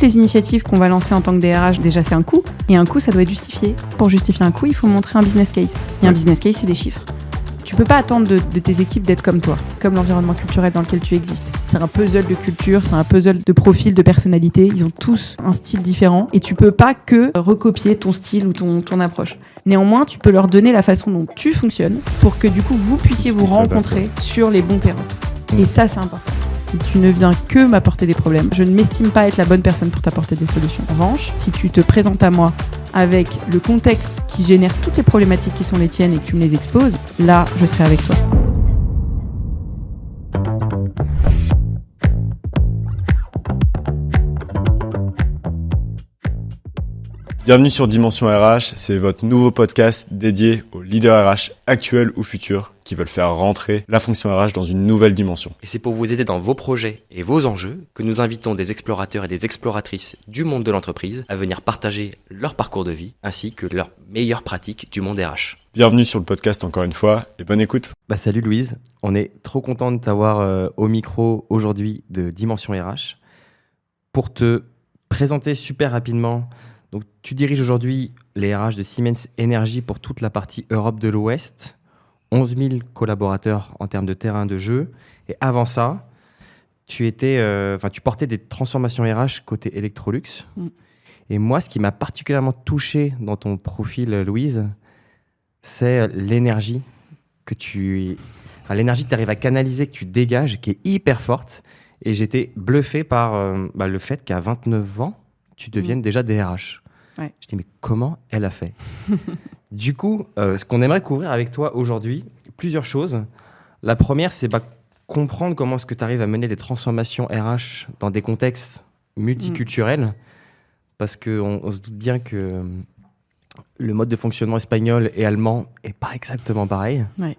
toutes les initiatives qu'on va lancer en tant que DRH, déjà c'est un coût, et un coût ça doit être justifié. Pour justifier un coût, il faut montrer un business case. Et un business case, c'est des chiffres. Tu peux pas attendre de tes équipes d'être comme toi, comme l'environnement culturel dans lequel tu existes. C'est un puzzle de culture, c'est un puzzle de profil, de personnalité. Ils ont tous un style différent et tu peux pas que recopier ton style ou ton approche. Néanmoins, tu peux leur donner la façon dont tu fonctionnes pour que du coup vous puissiez vous rencontrer sur les bons terrains. Et ça, c'est important. Si tu ne viens que m'apporter des problèmes, je ne m'estime pas être la bonne personne pour t'apporter des solutions. En revanche, si tu te présentes à moi avec le contexte qui génère toutes les problématiques qui sont les tiennes et que tu me les exposes, là, je serai avec toi. Bienvenue sur Dimension RH, c'est votre nouveau podcast dédié aux leaders RH actuels ou futurs qui veulent faire rentrer la fonction RH dans une nouvelle dimension. Et c'est pour vous aider dans vos projets et vos enjeux que nous invitons des explorateurs et des exploratrices du monde de l'entreprise à venir partager leur parcours de vie ainsi que leurs meilleures pratiques du monde RH. Bienvenue sur le podcast encore une fois et bonne écoute. Salut Louise, on est trop content de t'avoir au micro aujourd'hui de Dimension RH pour te présenter super rapidement. Donc, tu diriges aujourd'hui les RH de Siemens Energy pour toute la partie Europe de l'Ouest, 11 000 collaborateurs en termes de terrain de jeu. Et avant ça, tu portais des transformations RH côté Electrolux. Et moi, ce qui m'a particulièrement touché dans ton profil, Louise, c'est l'énergie que tu arrives à canaliser, que tu dégages, qui est hyper forte. Et j'étais bluffé par le fait qu'à 29 ans, tu deviennes déjà DRH. Ouais. Je dis, mais comment elle a fait? Du coup, ce qu'on aimerait couvrir avec toi aujourd'hui, plusieurs choses. La première, c'est comprendre comment est-ce que tu arrives à mener des transformations RH dans des contextes multiculturels. Parce qu'on se doute bien que le mode de fonctionnement espagnol et allemand n'est pas exactement pareil. Ouais.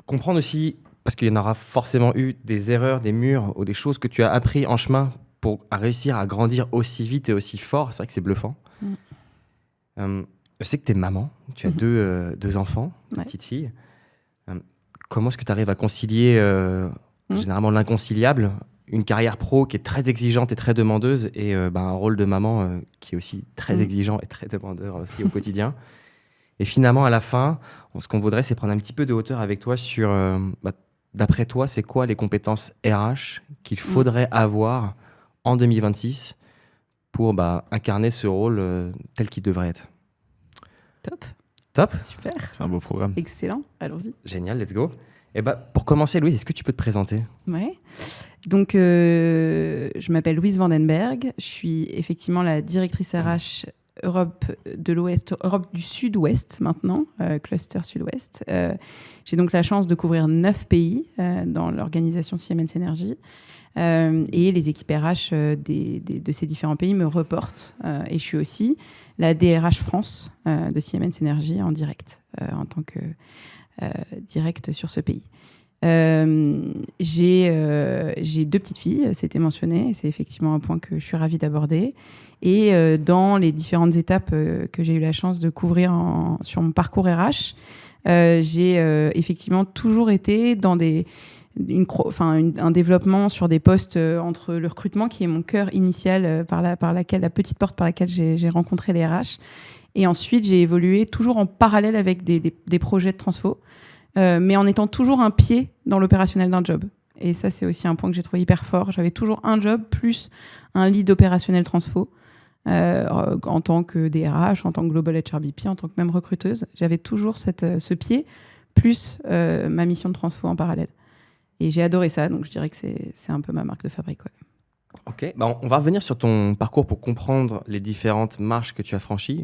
Comprendre aussi, parce qu'il y en aura forcément eu des erreurs, des murs ou des choses que tu as appris en chemin pour réussir à grandir aussi vite et aussi fort. C'est vrai que c'est bluffant. Je sais que tu es maman, tu as deux enfants, une petite fille. Comment est-ce que tu arrives à concilier généralement l'inconciliable, une carrière pro qui est très exigeante et très demandeuse et un rôle de maman qui est aussi très exigeant et très demandeur aussi au quotidien. Et finalement, à la fin, ce qu'on voudrait, c'est prendre un petit peu de hauteur avec toi sur, d'après toi, c'est quoi les compétences RH qu'il faudrait avoir en 2026 pour incarner ce rôle tel qu'il devrait être. Top. Super. C'est un beau programme. Excellent. Allons-y. Génial, let's go. Et pour commencer, Louise, est-ce que tu peux te présenter? Ouais. Donc, je m'appelle Louise Vandenberg. Je suis effectivement la directrice RH Europe de l'Ouest, Europe du Sud-Ouest maintenant, cluster Sud-Ouest. J'ai donc la chance de couvrir 9 pays dans l'organisation Siemens Energy. Et les équipes RH de ces différents pays me reportent. Et je suis aussi la DRH France de Siemens Energy en direct, en tant que direct sur ce pays. J'ai 2 petites filles, c'était mentionné, c'est effectivement un point que je suis ravie d'aborder. Et dans les différentes étapes que j'ai eu la chance de couvrir sur mon parcours RH, j'ai effectivement toujours été dans un développement sur des postes entre le recrutement, qui est mon cœur initial, la petite porte par laquelle j'ai rencontré les RH. Et ensuite, j'ai évolué toujours en parallèle avec des projets de transfo, mais en étant toujours un pied dans l'opérationnel d'un job. Et ça, c'est aussi un point que j'ai trouvé hyper fort. J'avais toujours un job plus un lead opérationnel transfo, en tant que DRH, en tant que Global HRBP, en tant que même recruteuse. J'avais toujours ce pied plus ma mission de transfo en parallèle. Et j'ai adoré ça, donc je dirais que c'est un peu ma marque de fabrique. Ouais. Ok, on va revenir sur ton parcours pour comprendre les différentes marches que tu as franchies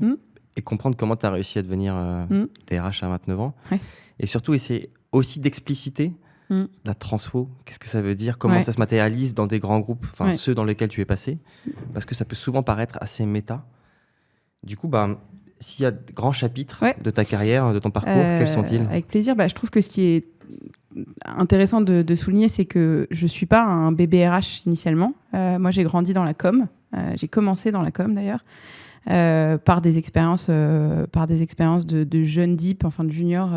et comprendre comment tu as réussi à devenir DRH à 29 ans. Ouais. Et surtout, essayer aussi d'expliciter la transfo. Qu'est-ce que ça veut dire? Comment ça se matérialise dans des grands groupes, ceux dans lesquels tu es passé? Parce que ça peut souvent paraître assez méta. Du coup, s'il y a de grands chapitres de ta carrière, de ton parcours, quels sont-ils? Avec plaisir. Je trouve que ce qui est intéressant de souligner, c'est que je ne suis pas un bébé RH initialement. Moi, j'ai grandi dans la com. J'ai commencé dans la com, d'ailleurs, par des expériences de jeunes deep, de juniors,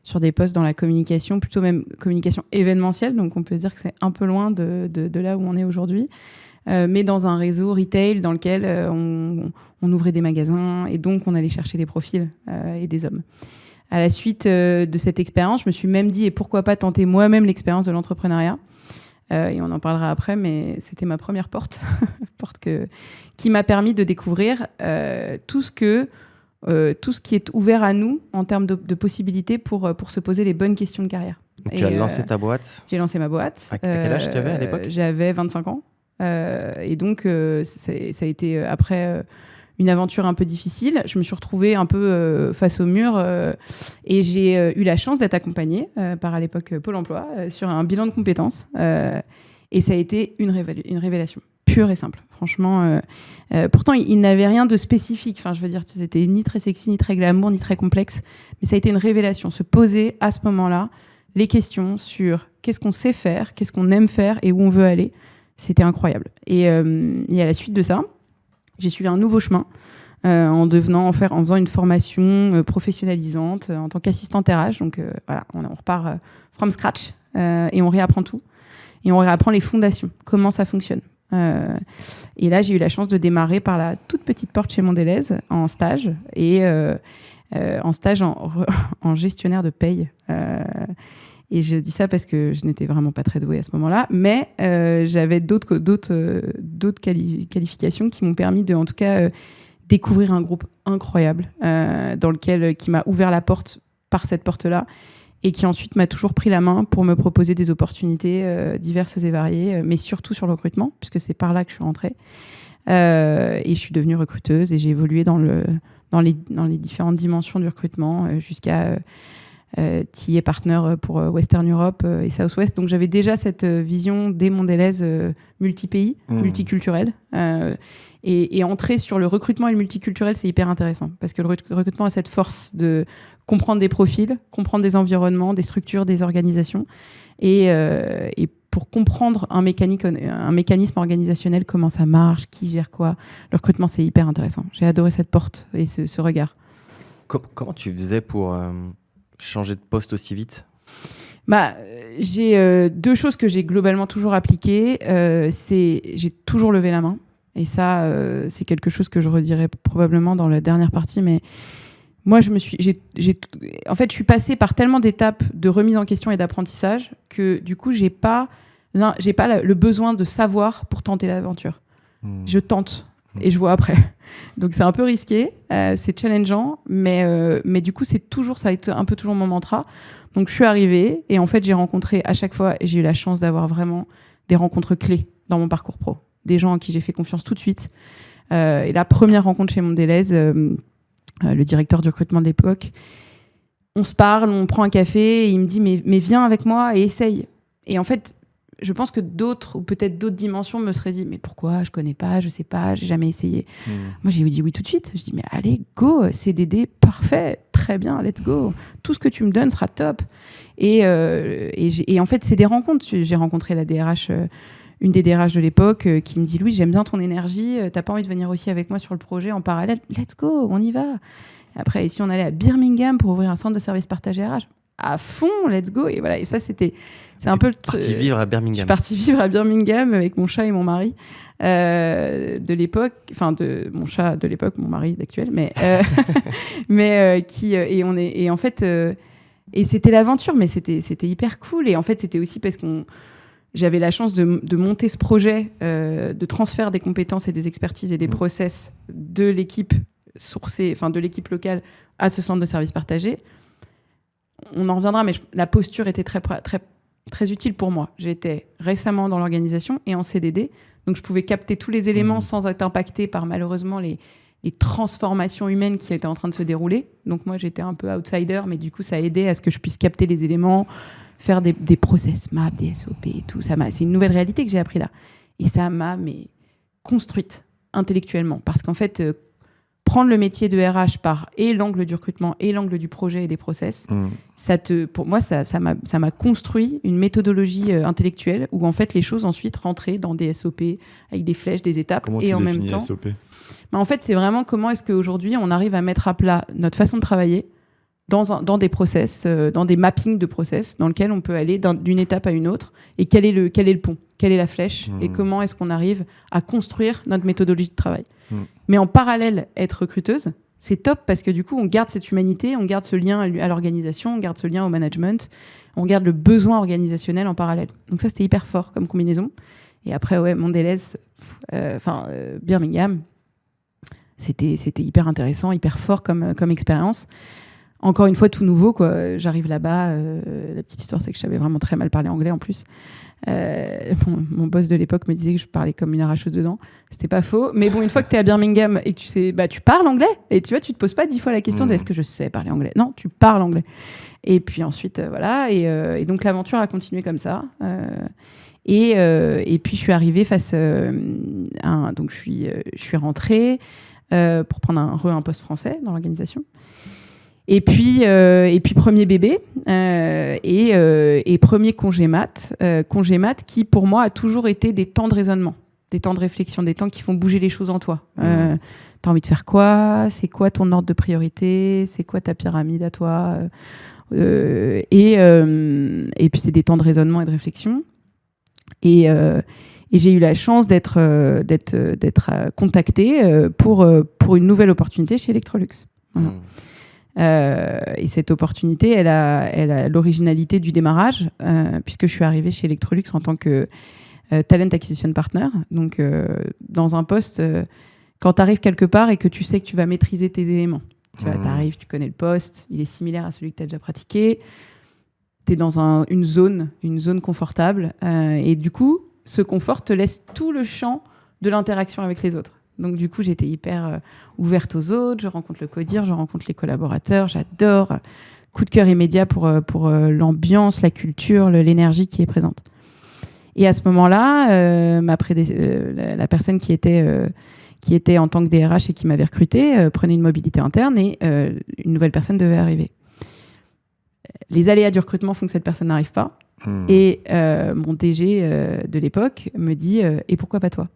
sur des postes dans la communication, plutôt même communication événementielle. Donc, on peut se dire que c'est un peu loin de là où on est aujourd'hui. mais dans un réseau retail dans lequel on ouvrait des magasins et donc on allait chercher des profils et des hommes. À la suite de cette expérience, je me suis même dit, et pourquoi pas tenter moi-même l'expérience de l'entrepreneuriat. Et on en parlera après, mais c'était ma première porte qui m'a permis de découvrir tout ce qui est ouvert à nous en termes de possibilités pour se poser les bonnes questions de carrière. Donc, tu as lancé ta boîte. J'ai lancé ma boîte. À quel âge tu avais à l'époque ? J'avais 25 ans. Et donc, ça a été après une aventure un peu difficile. Je me suis retrouvée un peu face au mur et j'ai eu la chance d'être accompagnée par à l'époque Pôle emploi sur un bilan de compétences. Et ça a été une révélation pure et simple. Franchement, pourtant, il n'avait rien de spécifique. Enfin, je veux dire, c'était ni très sexy, ni très glamour, ni très complexe. Mais ça a été une révélation. Se poser à ce moment-là les questions sur qu'est-ce qu'on sait faire, qu'est-ce qu'on aime faire et où on veut aller. C'était incroyable. Et à la suite de ça, j'ai suivi un nouveau chemin en faisant une formation professionnalisante en tant qu'assistante RH. Donc voilà, on repart from scratch et on réapprend tout. Et on réapprend les fondations, comment ça fonctionne. Et là, j'ai eu la chance de démarrer par la toute petite porte chez Mondelez en stage et en stage en gestionnaire de paye. Et je dis ça parce que je n'étais vraiment pas très douée à ce moment-là, mais j'avais d'autres qualifications qui m'ont permis de, en tout cas, découvrir un groupe incroyable qui m'a ouvert la porte par cette porte-là et qui ensuite m'a toujours pris la main pour me proposer des opportunités diverses et variées, mais surtout sur le recrutement, puisque c'est par là que je suis rentrée. Et je suis devenue recruteuse et j'ai évolué dans les différentes dimensions du recrutement jusqu'à TA partner pour Western Europe et Southwest. Donc j'avais déjà cette vision des Mondelez multi-pays, multiculturelle. Et entrer sur le recrutement et le multiculturel, c'est hyper intéressant parce que le recrutement a cette force de comprendre des profils, comprendre des environnements, des structures, des organisations. Et pour comprendre un mécanisme organisationnel, comment ça marche, qui gère quoi, le recrutement, c'est hyper intéressant. J'ai adoré cette porte et ce regard. Comment tu faisais pour changer de poste aussi vite ? J'ai deux choses que j'ai globalement toujours appliquées. J'ai toujours levé la main. Et ça, c'est quelque chose que je redirai probablement dans la dernière partie. Mais moi, en fait, je suis passée par tellement d'étapes de remise en question et d'apprentissage que du coup, j'ai pas le besoin de savoir pour tenter l'aventure. Je tente et je vois après. Donc, c'est un peu risqué, c'est challengeant, mais du coup, ça a été un peu toujours mon mantra. Donc, je suis arrivée et en fait, j'ai rencontré à chaque fois, et j'ai eu la chance d'avoir vraiment des rencontres clés dans mon parcours pro. Des gens à qui j'ai fait confiance tout de suite. Et la première rencontre chez Mondelez, le directeur du recrutement de l'époque, on se parle, on prend un café, et il me dit mais viens avec moi et essaye. Et en fait, je pense que peut-être d'autres dimensions me seraient dit mais pourquoi, je connais pas, je sais pas, j'ai jamais essayé. Moi, j'ai dit oui tout de suite. Je dis mais allez, go, CDD, parfait, très bien, let's go. Tout ce que tu me donnes sera top. Et en fait, c'est des rencontres. J'ai rencontré la DRH, une des DRH de l'époque, qui me dit Louis, j'aime bien ton énergie, t'as pas envie de venir aussi avec moi sur le projet en parallèle? Let's go, on y va. Après, ici, on allait à Birmingham pour ouvrir un centre de service partagé RH. À fond, let's go. Et voilà, et ça, c'est un peu parti vivre à Birmingham. Je suis partie vivre à Birmingham avec mon chat et mon mari de l'époque, enfin de mon chat de l'époque, mon mari d'actuel, et en fait, et c'était l'aventure, mais c'était hyper cool. Et en fait, c'était aussi parce j'avais la chance de monter ce projet de transfert des compétences et des expertises et des process de l'équipe sourcée, enfin de l'équipe locale à ce centre de service partagé. On en reviendra, mais la posture était très, très, très utile pour moi. J'étais récemment dans l'organisation et en CDD, donc je pouvais capter tous les éléments sans être impactée par malheureusement les transformations humaines qui étaient en train de se dérouler. Donc moi, j'étais un peu outsider, mais du coup, ça aidait à ce que je puisse capter les éléments, faire des process maps, des SOP et tout. C'est une nouvelle réalité que j'ai appris là. Et ça m'a construite intellectuellement. Parce qu'en fait, prendre le métier de RH par et l'angle du recrutement et l'angle du projet et des process, pour moi, ça m'a construit une méthodologie intellectuelle où en fait, les choses ensuite rentraient dans des SOP avec des flèches, des étapes. Comment et tu en définis même temps, SOP ? En fait, c'est vraiment comment est-ce qu'aujourd'hui, on arrive à mettre à plat notre façon de travailler dans des process, dans des mappings de process, dans lesquels on peut aller d'une étape à une autre. Et quel est le pont, quelle est la flèche, et comment est-ce qu'on arrive à construire notre méthodologie de travail. Mais en parallèle, être recruteuse, c'est top parce que du coup, on garde cette humanité, on garde ce lien à l'organisation, on garde ce lien au management, on garde le besoin organisationnel en parallèle. Donc ça, c'était hyper fort comme combinaison. Et après, ouais, Mondelez, Birmingham, c'était hyper intéressant, hyper fort comme expérience. Encore une fois, tout nouveau, quoi. J'arrive là-bas. La petite histoire, c'est que je savais vraiment très mal parler anglais en plus. Mon boss de l'époque me disait que je parlais comme une arracheuse de dents. C'était pas faux. Mais bon, une fois que tu es à Birmingham et que tu sais, tu parles anglais. Et tu vois, tu te poses pas 10 fois la question de est-ce que je sais parler anglais. Non, tu parles anglais. Et puis ensuite, voilà. Et donc, l'aventure a continué comme ça. Et puis, je suis arrivée face donc, je suis rentrée pour prendre un poste français dans l'organisation. Et puis premier bébé et premier congé mat qui pour moi a toujours été des temps de raisonnement, des temps de réflexion, des temps qui font bouger les choses en toi. T'as envie de faire quoi ? C'est quoi ton ordre de priorité ? C'est quoi ta pyramide à toi ? Et puis c'est des temps de raisonnement et de réflexion. Et j'ai eu la chance d'être contactée pour une nouvelle opportunité chez Electrolux. Voilà. Et cette opportunité, elle a l'originalité du démarrage, puisque je suis arrivée chez Electrolux en tant que Talent Acquisition Partner. Donc, dans un poste, quand tu arrives quelque part et que tu sais que tu vas maîtriser tes éléments. Tu arrives, tu connais le poste, il est similaire à celui que tu as déjà pratiqué. Tu es dans une zone confortable. Et du coup, ce confort te laisse tout le champ de l'interaction avec les autres. Donc, du coup, j'étais hyper ouverte aux autres. Je rencontre le codir, je rencontre les collaborateurs. J'adore. Coup de cœur immédiat pour l'ambiance, la culture, l'énergie qui est présente. Et à ce moment-là, la personne qui était en tant que DRH et qui m'avait recrutée prenait une mobilité interne et une nouvelle personne devait arriver. Les aléas du recrutement font que cette personne n'arrive pas. Et mon DG de l'époque me dit « Et pourquoi pas toi ?»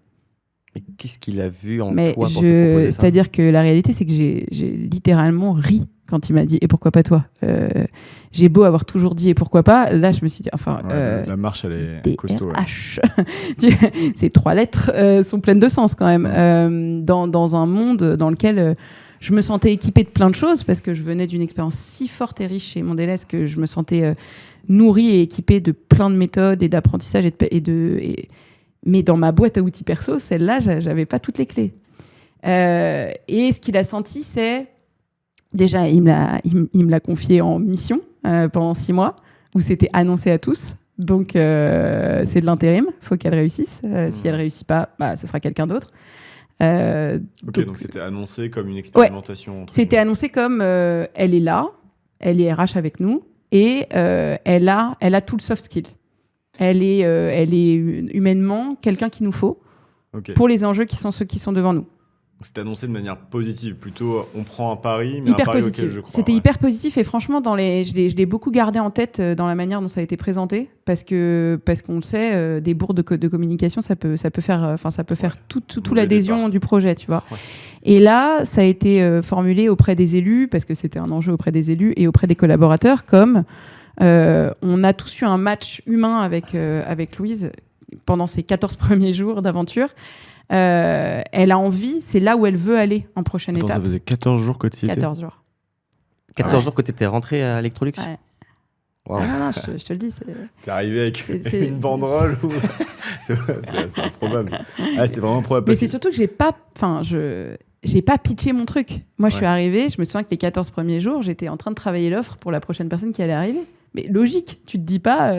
Mais qu'est-ce qu'il a vu en toi pour te proposer ça ? C'est-à-dire que la réalité, c'est que j'ai littéralement ri quand il m'a dit « Et pourquoi pas toi ?» J'ai beau avoir toujours dit « Et pourquoi pas ?» Là, je me suis dit, la marche, elle est costaud. Ces 3 lettres sont pleines de sens quand même. Dans un monde dans lequel je me sentais équipée de plein de choses, parce que je venais d'une expérience si forte et riche chez Mondelez que je me sentais nourrie et équipée de plein de méthodes et d'apprentissage mais dans ma boîte à outils perso, celle-là, j'avais pas toutes les clés. Et ce qu'il a senti, c'est... Déjà, il me l'a confié en mission pendant 6 mois, où c'était annoncé à tous. Donc, c'est de l'intérim. Il faut qu'elle réussisse. Si elle réussit pas, ce sera quelqu'un d'autre. Donc c'était annoncé comme une expérimentation. Ouais, c'était annoncé comme elle est là, elle est RH avec nous, et elle a tout le soft skill. Elle est humainement quelqu'un qu'il nous faut pour les enjeux qui sont ceux qui sont devant nous. C'était annoncé de manière positive, plutôt on prend un pari, mais hyper un pari positif. auquel je crois. C'était hyper positif et franchement, je l'ai beaucoup gardé en tête dans la manière dont ça a été présenté, parce qu'on le sait, des bourdes de communication, ça peut faire tout l'adhésion du projet, tu vois. Ouais. Et là, ça a été formulé auprès des élus, parce que c'était un enjeu auprès des élus et auprès des collaborateurs, comme on a tous eu un match humain avec Louise pendant ces 14 premiers jours d'aventure. Elle a envie, c'est là où elle veut aller en prochaine étape. Ça faisait 14 jours que tu y étais ? 14 jours. 14 jours que tu étais rentrée à Electrolux ? Ouais. Wow. Non, je te le dis. T'es arrivé avec une banderole ou... c'est improbable. C'est vraiment improbable. Mais c'est surtout que j'ai pas pitché mon truc. Moi, je suis arrivée, je me souviens que les 14 premiers jours, j'étais en train de travailler l'offre pour la prochaine personne qui allait arriver. Mais logique, tu te dis pas...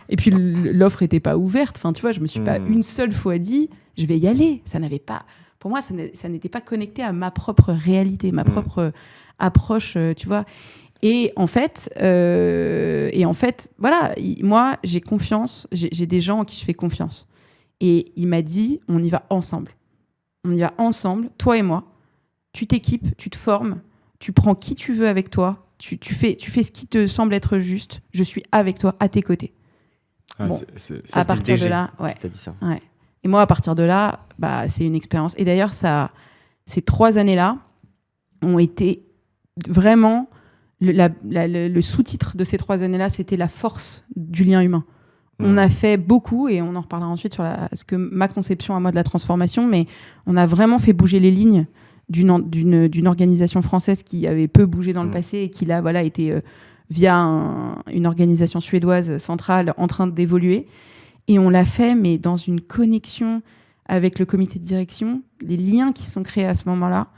Et puis, l'offre était pas ouverte. Enfin, tu vois, je me suis pas une seule fois dit, je vais y aller. Ça n'avait pas... Pour moi, ça n'était pas connecté à ma propre réalité, ma propre approche, tu vois. Et en fait, voilà, moi, j'ai confiance. J'ai des gens en qui je fais confiance. Et il m'a dit, on y va ensemble. On y va ensemble, toi et moi. Tu t'équipes, tu te formes, tu prends qui tu veux avec toi. Tu fais ce qui te semble être juste. Je suis avec toi, à tes côtés. Ah, bon, c'est à partir de là, ouais. T'as dit ça. Ouais. Et moi, à partir de là, c'est une expérience. Et d'ailleurs, ces 3 années-là ont été vraiment le sous-titre de ces 3 années-là, c'était la force du lien humain. On a fait beaucoup, et on en reparlera ensuite sur ma conception à moi de la transformation, mais on a vraiment fait bouger les lignes d'une organisation française qui avait peu bougé dans le passé et qui là, voilà, était via une organisation suédoise centrale en train d'évoluer. Et on l'a fait, mais dans une connexion avec le comité de direction, les liens qui se sont créés à ce moment-là,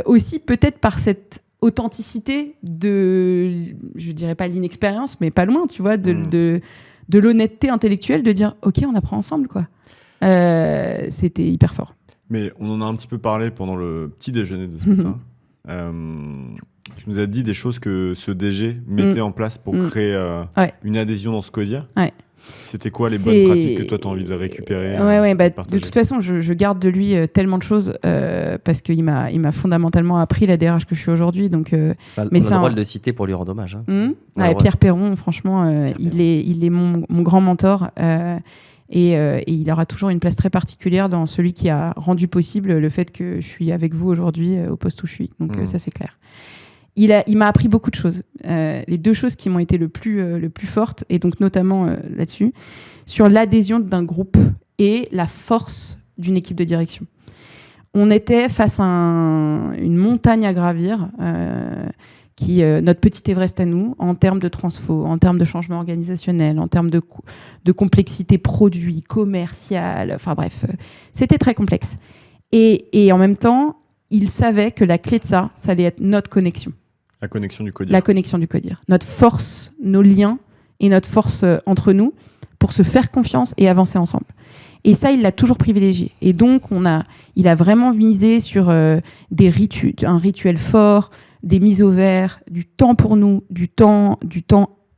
aussi peut-être par cette authenticité je dirais pas l'inexpérience, mais pas loin, tu vois, de l'honnêteté intellectuelle, de dire ok, on apprend ensemble, quoi. C'était hyper fort. Mais on en a un petit peu parlé pendant le petit déjeuner de ce matin. Tu nous as dit des choses que ce DG mettait en place pour créer une adhésion dans Scodia. Ouais. C'était quoi les bonnes pratiques que toi tu as envie de récupérer? De toute façon, je garde de lui tellement de choses parce qu'il m'a fondamentalement appris la DRH que je suis aujourd'hui. Donc, mais on a le droit de le citer pour lui rendre hommage. Pierre Perron, franchement, il est mon grand mentor et il aura toujours une place très particulière dans celui qui a rendu possible le fait que je suis avec vous aujourd'hui au poste où je suis. Donc ça, c'est clair. Il m'a appris beaucoup de choses. Les 2 choses qui m'ont été le plus fortes, et donc notamment là-dessus, sur l'adhésion d'un groupe et la force d'une équipe de direction. On était face à une montagne à gravir, notre petit Everest à nous, en termes de transfo, en termes de changement organisationnel, en termes de complexité produit, commerciale, enfin bref, c'était très complexe. Et en même temps, il savait que la clé de ça allait être notre connexion. La connexion du CODIR. La connexion du CODIR. Notre force, nos liens et notre force entre nous pour se faire confiance et avancer ensemble. Et ça, il l'a toujours privilégié. Et donc, il a vraiment misé sur un rituel fort, des mises au vert, du temps pour nous, du temps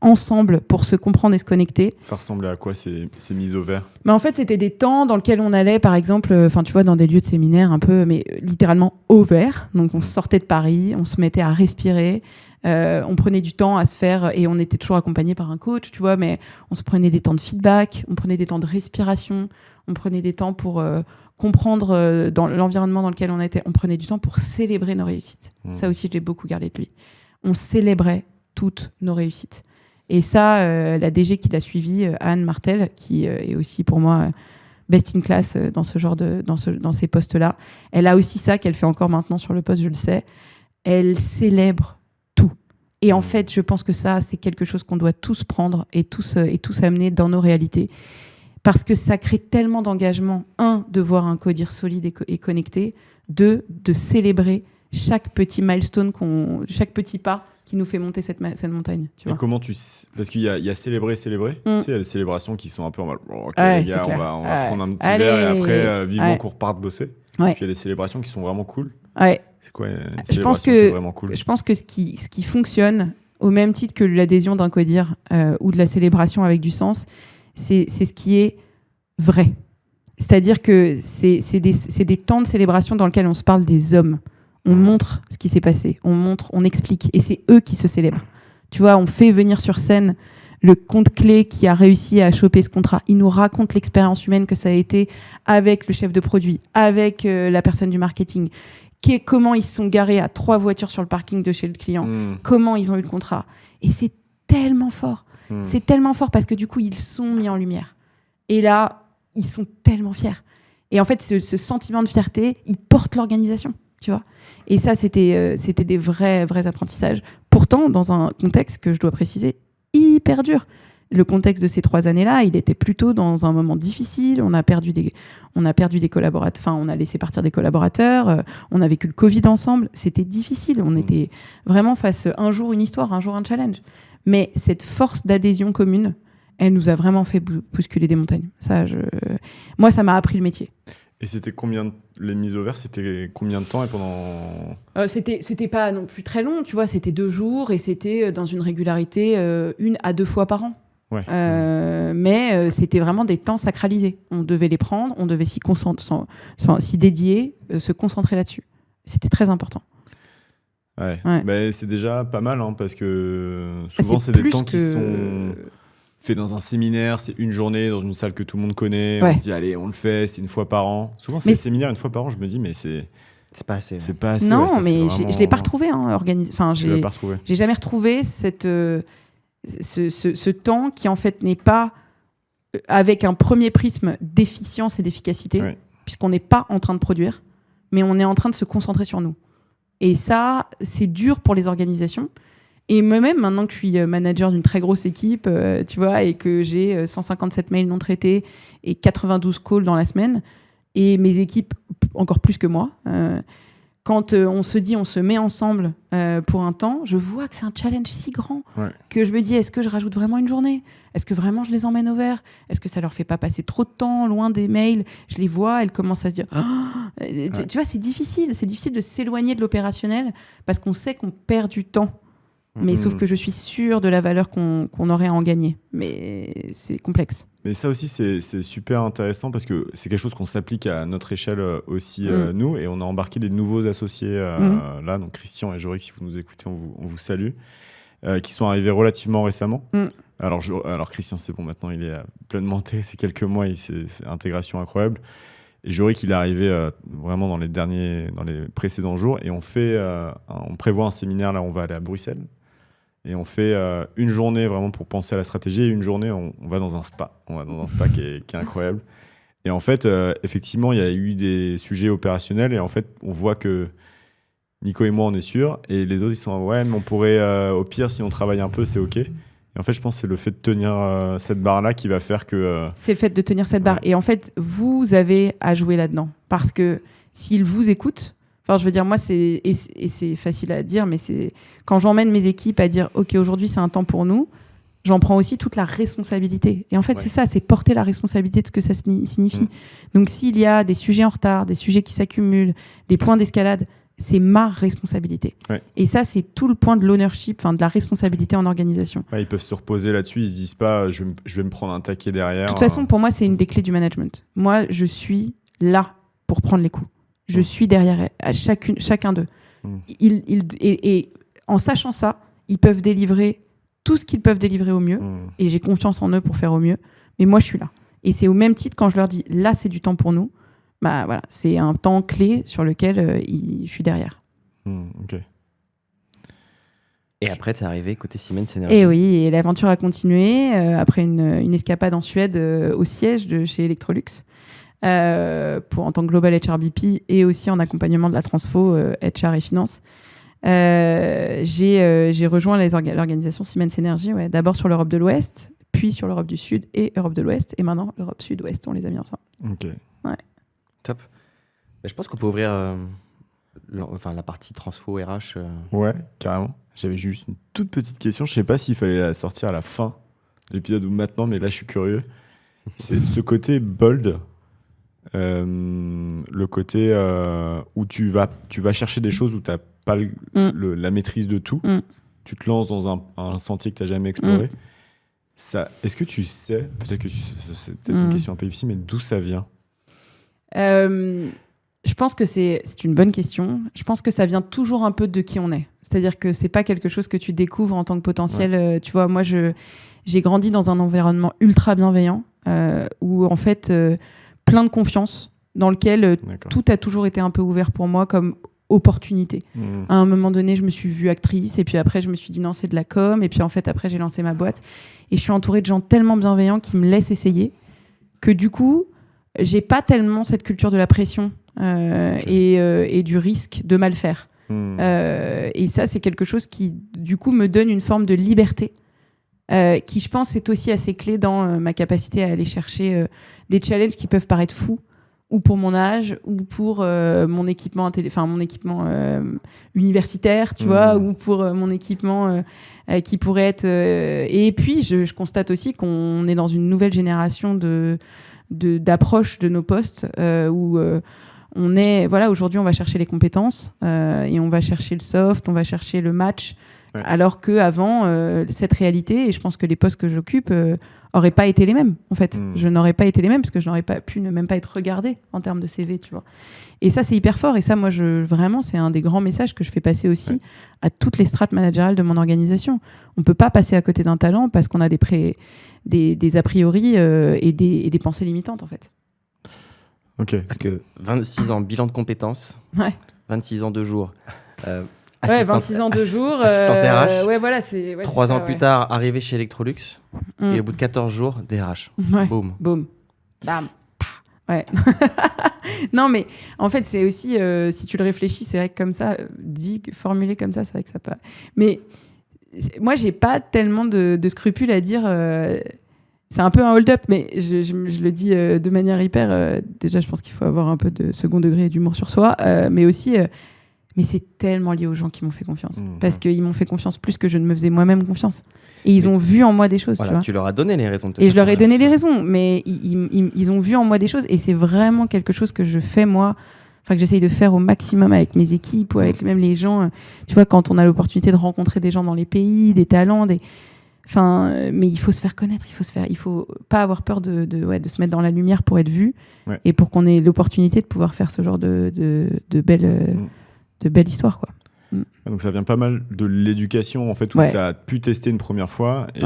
ensemble pour se comprendre et se connecter. Ça ressemblait à quoi ces mises au vert? En fait, c'était des temps dans lesquels on allait, par exemple, tu vois, dans des lieux de séminaire un peu, mais littéralement au vert. Donc, on sortait de Paris, on se mettait à respirer, on prenait du temps à se faire, et on était toujours accompagné par un coach, tu vois, mais on se prenait des temps de feedback, on prenait des temps de respiration, on prenait des temps pour comprendre dans l'environnement dans lequel on était, on prenait du temps pour célébrer nos réussites. Ça aussi, je l'ai beaucoup gardé de lui. On célébrait toutes nos réussites. Et ça, la DG qui l'a suivi, Anne Martel, qui est aussi pour moi best in class dans ce genre dans ces postes-là, elle a aussi ça qu'elle fait encore maintenant sur le poste, je le sais. Elle célèbre tout. Et en fait, je pense que ça, c'est quelque chose qu'on doit tous prendre et tous amener dans nos réalités. Parce que ça crée tellement d'engagement, de voir un CODIR solide et connecté, de célébrer chaque petit milestone, chaque petit pas qui nous fait monter cette montagne. Tu vois. Et comment parce qu'il y a célébrer. Tu sais, il y a des célébrations qui sont un peu en mode ok, ouais, les gars, on va prendre un petit verre et après, vivement qu'on reparte bosser. Ouais. Puis il y a des célébrations qui sont vraiment cool. Ouais. C'est quoi une célébration qui est vraiment cool? Je pense que ce qui fonctionne, au même titre que l'adhésion d'un CODIR ou de la célébration avec du sens, c'est ce qui est vrai. C'est-à-dire que c'est des temps de célébration dans lesquels on se parle des hommes. On montre ce qui s'est passé, on explique, et c'est eux qui se célèbrent. Tu vois, on fait venir sur scène le compte clé qui a réussi à choper ce contrat. Il nous raconte l'expérience humaine que ça a été avec le chef de produit, avec la personne du marketing, comment ils se sont garés à 3 voitures sur le parking de chez le client, comment ils ont eu le contrat. Et c'est tellement fort. C'est tellement fort parce que du coup, ils sont mis en lumière. Et là, ils sont tellement fiers. Et en fait, ce sentiment de fierté, il porte l'organisation. Tu vois. Et ça, c'était des vrais apprentissages. Pourtant, dans un contexte que je dois préciser, hyper dur. Le contexte de ces 3 années-là, il était plutôt dans un moment difficile. On a perdu des collaborateurs. Enfin, on a laissé partir des collaborateurs. On a vécu le Covid ensemble. C'était difficile. On était vraiment face un jour une histoire, un jour un challenge. Mais cette force d'adhésion commune, elle nous a vraiment fait bousculer des montagnes. Moi, ça m'a appris le métier. Et c'était les mises au vert, c'était combien de temps et pendant... C'était pas non plus très long, tu vois, c'était 2 jours et c'était dans une régularité 1 à 2 fois par an. Ouais. Mais c'était vraiment des temps sacralisés. On devait les prendre, on devait s'y dédier, se concentrer là-dessus. C'était très important. Ouais. Bah, c'est déjà pas mal, parce que souvent c'est des temps qui sont... fait dans un séminaire, c'est une journée dans une salle que tout le monde connaît, on se dit allez, on le fait, c'est 1 fois par an. Souvent c'est des séminaires 1 fois par an, je me dis mais c'est C'est pas assez. C'est pas assez. Non, ça fait mais vraiment- je l'ai pas retrouvé. Enfin, Tu l'as pas retrouvé. j'ai jamais retrouvé ce temps qui en fait n'est pas avec un premier prisme d'efficience et d'efficacité, Ouais. puisqu'on n'est pas en train de produire, mais on est en train de se concentrer sur nous. Et ça, c'est dur pour les organisations. Et moi-même, maintenant que je suis manager d'une très grosse équipe, tu vois, et que j'ai 157 mails non traités et 92 calls dans la semaine, et mes équipes encore plus que moi, quand on se dit, on se met ensemble pour un temps, je vois que c'est un challenge si grand que je me dis, est-ce que je rajoute vraiment une journée ? Est-ce que vraiment je les emmène au vert ? Est-ce que ça leur fait pas passer trop de temps loin des mails ? Je les vois, elles commencent à se dire, tu vois, c'est difficile de s'éloigner de l'opérationnel parce qu'on sait qu'on perd du temps. Mais sauf que je suis sûre de la valeur qu'on aurait à en gagner. Mais c'est complexe. Mais ça aussi, c'est super intéressant parce que c'est quelque chose qu'on s'applique à notre échelle aussi, nous. Et on a embarqué des nouveaux associés là. Donc, Christian et Jorik, si vous nous écoutez, on vous salue. Qui sont arrivés relativement récemment. Alors, Christian, c'est bon, maintenant, il est pleinement monté. C'est quelques mois, c'est intégration incroyable. Et Jorik, il est arrivé vraiment dans les précédents jours. Et on prévoit un séminaire, là, on va aller à Bruxelles. Et on fait une journée vraiment pour penser à la stratégie et une journée, on va dans un spa. On va dans un spa qui est incroyable. Et en fait, effectivement, il y a eu des sujets opérationnels et en fait, on voit que Nico et moi, on est sûrs. Et les autres, ils sont ouais, mais on pourrait, au pire, si on travaille un peu, c'est OK. Et en fait, je pense que c'est le fait de tenir cette barre-là qui va faire que... C'est le fait de tenir cette barre. Et en fait, vous avez à jouer là-dedans. Parce que s'ils vous écoutent, enfin, je veux dire, moi, et c'est facile à dire, mais c'est quand j'emmène mes équipes à dire, OK, aujourd'hui, c'est un temps pour nous, j'en prends aussi toute la responsabilité. Et en fait, c'est ça, c'est porter la responsabilité de ce que ça signifie. Donc, s'il y a des sujets en retard, des sujets qui s'accumulent, des points d'escalade, c'est ma responsabilité. Et ça, c'est tout le point de l'ownership, de la responsabilité en organisation. Ils peuvent se reposer là-dessus, ils se disent pas, je vais me prendre un taquet derrière. De toute façon, pour moi, c'est une des clés du management. Moi, je suis là pour prendre les coups. Je suis derrière à chacun d'eux. Et en sachant ça, ils peuvent délivrer tout ce qu'ils peuvent délivrer au mieux. Et j'ai confiance en eux pour faire au mieux. Mais moi, je suis là. Et c'est au même titre quand je leur dis, là, c'est du temps pour nous. Bah, voilà, c'est un temps clé sur lequel je suis derrière. OK. Et après, tu es arrivé côté Siemens Energy. Et oui, et l'aventure a continué après une escapade en Suède au siège de chez Electrolux. En tant que Global HRBP et aussi en accompagnement de la transfo HR et finance. J'ai rejoint l'organisation Siemens Energy, d'abord sur l'Europe de l'Ouest, puis sur l'Europe du Sud et Europe de l'Ouest, et maintenant l'Europe Sud-Ouest, on les a mis ensemble. OK. Ouais. Top. Je pense qu'on peut ouvrir la partie transfo RH. Ouais, carrément. J'avais juste une toute petite question, je sais pas s'il fallait la sortir à la fin de l'épisode ou maintenant, mais là je suis curieux. C'est ce côté bold. Le côté où tu vas chercher des choses où tu n'as pas la maîtrise de tout. Tu te lances dans un sentier que tu n'as jamais exploré. Ça, est-ce que tu sais, peut-être que c'est peut-être une question un peu difficile, mais d'où ça vient ? Je pense que c'est une bonne question. Je pense que ça vient toujours un peu de qui on est. C'est-à-dire que c'est pas quelque chose que tu découvres en tant que potentiel. Tu vois, moi, j'ai grandi dans un environnement ultra bienveillant où, en fait... plein de confiance, dans lequel tout a toujours été un peu ouvert pour moi comme opportunité. À un moment donné, je me suis vue actrice, et puis après, je me suis dit non, c'est de la com, et puis en fait, après, j'ai lancé ma boîte. Et je suis entourée de gens tellement bienveillants qui me laissent essayer, que du coup, j'ai pas tellement cette culture de la pression et du risque de mal faire. Et ça, c'est quelque chose qui, du coup, me donne une forme de liberté. Qui, je pense, est aussi assez clé dans ma capacité à aller chercher des challenges qui peuvent paraître fous, ou pour mon âge, ou pour mon équipement, universitaire, tu vois, ou pour mon équipement qui pourrait être... Et puis, je constate aussi qu'on est dans une nouvelle génération d'approche de nos postes où... on est, aujourd'hui, on va chercher les compétences et on va chercher le soft, on va chercher le match. Alors qu'avant, cette réalité, et je pense que les postes que j'occupe n'auraient pas été les mêmes, en fait. Je n'aurais pas été les mêmes parce que je n'aurais pas pu même pas être regardée en termes de CV, tu vois. Et ça, c'est hyper fort. Et ça, moi, vraiment, c'est un des grands messages que je fais passer aussi à toutes les strates managériales de mon organisation. On ne peut pas passer à côté d'un talent parce qu'on a des a priori et des pensées limitantes, en fait. OK. Parce que 26 ans, bilan de compétences. Ouais. 26 ans, 2 jours. Ouais, Assistante- 26 ans, 2 jours. assistante RH. Ouais, voilà, c'est. Ouais, 3 c'est ans ça, plus ouais. tard, arrivé chez Electrolux. Mm. Et au bout de 14 jours, DRH. Ouais. Boum. Boum. Bam. Pah. Ouais. Non, mais en fait, c'est aussi, si tu le réfléchis, c'est vrai que comme ça, formulé comme ça, c'est vrai que ça peut. Mais moi, j'ai pas tellement de scrupules à dire. C'est un peu un hold-up, mais je le dis de manière hyper. Déjà, je pense qu'il faut avoir un peu de second degré d'humour sur soi, mais aussi. Mais c'est tellement lié aux gens qui m'ont fait confiance. Parce qu'ils m'ont fait confiance plus que je ne me faisais moi-même confiance. Et ils ont vu en moi des choses, Voilà, tu vois. tu leur as donné les raisons de te Et faire je leur ai confiance, donné les ça. raisons, mais ils ont vu en moi des choses. Et c'est vraiment quelque chose que je fais, moi, enfin que j'essaye de faire au maximum avec mes équipes ou avec même les gens. Tu vois, quand on a l'opportunité de rencontrer des gens dans les pays, des talents, mais il faut se faire connaître, il faut pas avoir peur de se mettre dans la lumière pour être vu et pour qu'on ait l'opportunité de pouvoir faire ce genre de belles histoires, quoi. Donc ça vient pas mal de l'éducation en fait où tu as pu tester une première fois et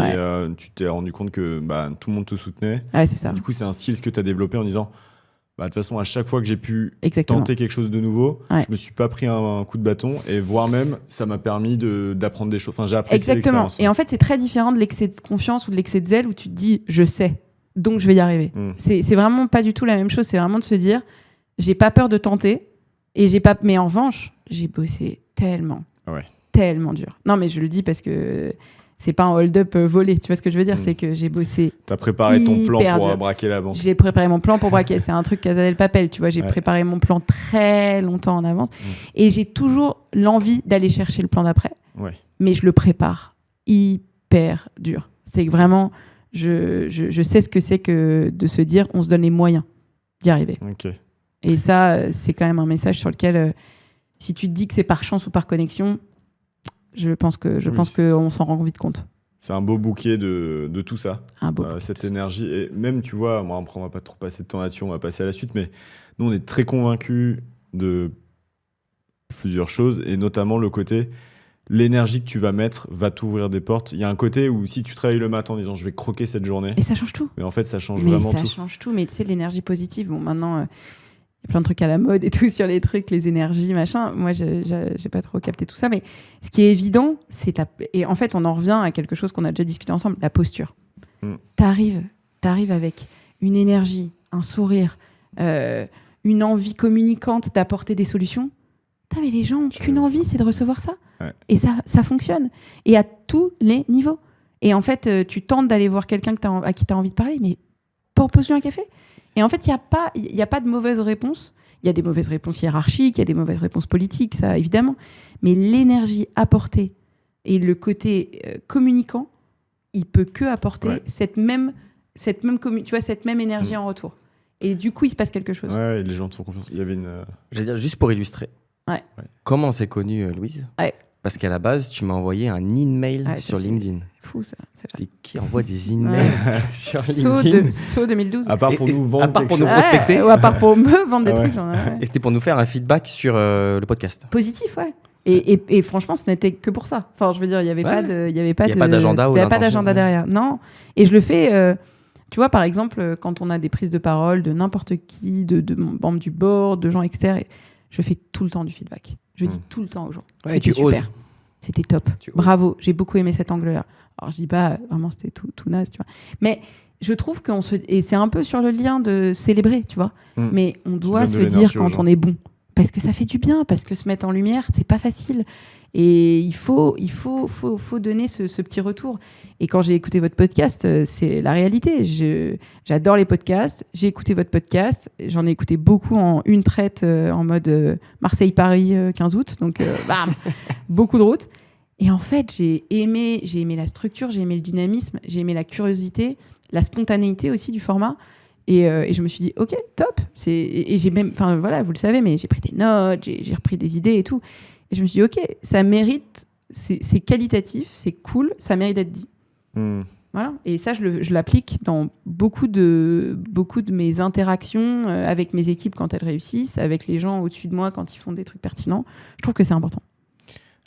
tu t'es rendu compte que tout le monde te soutenait. Ouais, c'est ça. Du coup, c'est un skill que tu as développé en disant de toute façon, à chaque fois que j'ai pu Exactement. tenter quelque chose de nouveau, je me suis pas pris un coup de bâton et voire même ça m'a permis d'apprendre des choses. Enfin, j'ai apprécié l'expérience. Et en fait, c'est très différent de l'excès de confiance ou de l'excès de zèle où tu te dis je sais, donc je vais y arriver. C'est vraiment pas du tout la même chose. C'est vraiment de se dire j'ai pas peur de tenter et mais en revanche, j'ai bossé tellement dur. Non, mais je le dis parce que c'est pas un hold-up volé. Tu vois ce que je veux dire? C'est que j'ai bossé. T'as préparé ton plan pour braquer la banque. J'ai préparé mon plan pour braquer. C'est un truc Casa del Papel. Tu vois, j'ai préparé mon plan très longtemps en avance. Et j'ai toujours l'envie d'aller chercher le plan d'après. Mais je le prépare hyper dur. C'est que vraiment, je sais ce que c'est que de se dire on se donne les moyens d'y arriver. Et ça, c'est quand même un message sur lequel, si tu te dis que c'est par chance ou par connexion, je pense qu'on s'en rend vite compte. C'est un beau bouquet de tout ça, cette énergie. Et même, tu vois, après, on va pas trop passer de temps là-dessus, on va passer à la suite, mais nous, on est très convaincus de plusieurs choses, et notamment le côté, l'énergie que tu vas mettre va t'ouvrir des portes. Il y a un côté où si tu travailles le matin en disant je vais croquer cette journée... Et ça change tout. Mais en fait, ça change vraiment tout. Ça change tout, mais tu sais, l'énergie positive, bon, maintenant... Il y a plein de trucs à la mode et tout sur les trucs, les énergies, machin. Moi, j'ai pas trop capté tout ça. Mais ce qui est évident, et en fait, on en revient à quelque chose qu'on a déjà discuté ensemble, la posture. T'arrives avec une énergie, un sourire, une envie communicante d'apporter des solutions. Mais les gens n'ont qu'une envie, c'est de recevoir ça. Et ça fonctionne. Et à tous les niveaux. Et en fait, tu tentes d'aller voir quelqu'un à qui tu as envie de parler, mais pose-lui un café. Et en fait, il n'y a pas de mauvaise réponse. Il y a des mauvaises réponses hiérarchiques, il y a des mauvaises réponses politiques, ça, évidemment. Mais l'énergie apportée et le côté communicant, il peut que apporter cette même énergie en retour. Et du coup, il se passe quelque chose. Ouais, les gens te font confiance. Il y avait J'allais dire, juste pour illustrer. Comment on s'est connus, Louise? Parce qu'à la base, tu m'as envoyé un email sur LinkedIn. Fou, ça. Qui envoie des emails sur LinkedIn? Saut 2012. À part pour nous vendre à part pour nous prospecter. Ou à part pour me vendre des trucs. Et c'était pour nous faire un feedback sur le podcast. Positif, ouais. Et franchement, ce n'était que pour ça. Enfin, je veux dire, il n'y avait pas d'agenda. Il n'y avait pas d'agenda derrière. Non. Et je le fais... tu vois, par exemple, quand on a des prises de parole de n'importe qui, de membres du board, de gens externes, je fais tout le temps du feedback. Je dis tout le temps aux gens. C'était super. C'était top. Bravo. J'ai beaucoup aimé cet angle-là. Alors, je dis pas, vraiment, c'était tout naze, tu vois. Mais je trouve et c'est un peu sur le lien de célébrer, tu vois. Mais on doit se dire quand on est bon. Parce que ça fait du bien, parce que se mettre en lumière, c'est pas facile. Et il faut donner ce petit retour. Et quand j'ai écouté votre podcast, c'est la réalité. J'adore les podcasts. J'ai écouté votre podcast. J'en ai écouté beaucoup en une traite, en mode Marseille-Paris, 15 août. Donc, bam, beaucoup de routes. Et en fait, j'ai aimé la structure, j'ai aimé le dynamisme, j'ai aimé la curiosité, la spontanéité aussi du format. Et je me suis dit, ok, top. Et j'ai même, enfin voilà, vous le savez, mais j'ai pris des notes, j'ai repris des idées et tout. Et je me suis dit, ok, ça mérite, c'est qualitatif, c'est cool, ça mérite d'être dit. Voilà. Et ça, je l'applique dans beaucoup de mes interactions avec mes équipes quand elles réussissent, avec les gens au-dessus de moi quand ils font des trucs pertinents. Je trouve que c'est important.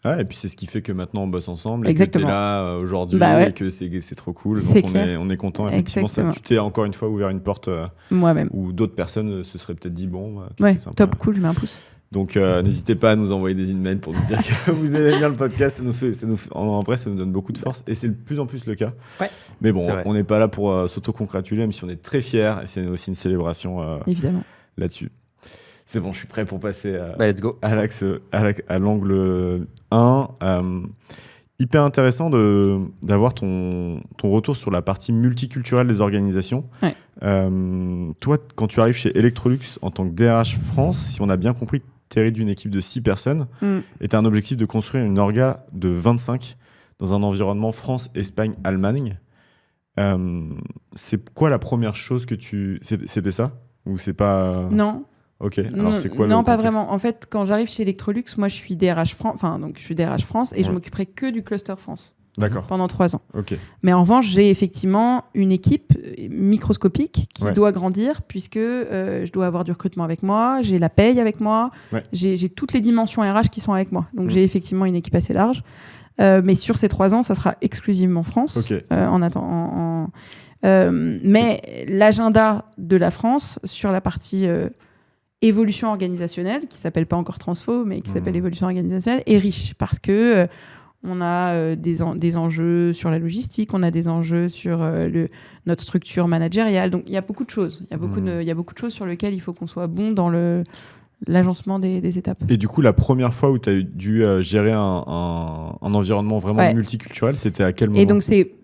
Ouais, et puis c'est ce qui fait que maintenant on bosse ensemble. Exactement. Et que t'es là aujourd'hui et que c'est trop cool. Donc on est content. Effectivement, ça, tu t'es encore une fois ouvert une porte moi-même. où d'autres personnes se seraient peut-être dit bon, ouais, c'est top, cool, je mets un pouce. Donc, n'hésitez pas à nous envoyer des emails pour nous dire que vous aimez bien le podcast. En vrai, ça nous donne beaucoup de force. Et c'est de plus en plus le cas. Ouais, mais bon, on n'est pas là pour s'auto-congratuler, même si on est très fiers. Et c'est aussi une célébration évidemment là-dessus. C'est bon, je suis prêt pour passer let's go. à l'angle 1. Hyper intéressant d'avoir ton retour sur la partie multiculturelle des organisations. Ouais. Toi, quand tu arrives chez Electrolux en tant que DRH France, si on a bien compris, tu hérites d'une équipe de 6 personnes et tu as un objectif de construire une orga de 25 dans un environnement France, Espagne, Allemagne. C'est quoi la première chose que C'était ça? Ou c'est pas... Non. Ok, alors c'est quoi Non, pas vraiment. En fait, quand j'arrive chez Electrolux, moi je suis DRH France et je m'occuperai que du cluster France. D'accord. Pendant 3 ans. Ok. Mais en revanche, j'ai effectivement une équipe microscopique qui doit grandir puisque je dois avoir du recrutement avec moi, j'ai la paye avec moi, j'ai toutes les dimensions RH qui sont avec moi. Donc j'ai effectivement une équipe assez large. Mais sur ces 3 ans, ça sera exclusivement France. Okay. Mais l'agenda de la France sur la partie évolution organisationnelle, qui s'appelle pas encore transfo, mais qui s'appelle évolution organisationnelle, est riche parce que on a des enjeux sur la logistique, on a des enjeux sur notre structure managériale. Donc il y a beaucoup de choses. Il y a beaucoup de choses sur lesquelles il faut qu'on soit bon dans l'agencement des étapes. Et du coup, la première fois où tu as dû gérer un environnement vraiment multiculturel, c'était à quel moment? Et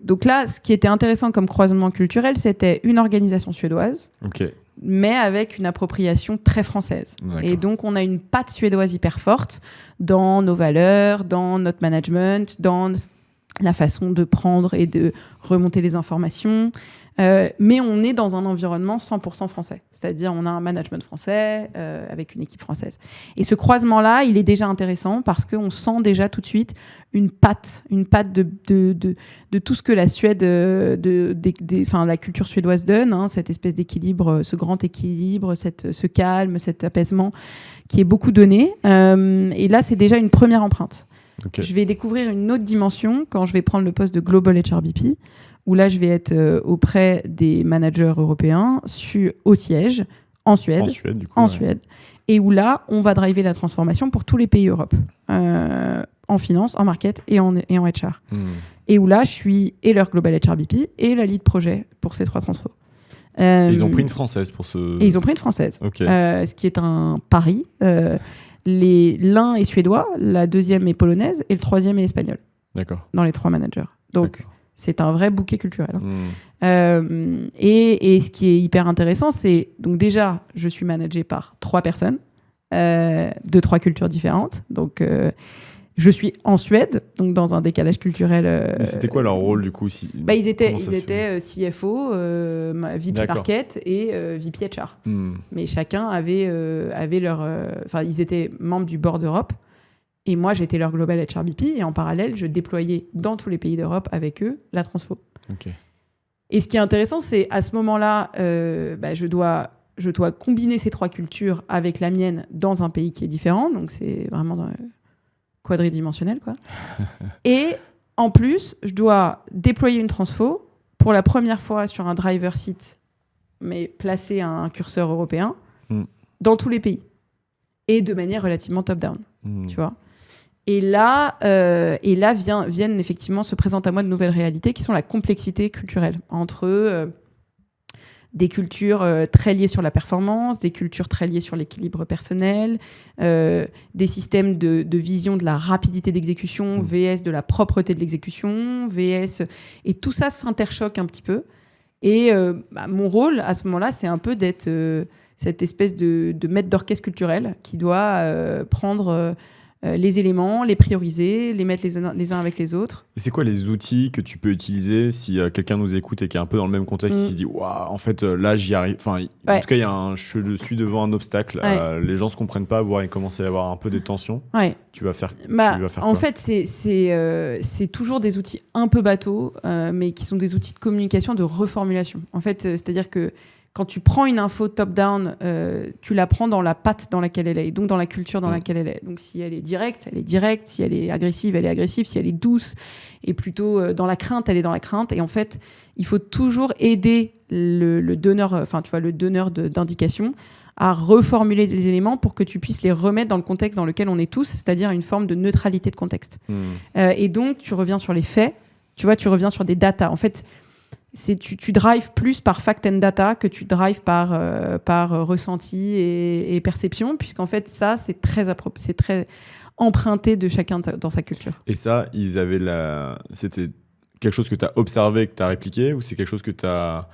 donc là, ce qui était intéressant comme croisement culturel, c'était une organisation suédoise, mais avec une appropriation très française. D'accord. Et donc, on a une patte suédoise hyper forte dans nos valeurs, dans notre management, dans la façon de prendre et de remonter les informations. Mais on est dans un environnement 100% français. C'est-à-dire, on a un management français avec une équipe française. Et ce croisement-là, il est déjà intéressant parce qu'on sent déjà tout de suite une patte de tout ce que la Suède, la culture suédoise donne, hein, cette espèce d'équilibre, ce grand équilibre, ce calme, cet apaisement qui est beaucoup donné. Et là, c'est déjà une première empreinte. Okay. Je vais découvrir une autre dimension quand je vais prendre le poste de Global HRBP, où là, je vais être auprès des managers européens au siège, en Suède, et où là, on va driver la transformation pour tous les pays Europe, en finance, en market et en HR. Et où là, je suis et leur Global HRBP et la lead projet pour ces 3 transfos. Ils ont pris une Française pour ce... Et ils ont pris une Française, ce qui est un pari. L'un est suédois, la deuxième est polonaise et le troisième est espagnol. D'accord. Dans les 3 managers. Donc, c'est un vrai bouquet culturel. Et ce qui est hyper intéressant, c'est... Donc déjà, je suis managée par 3 personnes de 3 cultures différentes. Donc, je suis en Suède, donc dans un décalage culturel... Mais c'était quoi leur rôle, du coup ils étaient CFO, VP Market et VP HR. Mais chacun avait leur... ils étaient membres du board Europe. Et moi, j'étais leur Global HRBP. Et en parallèle, je déployais dans tous les pays d'Europe avec eux la transfo. Et ce qui est intéressant, c'est à ce moment-là, je dois combiner ces 3 cultures avec la mienne dans un pays qui est différent. Donc, c'est vraiment quadridimensionnel, quoi. Et en plus, je dois déployer une transfo pour la première fois sur un driver seat, mais placé à un curseur européen, dans tous les pays. Et de manière relativement top-down, tu vois. Et là viennent effectivement se présentent à moi de nouvelles réalités qui sont la complexité culturelle entre des cultures très liées sur la performance, des cultures très liées sur l'équilibre personnel, des systèmes de vision de la rapidité d'exécution, VS de la propreté de l'exécution, VS... Et tout ça s'interchoque un petit peu. Et mon rôle, à ce moment-là, c'est un peu d'être cette espèce de maître d'orchestre culturel qui doit prendre... les éléments, les prioriser, les mettre les uns avec les autres. Et c'est quoi les outils que tu peux utiliser si quelqu'un nous écoute et qui est un peu dans le même contexte, qui se dit waouh, en fait là j'y arrive. Enfin, en tout cas, je suis devant un obstacle. Les gens se comprennent pas, voire il commence à y avoir un peu des tensions. Tu vas faire. En fait, c'est toujours des outils un peu bateaux, mais qui sont des outils de communication, de reformulation. En fait, c'est-à-dire que quand tu prends une info top-down, tu la prends dans la patte dans laquelle elle est, et donc dans la culture dans laquelle elle est. Donc si elle est directe, elle est directe. Si elle est agressive, elle est agressive. Si elle est douce et plutôt dans la crainte, elle est dans la crainte. Et en fait, il faut toujours aider le donneur, le donneur d'indication à reformuler les éléments pour que tu puisses les remettre dans le contexte dans lequel on est tous, c'est-à-dire une forme de neutralité de contexte. Et donc, tu reviens sur les faits, tu vois, tu reviens sur des datas. En fait, tu drives plus par fact and data que tu drives par ressenti et perception, puisqu'en fait, ça, c'est très emprunté de chacun dans sa culture. Et ça, c'était quelque chose que tu as observé, que tu as répliqué, ou c'est quelque chose que tu as...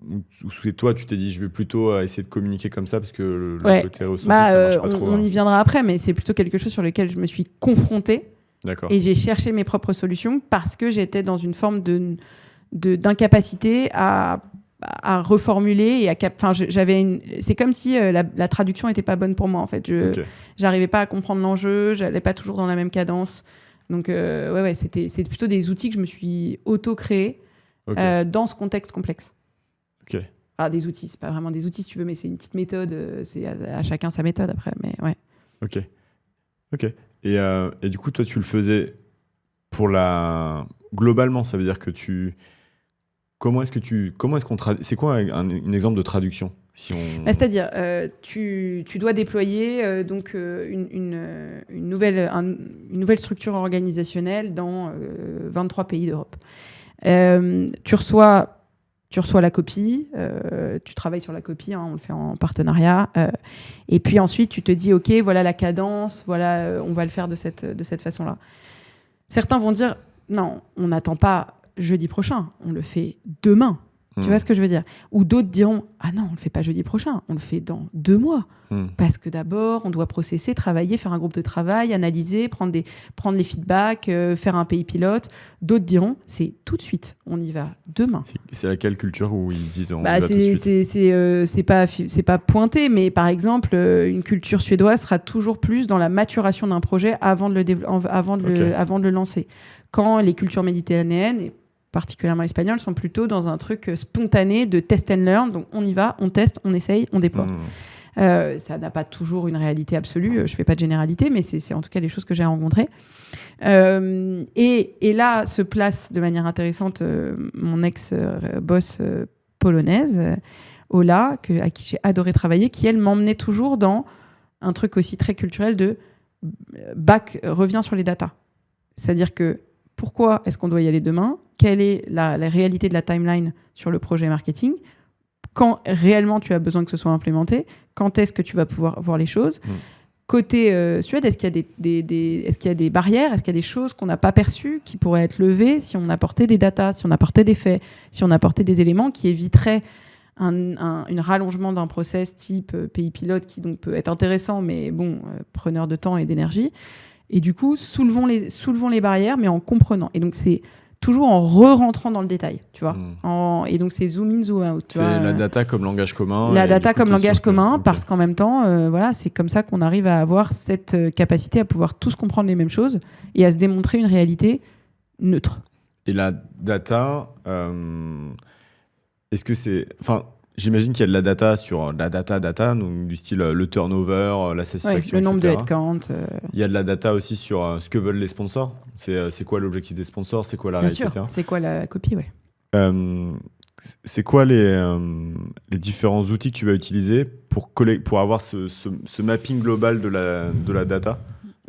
Ou c'est toi, tu t'es dit, je vais plutôt essayer de communiquer comme ça parce que le côté ressenti, ça marche pas trop. On y viendra après, mais c'est plutôt quelque chose sur lequel je me suis confrontée. D'accord. Et j'ai cherché mes propres solutions parce que j'étais dans une forme d'incapacité à reformuler. C'est comme si la traduction n'était pas bonne pour moi, en fait. J'arrivais pas à comprendre l'enjeu, j'allais pas toujours dans la même cadence. Donc, c'est plutôt des outils que je me suis auto-créés dans ce contexte complexe. Ok. Des outils, c'est pas vraiment des outils si tu veux, mais c'est une petite méthode. C'est à chacun sa méthode après, mais ouais. Ok. Et du coup, toi, tu le faisais globalement, ça veut dire que c'est quoi un exemple de traduction c'est-à-dire, tu dois déployer une nouvelle structure organisationnelle dans 23 pays d'Europe. Tu reçois la copie, tu travailles sur la copie, on le fait en partenariat. Et puis ensuite, tu te dis, OK, voilà la cadence, voilà, on va le faire de cette façon-là. Certains vont dire, non, on n'attend pas jeudi prochain, on le fait demain. Tu vois ce que je veux dire? Ou d'autres diront, ah non, on le fait pas jeudi prochain, on le fait dans 2 mois. Parce que d'abord, on doit processer, travailler, faire un groupe de travail, analyser, prendre les feedbacks, faire un pays pilote. D'autres diront, c'est tout de suite, on y va demain. C'est laquelle culture où ils disent on y va tout de suite? C'est pas pointé, mais par exemple, une culture suédoise sera toujours plus dans la maturation d'un projet avant de le lancer. Quand les cultures méditerranéennes, et particulièrement espagnoles, sont plutôt dans un truc spontané de test and learn. Donc on y va, on teste, on essaye, on déploie. Ça n'a pas toujours une réalité absolue. Je fais pas de généralité, mais c'est en tout cas les choses que j'ai rencontrées. Et là se place de manière intéressante mon ex-boss polonaise, Ola, à qui j'ai adoré travailler, qui elle m'emmenait toujours dans un truc aussi très culturel de revient sur les datas. C'est-à-dire que pourquoi est-ce qu'on doit y aller demain? Quelle est la réalité de la timeline sur le projet marketing? Quand réellement tu as besoin que ce soit implémenté? Quand est-ce que tu vas pouvoir voir les choses? Côté Suède, est-ce qu'il y a des barrières? Est-ce qu'il y a des choses qu'on n'a pas perçues qui pourraient être levées si on apportait des datas, si on apportait des faits, si on apportait des éléments qui éviteraient un rallongement d'un process type pays pilote qui donc peut être intéressant, mais preneur de temps et d'énergie. Et du coup, soulevons les barrières, mais en comprenant. Et donc, c'est toujours en re-rentrant dans le détail, tu vois. Et donc, c'est zoom in, zoom out. La data comme langage commun. La data comme langage commun, parce qu'en même temps, c'est comme ça qu'on arrive à avoir cette capacité à pouvoir tous comprendre les mêmes choses et à se démontrer une réalité neutre. Et la data, est-ce que c'est... Enfin, j'imagine qu'il y a de la data sur la data, donc du style le turnover, la satisfaction, le nombre etc. de headcount. Il y a de la data aussi sur ce que veulent les sponsors. C'est quoi l'objectif des sponsors? C'est quoi la réalité? Bien sûr, c'est quoi la copie, ouais. C'est quoi les différents outils que tu vas utiliser pour avoir ce mapping global de la data?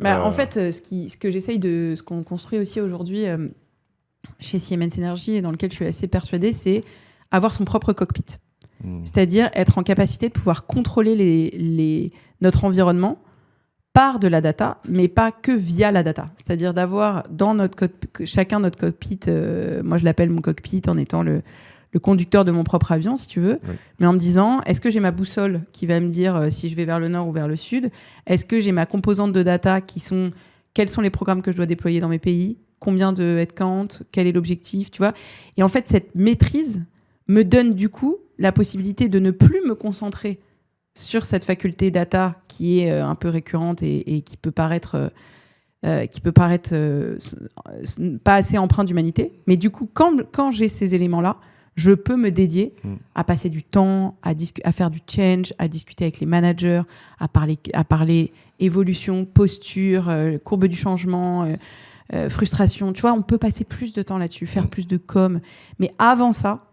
En fait, ce qu'on construit aussi aujourd'hui chez Siemens Energy et dans lequel je suis assez persuadée, c'est avoir son propre cockpit. C'est-à-dire être en capacité de pouvoir contrôler notre environnement par de la data, mais pas que via la data. C'est-à-dire d'avoir dans chacun notre cockpit, moi je l'appelle mon cockpit en étant le conducteur de mon propre avion, si tu veux, mais en me disant, est-ce que j'ai ma boussole qui va me dire si je vais vers le nord ou vers le sud? Est-ce que j'ai ma composante de data quels sont les programmes que je dois déployer dans mes pays? Combien de headcount? Quel est l'objectif? Tu vois? Et en fait, cette maîtrise me donne du coup la possibilité de ne plus me concentrer sur cette faculté data qui est un peu récurrente et qui peut paraître pas assez empreinte d'humanité. Mais du coup, quand j'ai ces éléments-là, je peux me dédier à passer du temps, à faire du change, à discuter avec les managers, à parler évolution, posture, courbe du changement, frustration. Tu vois, on peut passer plus de temps là-dessus, faire plus de com. Mais avant ça,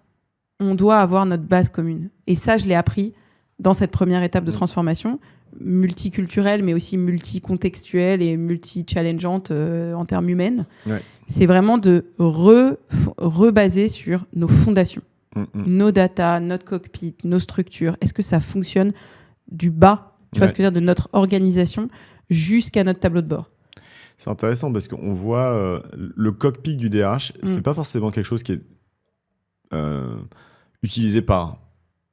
on doit avoir notre base commune. Et ça, je l'ai appris dans cette première étape de transformation, multiculturelle, mais aussi multicontextuelle et multi-challengeante en termes humaines. Ouais. C'est vraiment de rebaser sur nos fondations, nos data, notre cockpit, nos structures. Est-ce que ça fonctionne du bas, tu vois ce que je veux dire, de notre organisation jusqu'à notre tableau de bord? C'est intéressant parce qu'on voit le cockpit du DRH, c'est pas forcément quelque chose qui est utilisé par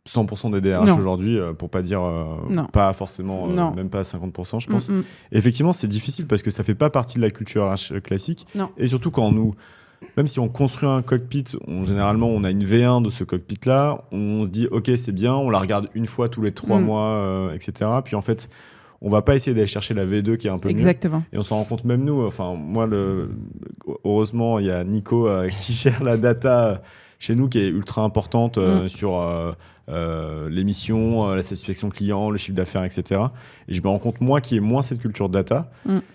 100% des DRH aujourd'hui, pour pas dire pas forcément, même pas 50%, je pense. Et effectivement, c'est difficile parce que ça fait pas partie de la culture RH classique. Et surtout quand même si on construit un cockpit, généralement on a une V1 de ce cockpit-là, on se dit ok c'est bien, on la regarde une fois tous les 3 mois, etc. Puis en fait, on va pas essayer d'aller chercher la V2 qui est un peu mieux. Et on s'en rend compte même nous. Enfin moi, heureusement, il y a Nico qui gère la data chez nous qui est ultra importante sur l'émission, la satisfaction client, le chiffre d'affaires, etc. Et je me rends compte, moi, qui ai moins cette culture de data,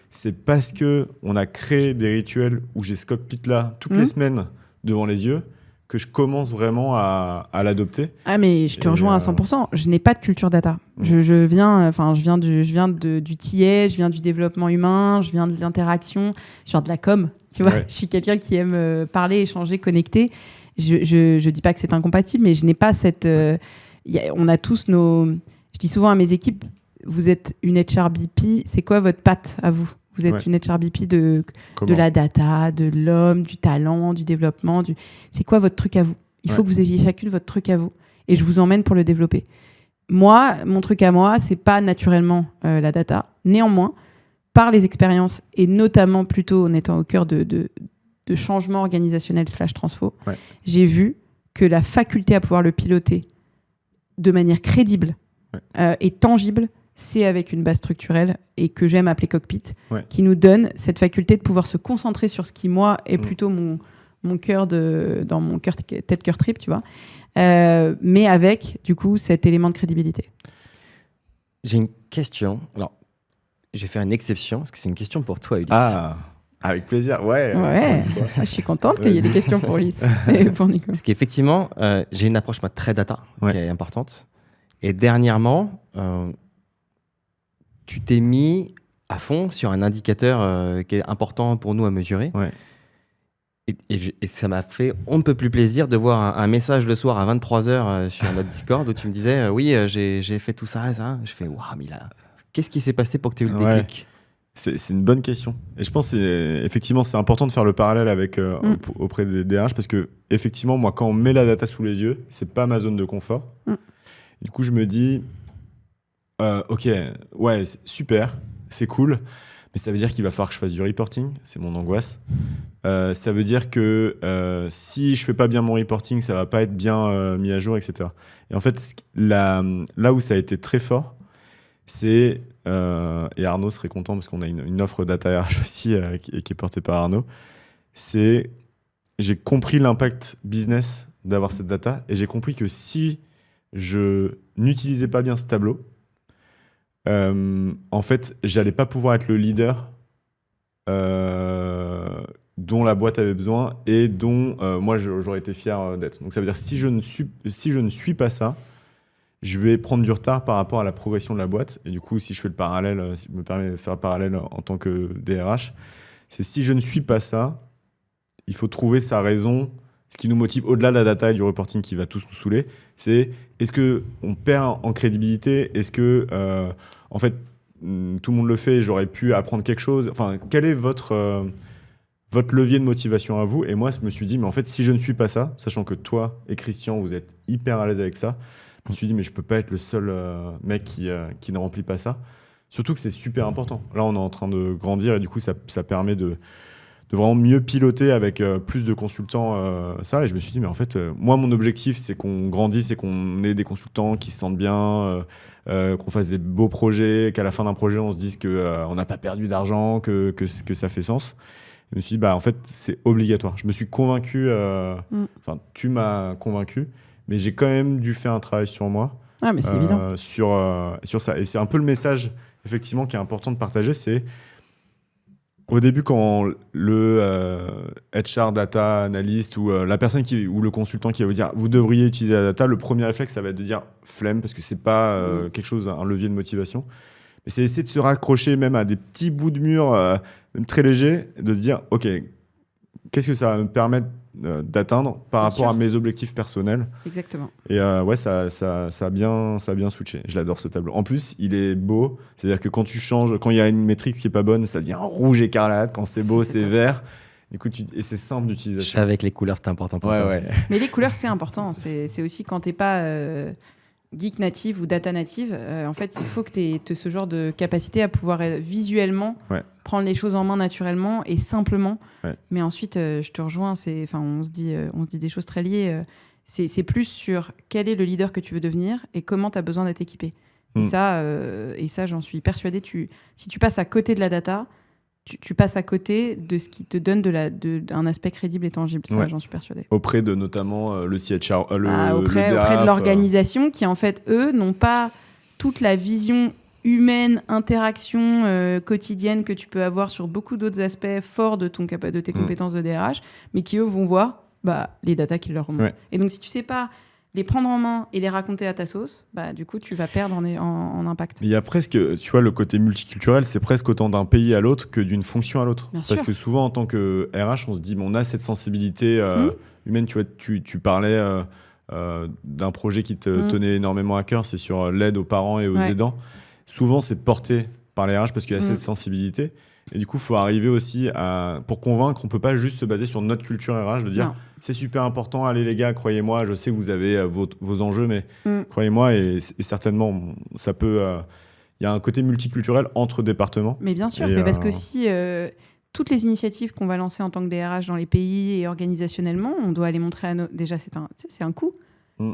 c'est parce qu'on a créé des rituels où j'ai ce cockpit-là toutes les semaines devant les yeux que je commence vraiment à l'adopter. Ah, mais je te rejoins à 100%. Je n'ai pas de culture data. Je viens du TA, je viens du développement humain, je viens de l'interaction, je viens de la com. Tu vois, je suis quelqu'un qui aime parler, échanger, connecter. Je dis pas que c'est incompatible, mais je n'ai pas cette... on a tous nos... Je dis souvent à mes équipes, vous êtes une HRBP, c'est quoi votre patte à vous? Vous êtes une HRBP de la data, de l'homme, du talent, du développement. C'est quoi votre truc à vous? Il faut que vous ayez chacune votre truc à vous. Et je vous emmène pour le développer. Moi, mon truc à moi, c'est pas naturellement la data. Néanmoins, par les expériences, et notamment plutôt en étant au cœur de changement organisationnel / transfo, j'ai vu que la faculté à pouvoir le piloter de manière crédible et tangible, c'est avec une base structurelle et que j'aime appeler cockpit, qui nous donne cette faculté de pouvoir se concentrer sur ce qui, moi, est plutôt mon cœur dans mon tête-cœur trip, tu vois, mais avec, du coup, cet élément de crédibilité. J'ai une question. Alors, je vais faire une exception, parce que c'est une question pour toi, Ulysse. Ah, avec plaisir, ouais. Je suis contente qu'il y ait des questions pour Ulysse et pour Nico. Parce qu'effectivement, j'ai une approche très data qui est importante. Et dernièrement, tu t'es mis à fond sur un indicateur qui est important pour nous à mesurer. Et ça m'a fait on ne peut plus plaisir de voir un message le soir à 23h sur notre Discord où tu me disais oui, j'ai fait tout ça et ça. Je fais waouh, mais là, qu'est-ce qui s'est passé pour que tu aies eu le déclic? C'est une bonne question. Et je pense effectivement c'est important de faire le parallèle avec auprès des DRH parce que effectivement moi quand on met la data sous les yeux, c'est pas ma zone de confort. Et du coup je me dis ok, ouais, c'est super, c'est cool, mais ça veut dire qu'il va falloir que je fasse du reporting, c'est mon angoisse. Ça veut dire que si je fais pas bien mon reporting, ça va pas être bien mis à jour, etc. Et en fait, là où ça a été très fort, c'est, et Arnaud serait content parce qu'on a une offre data RH aussi qui est portée par Arnaud, c'est j'ai compris l'impact business d'avoir cette data et j'ai compris que si je n'utilisais pas bien ce tableau, en fait, j'allais pas pouvoir être le leader dont la boîte avait besoin et dont moi j'aurais été fier d'être. Donc ça veut dire si je ne suis pas ça, je vais prendre du retard par rapport à la progression de la boîte. Et du coup, si je fais le parallèle, si je me permets de faire le parallèle en tant que DRH, c'est si je ne suis pas ça, il faut trouver sa raison. Ce qui nous motive au-delà de la data et du reporting qui va tous nous saouler, c'est est-ce qu'on perd en crédibilité? Est-ce que, en fait, tout le monde le fait, j'aurais pu apprendre quelque chose? Enfin, quel est votre levier de motivation à vous? Et moi, je me suis dit, mais en fait, si je ne suis pas ça, sachant que toi et Christian, vous êtes hyper à l'aise avec ça, je me suis dit, mais je ne peux pas être le seul mec qui ne remplit pas ça. Surtout que c'est super important. Là, on est en train de grandir et du coup, ça permet de vraiment mieux piloter avec plus de consultants ça. Et je me suis dit, mais en fait, moi, mon objectif, c'est qu'on grandisse et qu'on ait des consultants qui se sentent bien, qu'on fasse des beaux projets, qu'à la fin d'un projet, on se dise qu'on n'a pas perdu d'argent, que ça fait sens. Je me suis dit, bah, en fait, c'est obligatoire. Je me suis convaincu, enfin, tu m'as convaincu, mais j'ai quand même dû faire un travail sur moi. Ah, mais c'est évident. Sur ça. Et c'est un peu le message, effectivement, qui est important de partager, c'est Au début, quand le HR data analyst ou la personne ou le consultant qui va vous dire vous devriez utiliser la data, le premier réflexe, ça va être de dire flemme parce que c'est pas quelque chose, un levier de motivation. Mais c'est essayer de se raccrocher même à des petits bouts de mur, même très légers, de se dire ok, qu'est-ce que ça va me permettre d'atteindre par rapport à mes objectifs personnels. Exactement. Et ça a bien switché. Je l'adore ce tableau. En plus, il est beau. C'est-à-dire que quand tu changes, quand il y a une métrique qui est pas bonne, ça devient rouge écarlate. Quand c'est beau, c'est vert. Du coup, et c'est simple d'utilisation. Avec les couleurs, c'est important pour toi. Ouais. Mais les couleurs, c'est important. C'est aussi quand t'es pas geek native ou data native, en fait, il faut que tu aies ce genre de capacité à pouvoir visuellement prendre les choses en main naturellement et simplement. Ouais. Mais ensuite, je te rejoins, on se dit des choses très liées. C'est plus sur quel est le leader que tu veux devenir et comment tu as besoin d'être équipé. Et ça, j'en suis persuadée. Si tu passes à côté de la data, tu passes à côté de ce qui te donne un aspect crédible et tangible. Ça, j'en suis persuadée. Auprès de notamment le CHR, auprès de l'organisation qui, en fait, eux, n'ont pas toute la vision humaine, interaction quotidienne que tu peux avoir sur beaucoup d'autres aspects forts de tes compétences de DRH, mais qui, eux, vont voir les datas qui leur remontent. Ouais. Et donc, si tu sais pas les prendre en main et les raconter à ta sauce, du coup, tu vas perdre en impact. Il y a presque, tu vois, le côté multiculturel, c'est presque autant d'un pays à l'autre que d'une fonction à l'autre. Bien Parce sûr. que souvent, en tant que RH, on se dit, on a cette sensibilité humaine. Tu vois, tu parlais d'un projet qui te tenait énormément à cœur, c'est sur l'aide aux parents et aux aidants. Souvent, c'est porté par les RH parce qu'il y a cette sensibilité. Et du coup, il faut arriver aussi pour convaincre, on ne peut pas juste se baser sur notre culture RH, de dire c'est super important, allez les gars, croyez-moi, je sais que vous avez vos enjeux, mais croyez-moi, et certainement, ça peut... Il y a un côté multiculturel entre départements. Mais bien sûr, mais parce que si toutes les initiatives qu'on va lancer en tant que DRH dans les pays et organisationnellement, on doit les montrer à nos... Déjà, c'est un coût,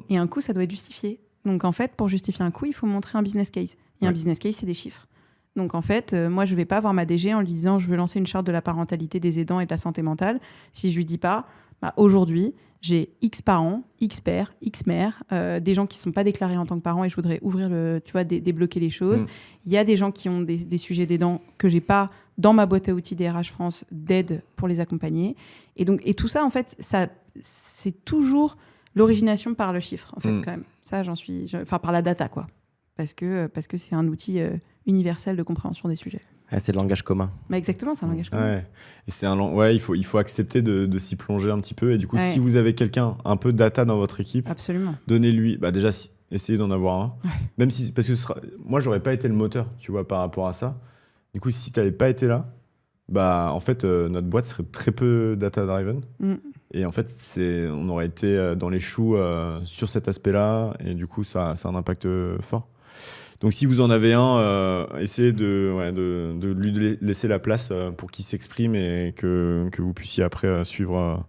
et un coût, ça doit être justifié. Donc en fait, pour justifier un coût, il faut montrer un business case. Et un business case, c'est des chiffres. Donc en fait, moi, je ne vais pas voir ma DG en lui disant je veux lancer une charte de la parentalité des aidants et de la santé mentale si je ne lui dis pas aujourd'hui, j'ai X parents, X pères, X mères, des gens qui ne sont pas déclarés en tant que parents et je voudrais ouvrir débloquer les choses. Il y a des gens qui ont des sujets d'aidants que je n'ai pas dans ma boîte à outils DRH France d'aide pour les accompagner. Et tout ça, en fait, c'est toujours l'origination par le chiffre, en fait, quand même. Ça, par la data, quoi. Parce que c'est un outil universel de compréhension des sujets. C'est le langage commun. Exactement, c'est un langage commun. Ouais. Et c'est il faut accepter de s'y plonger un petit peu. Et du coup, si vous avez quelqu'un un peu data dans votre équipe, absolument, donnez-lui. Déjà, essayez d'en avoir un. Ouais. Même si, parce que moi, j'aurais pas été le moteur, tu vois, par rapport à ça. Du coup, si tu n'avais pas été là, en fait, notre boîte serait très peu data-driven. Et en fait, on aurait été dans les choux sur cet aspect-là. Et du coup, ça a un impact fort. Donc, si vous en avez un, essayez de lui laisser la place pour qu'il s'exprime et que vous puissiez après suivre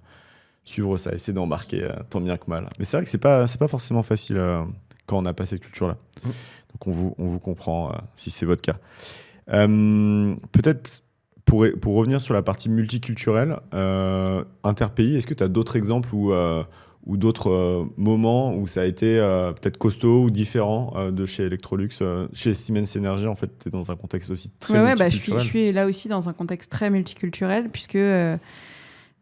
ça, essayer d'embarquer tant bien que mal. Mais c'est vrai que c'est pas forcément facile quand on n'a pas cette culture-là. Donc, on vous comprend si c'est votre cas. Peut-être pour revenir sur la partie multiculturelle, interpays, est-ce que tu as d'autres exemples ou d'autres moments où ça a été peut-être costaud ou différent de chez Electrolux, chez Siemens Energy, en fait, tu es dans un contexte aussi très multiculturel. Je suis là aussi dans un contexte très multiculturel, puisque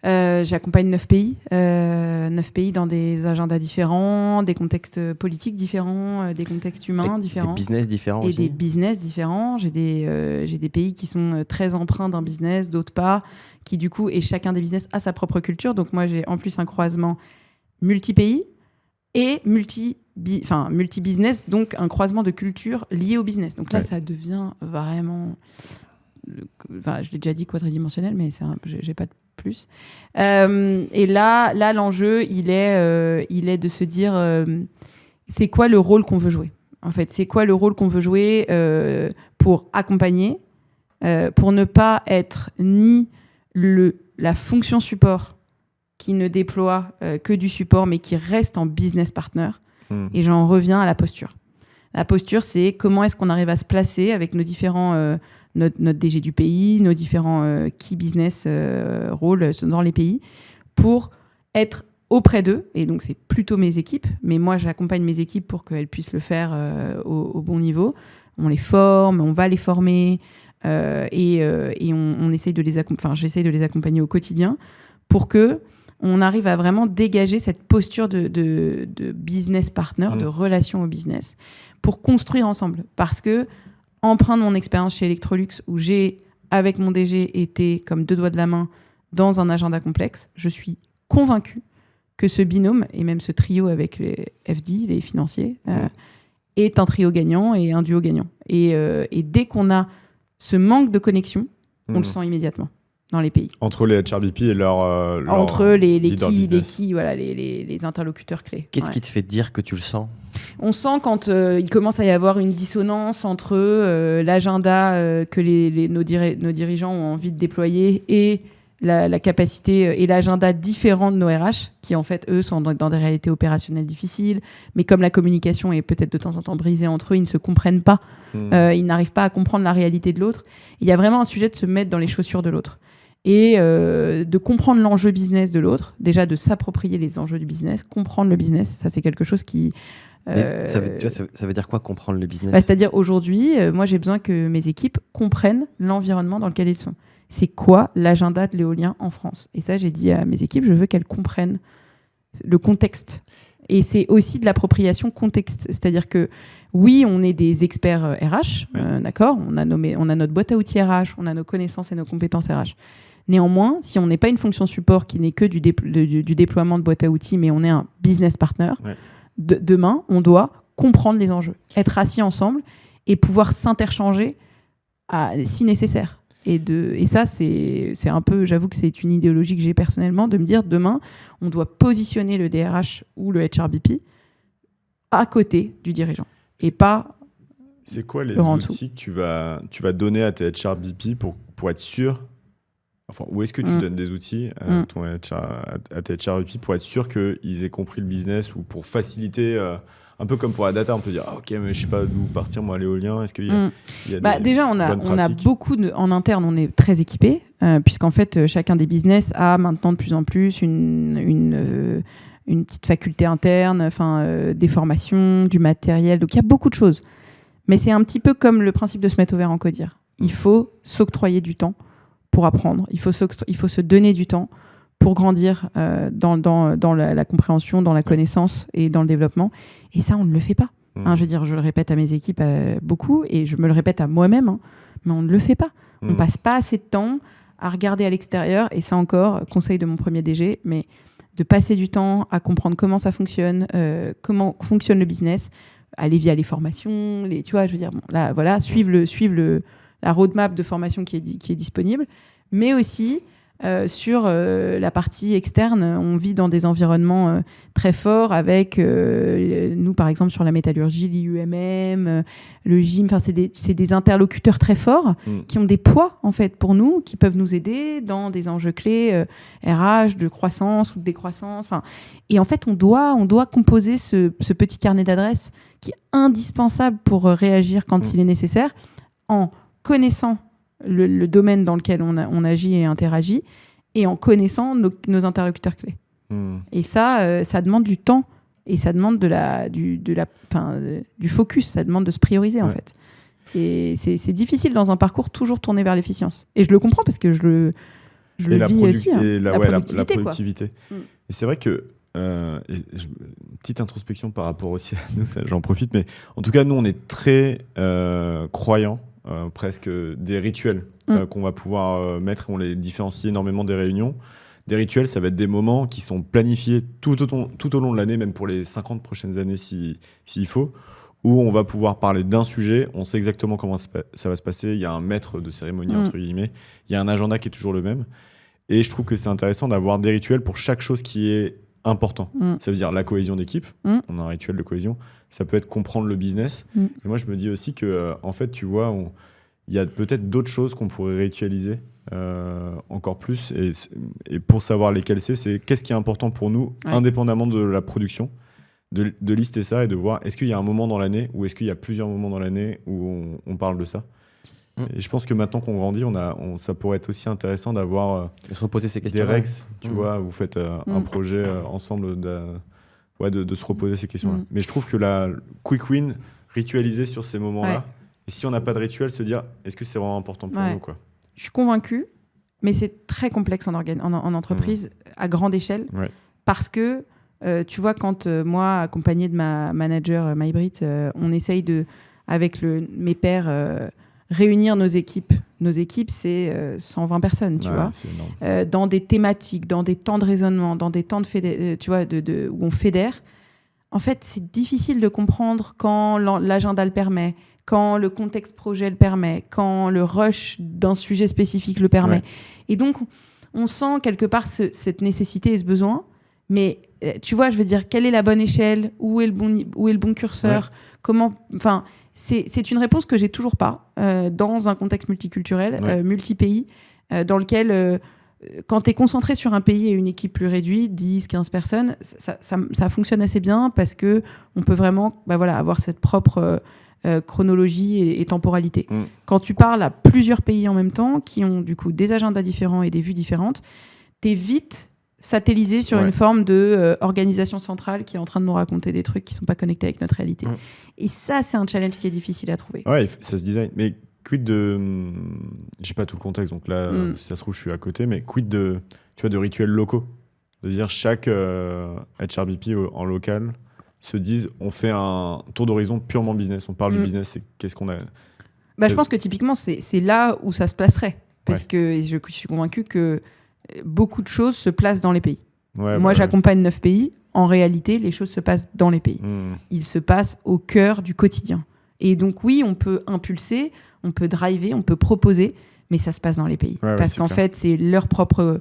j'accompagne 9 pays. 9 pays dans des agendas différents, des contextes politiques différents, des contextes humains différents. Des business différents aussi. Et des business différents. J'ai des pays qui sont très empreints d'un business, d'autres pas, qui du coup, et chacun des business a sa propre culture. Donc moi, j'ai en plus un croisement multi-pays et multi-business, donc un croisement de culture lié au business. Donc là, ça devient vraiment... je l'ai déjà dit quadridimensionnel, mais j'ai pas de plus. Et là, l'enjeu, il est de se dire c'est quoi le rôle qu'on veut jouer. En fait, c'est quoi le rôle qu'on veut jouer pour accompagner, pour ne pas être ni la fonction support qui ne déploie que du support, mais qui reste en business partner. Et j'en reviens à la posture. La posture, c'est comment est-ce qu'on arrive à se placer avec nos différents... notre DG du pays, nos différents key business rôles dans les pays, pour être auprès d'eux. Et donc, c'est plutôt mes équipes. Mais moi, j'accompagne mes équipes pour qu'elles puissent le faire au bon niveau. On les forme, on va les former. et on essaye de j'essaye de les accompagner au quotidien pour que on arrive à vraiment dégager cette posture de business partner, de relation au business, pour construire ensemble. Parce que, empreinte mon expérience chez Electrolux, où j'ai, avec mon DG, été comme 2 doigts de la main dans un agenda complexe, je suis convaincue que ce binôme, et même ce trio avec les FD, les financiers, est un trio gagnant et un duo gagnant. Et dès qu'on a ce manque de connexion, on le sent immédiatement dans les pays. Entre les HRBP et leur entre les interlocuteurs clés. Qu'est-ce qui te fait dire que tu le sens ? On sent quand il commence à y avoir une dissonance entre l'agenda que nos dirigeants ont envie de déployer et la capacité et l'agenda différent de nos RH, qui en fait, eux, sont dans des réalités opérationnelles difficiles. Mais comme la communication est peut-être de temps en temps brisée entre eux, ils ne se comprennent pas. Ils n'arrivent pas à comprendre la réalité de l'autre. Il y a vraiment un sujet de se mettre dans les chaussures de l'autre. Et de comprendre l'enjeu business de l'autre, déjà de s'approprier les enjeux du business, comprendre le business, ça c'est quelque chose qui... Ça veut dire quoi, comprendre le business ? C'est-à-dire aujourd'hui, moi j'ai besoin que mes équipes comprennent l'environnement dans lequel ils sont. C'est quoi l'agenda de l'éolien en France ? Et ça, j'ai dit à mes équipes, je veux qu'elles comprennent le contexte. Et c'est aussi de l'appropriation contexte. C'est-à-dire que oui, on est des experts RH, d'accord ? On a notre boîte à outils RH, on a nos connaissances et nos compétences RH. Néanmoins, si on n'est pas une fonction support qui n'est que du déploiement de boîte à outils, mais on est un business partner, demain, on doit comprendre les enjeux, être assis ensemble et pouvoir s'interchanger si nécessaire. Et ça, c'est un peu, j'avoue que c'est une idéologie que j'ai personnellement, de me dire demain, on doit positionner le DRH ou le HRBP à côté du dirigeant et pas. C'est quoi les outils que tu vas donner à tes HRBP pour être sûr? Enfin, où est-ce que tu donnes des outils à tes HRBP pour être sûr qu'ils aient compris le business ou pour faciliter, un peu comme pour la data, on peut dire ok, mais je sais pas d'où partir moi à l'éolien. Est-ce qu'il y a déjà on a beaucoup en interne, on est très équipés puisqu'en fait chacun des business a maintenant de plus en plus une petite faculté interne, des formations, du matériel, donc il y a beaucoup de choses. Mais c'est un petit peu comme le principe de se mettre au vert en codir. Il faut s'octroyer du temps pour apprendre. Il faut se donner du temps pour grandir dans la compréhension, dans la connaissance et dans le développement. Et ça, on ne le fait pas. Je veux dire, je le répète à mes équipes beaucoup et je me le répète à moi-même, mais on ne le fait pas. On ne passe pas assez de temps à regarder à l'extérieur. Et ça encore, conseil de mon premier DG, mais de passer du temps à comprendre comment ça fonctionne, comment fonctionne le business, aller via les formations, tu vois, je veux dire, suivre la roadmap de formation qui est disponible, mais aussi sur la partie externe. On vit dans des environnements très forts avec, nous par exemple sur la métallurgie, l'IUMM, le GIM, c'est des interlocuteurs très forts qui ont des poids en fait pour nous, qui peuvent nous aider dans des enjeux clés RH, de croissance ou de décroissance. Et en fait, on doit composer ce petit carnet d'adresses qui est indispensable pour réagir quand il est nécessaire, en connaissant le domaine dans lequel on agit et interagit, et en connaissant nos interlocuteurs clés. Et ça demande du temps, et ça demande du focus, ça demande de se prioriser en fait. Et c'est difficile dans un parcours toujours tourné vers l'efficience. Et je le comprends parce que je le vis aussi. Et la productivité. Et c'est vrai que petite introspection par rapport aussi à nous, j'en profite, mais en tout cas, nous, on est très croyants, presque des rituels qu'on va pouvoir mettre, on les différencie énormément des réunions. Des rituels, ça va être des moments qui sont planifiés tout au long de l'année, même pour les 50 prochaines années s'il faut, où on va pouvoir parler d'un sujet, on sait exactement comment ça va se passer, il y a un maître de cérémonie, entre guillemets, il y a un agenda qui est toujours le même. Et je trouve que c'est intéressant d'avoir des rituels pour chaque chose qui est important. Ça veut dire la cohésion d'équipe, on a un rituel de cohésion, ça peut être comprendre le business. Et moi, je me dis aussi que, en fait, tu vois, il y a peut-être d'autres choses qu'on pourrait ritualiser encore plus. Et pour savoir lesquelles c'est qu'est-ce qui est important pour nous, indépendamment de la production, de lister ça et de voir est-ce qu'il y a un moment dans l'année ou est-ce qu'il y a plusieurs moments dans l'année où on parle de ça. Et je pense que maintenant qu'on grandit, ça pourrait être aussi intéressant d'avoir se reposer ces questions. Des Rex, tu vois, vous faites un projet ensemble de se reposer ces questions-là. Mais je trouve que la quick win ritualisée sur ces moments-là Et si on n'a pas de rituel, se dire, est-ce que c'est vraiment important pour nous, quoi. Je suis convaincue, mais c'est très complexe en entreprise à grande échelle, parce que, tu vois, quand moi, accompagnée de ma manager Maïbrit, on essaye avec mes pairs, réunir nos équipes. Nos équipes, c'est 120 personnes, tu vois, dans des thématiques, dans des temps de raisonnement, dans des temps tu vois, où on fédère. En fait, c'est difficile de comprendre quand l'agenda le permet, quand le contexte projet le permet, quand le rush d'un sujet spécifique le permet. Et donc, on sent quelque part cette nécessité et ce besoin. Mais tu vois, je veux dire, quelle est la bonne échelle ? Où est le bon curseur ? Comment, enfin, c'est une réponse que j'ai toujours pas dans un contexte multiculturel, multi-pays, dans lequel, quand tu es concentré sur un pays et une équipe plus réduite, 10, 15 personnes, ça fonctionne assez bien parce qu'on peut vraiment avoir cette propre chronologie et temporalité. Quand tu parles à plusieurs pays en même temps, qui ont du coup des agendas différents et des vues différentes, tu es vite satellisé sur une forme de organisation centrale qui est en train de nous raconter des trucs qui ne sont pas connectés avec notre réalité. Et ça, c'est un challenge qui est difficile à trouver. Ouais, ça se design. Mais quid de... J'ai pas tout le contexte, donc là, si ça se trouve, je suis à côté, mais quid de rituels locaux ? De dire chaque HRBP en local se disent, on fait un tour d'horizon purement business. On parle du business, c'est qu'est-ce qu'on a... Je pense que typiquement, c'est là où ça se placerait. Parce que je suis convaincue que beaucoup de choses se placent dans les pays. Moi, j'accompagne 9 pays. En réalité, les choses se passent dans les pays. Ils se passent au cœur du quotidien. Et donc, oui, on peut impulser, on peut driver, on peut proposer, mais ça se passe dans les pays. Parce qu'en fait, c'est leur propre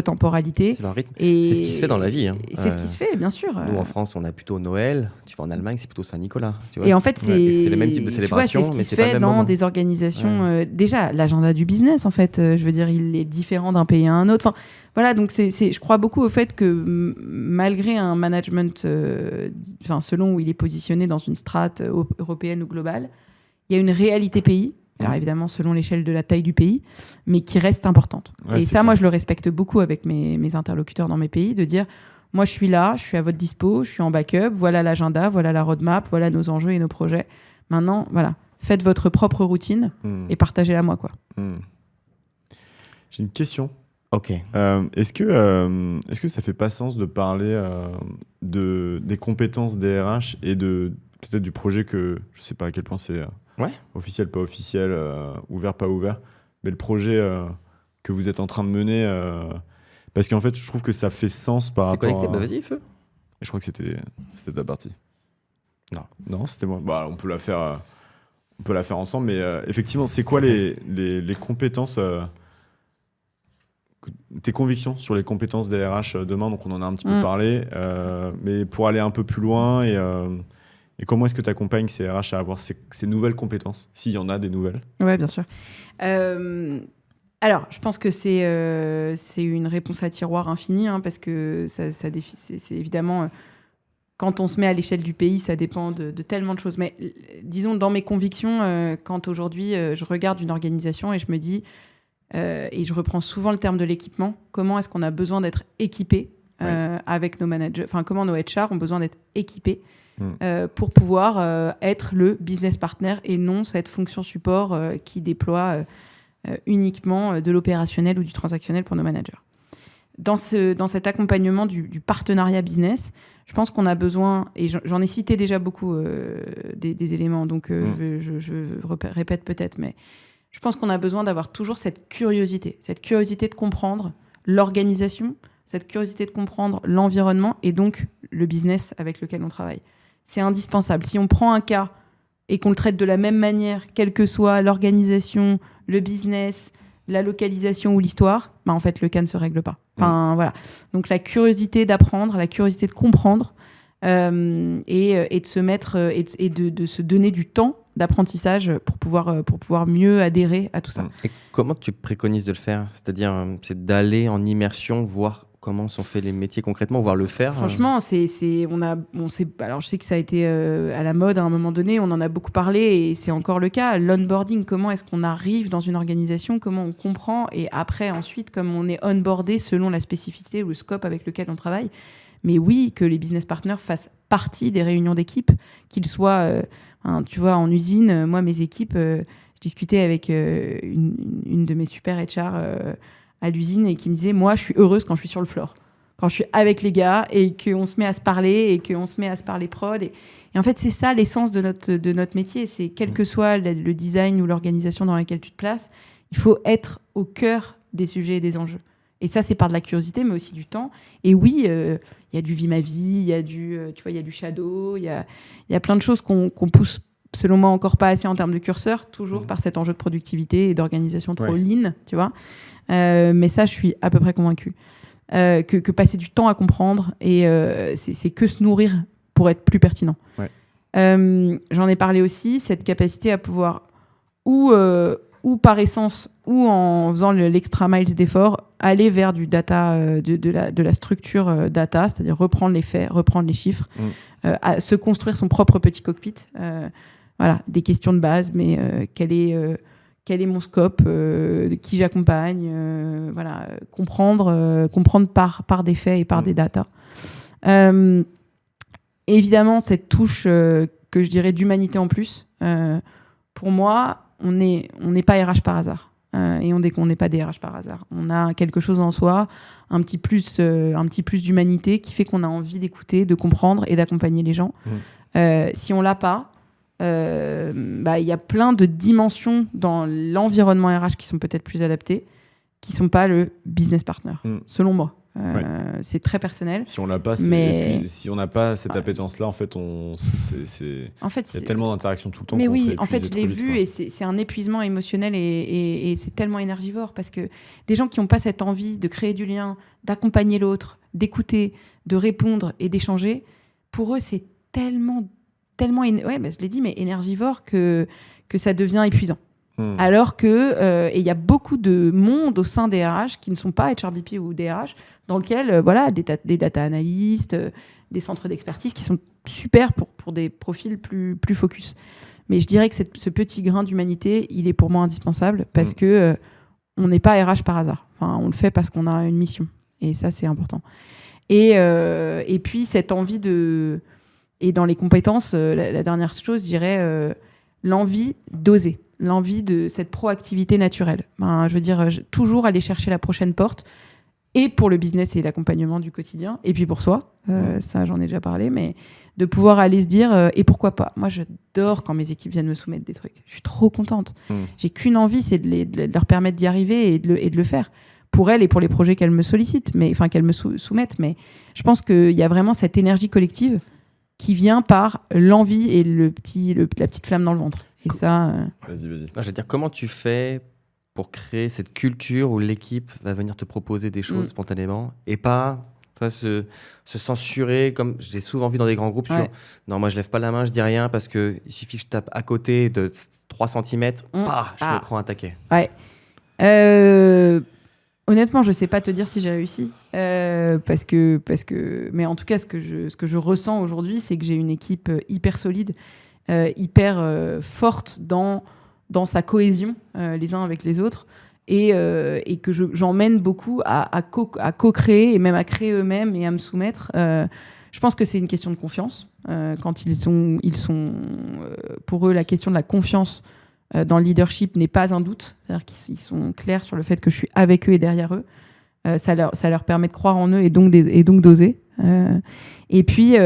temporalité. C'est leur rythme. C'est ce qui se fait dans la vie. C'est ce qui se fait, bien sûr. Nous, en France, on a plutôt Noël. Tu vas en Allemagne, c'est plutôt Saint-Nicolas. Tu vois, et en fait, c'est le même type de célébration, c'est ce qui mais se c'est pas le fait même dans moment. des organisations. Déjà, l'agenda du business, en fait, je veux dire, il est différent d'un pays à un autre. Enfin, voilà, donc je crois beaucoup au fait que malgré un management, selon où il est positionné dans une strate européenne ou globale, il y a une réalité pays. Alors évidemment, selon l'échelle de la taille du pays, mais qui reste importante. Et ça, moi, je le respecte beaucoup avec mes interlocuteurs dans mes pays, de dire, moi, je suis là, je suis à votre dispo, je suis en backup, voilà l'agenda, voilà la roadmap, voilà nos enjeux et nos projets. Maintenant, voilà, faites votre propre routine et partagez-la moi, quoi. J'ai une question. Ok. Est-ce que ça fait pas sens de parler des compétences des RH et peut-être du projet que je sais pas à quel point c'est officiel, pas officiel, ouvert, pas ouvert, mais le projet que vous êtes en train de mener, parce qu'en fait, je trouve que ça fait sens par rapport. C'est connecté, vas-y, feu. Je crois que c'était ta partie. Non, c'était moi. On peut la faire ensemble, mais effectivement, c'est quoi les compétences, tes convictions sur les compétences des RH demain? Donc on en a un petit peu parlé, mais pour aller un peu plus loin et comment est-ce que tu accompagnes ces RH à avoir ces nouvelles compétences, s'il y en a des nouvelles? Oui, bien sûr. Alors, je pense que c'est une réponse à tiroir infinie, parce que c'est évidemment, quand on se met à l'échelle du pays, ça dépend de tellement de choses. Mais disons, dans mes convictions, quand aujourd'hui, je regarde une organisation et je me dis, et je reprends souvent le terme de l'équipement, comment est-ce qu'on a besoin d'être équipé avec nos managers, enfin, comment nos HR ont besoin d'être équipés pour pouvoir être le business partner et non cette fonction support qui déploie uniquement de l'opérationnel ou du transactionnel pour nos managers. Dans cet accompagnement du partenariat business, je pense qu'on a besoin, et j'en ai cité déjà beaucoup des éléments, donc je répète peut-être, mais je pense qu'on a besoin d'avoir toujours cette curiosité de comprendre l'organisation, cette curiosité de comprendre l'environnement et donc le business avec lequel on travaille. C'est indispensable. Si on prend un cas et qu'on le traite de la même manière, quelle que soit l'organisation, le business, la localisation ou l'histoire, en fait, le cas ne se règle pas. Voilà. Donc, la curiosité d'apprendre, la curiosité de comprendre et de se mettre et de se donner du temps d'apprentissage pour pouvoir mieux adhérer à tout ça. Et comment tu préconises de le faire? C'est-à-dire, c'est d'aller en immersion, voir comment sont faits les métiers concrètement, voir le faire. Franchement, alors je sais que ça a été à la mode à un moment donné, on en a beaucoup parlé et c'est encore le cas. L'onboarding, comment est-ce qu'on arrive dans une organisation, comment on comprend et après ensuite, comme on est onboardé selon la spécificité ou le scope avec lequel on travaille. Mais oui, que les business partners fassent partie des réunions d'équipe, qu'ils soient, tu vois, en usine. Moi, mes équipes, je discutais avec une de mes super HR à l'usine et qui me disait, moi, je suis heureuse quand je suis sur le floor, quand je suis avec les gars et qu'on se met à se parler et qu'on se met à se parler prod. Et en fait, c'est ça l'essence de notre métier. C'est quel que soit le design ou l'organisation dans laquelle tu te places, il faut être au cœur des sujets et des enjeux. Et ça, c'est par de la curiosité, mais aussi du temps. Et oui, il y a du vie ma vie, il y a du shadow, il y a plein de choses qu'on pousse, selon moi, encore pas assez en termes de curseur, toujours par cet enjeu de productivité et d'organisation trop lean, tu vois. Mais ça, je suis à peu près convaincue. Que passer du temps à comprendre, et c'est que se nourrir pour être plus pertinent. Ouais. J'en ai parlé aussi, cette capacité à pouvoir, ou par essence, ou en faisant l'extra miles d'effort, aller vers du data, de la structure data, c'est-à-dire reprendre les faits, reprendre les chiffres, à se construire son propre petit cockpit. Voilà, des questions de base, mais quel est mon scope, qui j'accompagne, voilà, comprendre par des faits et par des datas. Évidemment, cette touche que je dirais d'humanité en plus, pour moi, on n'est pas RH par hasard. Et on n'est pas des RH par hasard. On a quelque chose en soi, un petit plus d'humanité qui fait qu'on a envie d'écouter, de comprendre et d'accompagner les gens. Si on l'a pas, y a plein de dimensions dans l'environnement RH qui sont peut-être plus adaptées, qui sont pas le business partner, selon moi. C'est très personnel. Si on l'a pas, mais... si on n'a pas cette appétence-là, en fait, il y a tellement d'interactions tout le temps. Mais oui, en fait, je l'ai vu, et c'est un épuisement émotionnel, et c'est tellement énergivore, parce que des gens qui n'ont pas cette envie de créer du lien, d'accompagner l'autre, d'écouter, de répondre et d'échanger, pour eux, c'est tellement je l'ai dit, mais énergivore que ça devient épuisant. Alors que il y a beaucoup de monde au sein des RH qui ne sont pas HRBP ou des RH, dans lequel des data analystes, des centres d'expertise qui sont super pour des profils plus focus. Mais je dirais que ce petit grain d'humanité, il est pour moi indispensable, parce que on n'est pas RH par hasard. Enfin, on le fait parce qu'on a une mission, et ça, c'est important. Et puis cette envie de... Et dans les compétences, la dernière chose, je dirais l'envie d'oser, l'envie de cette proactivité naturelle. Je veux dire, toujours aller chercher la prochaine porte, et pour le business et l'accompagnement du quotidien, et puis pour soi, ça j'en ai déjà parlé, mais de pouvoir aller se dire, et pourquoi pas. Moi, j'adore quand mes équipes viennent me soumettre des trucs. Je suis trop contente. J'ai qu'une envie, c'est de leur permettre d'y arriver et de le faire. Pour elles et pour les projets qu'elles me sollicitent, qu'elles me soumettent. Mais je pense qu'il y a vraiment cette énergie collective qui vient par l'envie et la petite flamme dans le ventre. Et ça... Vas-y. Je veux dire, comment tu fais pour créer cette culture où l'équipe va venir te proposer des choses spontanément, et pas se censurer, comme j'ai souvent vu dans des grands groupes, sur non, moi je lève pas la main, je dis rien, parce qu'il suffit que je tape à côté de 3 cm, je me prends un taquet. Ouais. Honnêtement, je sais pas te dire si j'ai réussi, parce que, mais en tout cas, ce que je ressens aujourd'hui, c'est que j'ai une équipe hyper solide, hyper forte dans sa cohésion les uns avec les autres, et que j'emmène beaucoup à co-créer, et même à créer eux-mêmes et à me soumettre. Je pense que c'est une question de confiance. Quand ils sont pour eux, la question de la confiance dans le leadership n'est pas un doute. C'est-à-dire qu'ils sont clairs sur le fait que je suis avec eux et derrière eux. Ça leur permet de croire en eux et donc d'oser. Et puis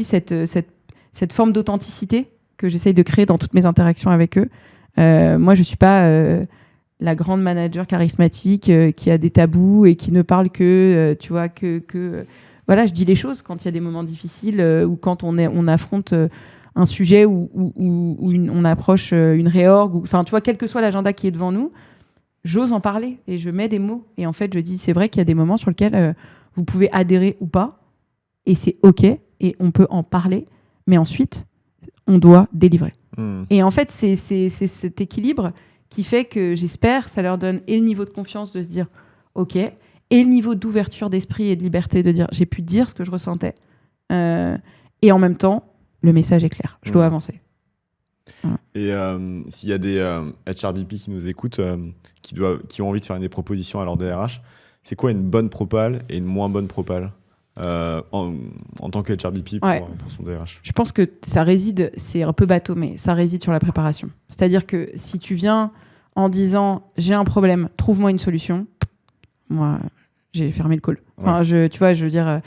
cette forme d'authenticité que j'essaye de créer dans toutes mes interactions avec eux. Moi, je ne suis pas la grande manager charismatique qui a des tabous et qui ne parle que, voilà, je dis les choses quand il y a des moments difficiles ou quand on affronte un sujet où on approche une réorg, enfin, tu vois, quel que soit l'agenda qui est devant nous, j'ose en parler et je mets des mots. Et en fait, je dis, c'est vrai qu'il y a des moments sur lesquels vous pouvez adhérer ou pas, et c'est OK, et on peut en parler, mais ensuite, on doit délivrer. Et en fait, c'est cet équilibre qui fait que, j'espère, ça leur donne et le niveau de confiance de se dire OK, et le niveau d'ouverture d'esprit et de liberté de dire j'ai pu dire ce que je ressentais, et en même temps, le message est clair, je dois avancer. Voilà. Et s'il y a des HRBP qui nous écoutent, qui ont envie de faire des propositions à leur DRH, c'est quoi une bonne propale et une moins bonne propale en tant que HRBP pour son DRH? Je pense que ça réside, c'est un peu bateau, mais ça réside sur la préparation. C'est-à-dire que si tu viens en disant « j'ai un problème, trouve-moi une solution », moi, j'ai fermé le call. Enfin, tu vois, je veux dire,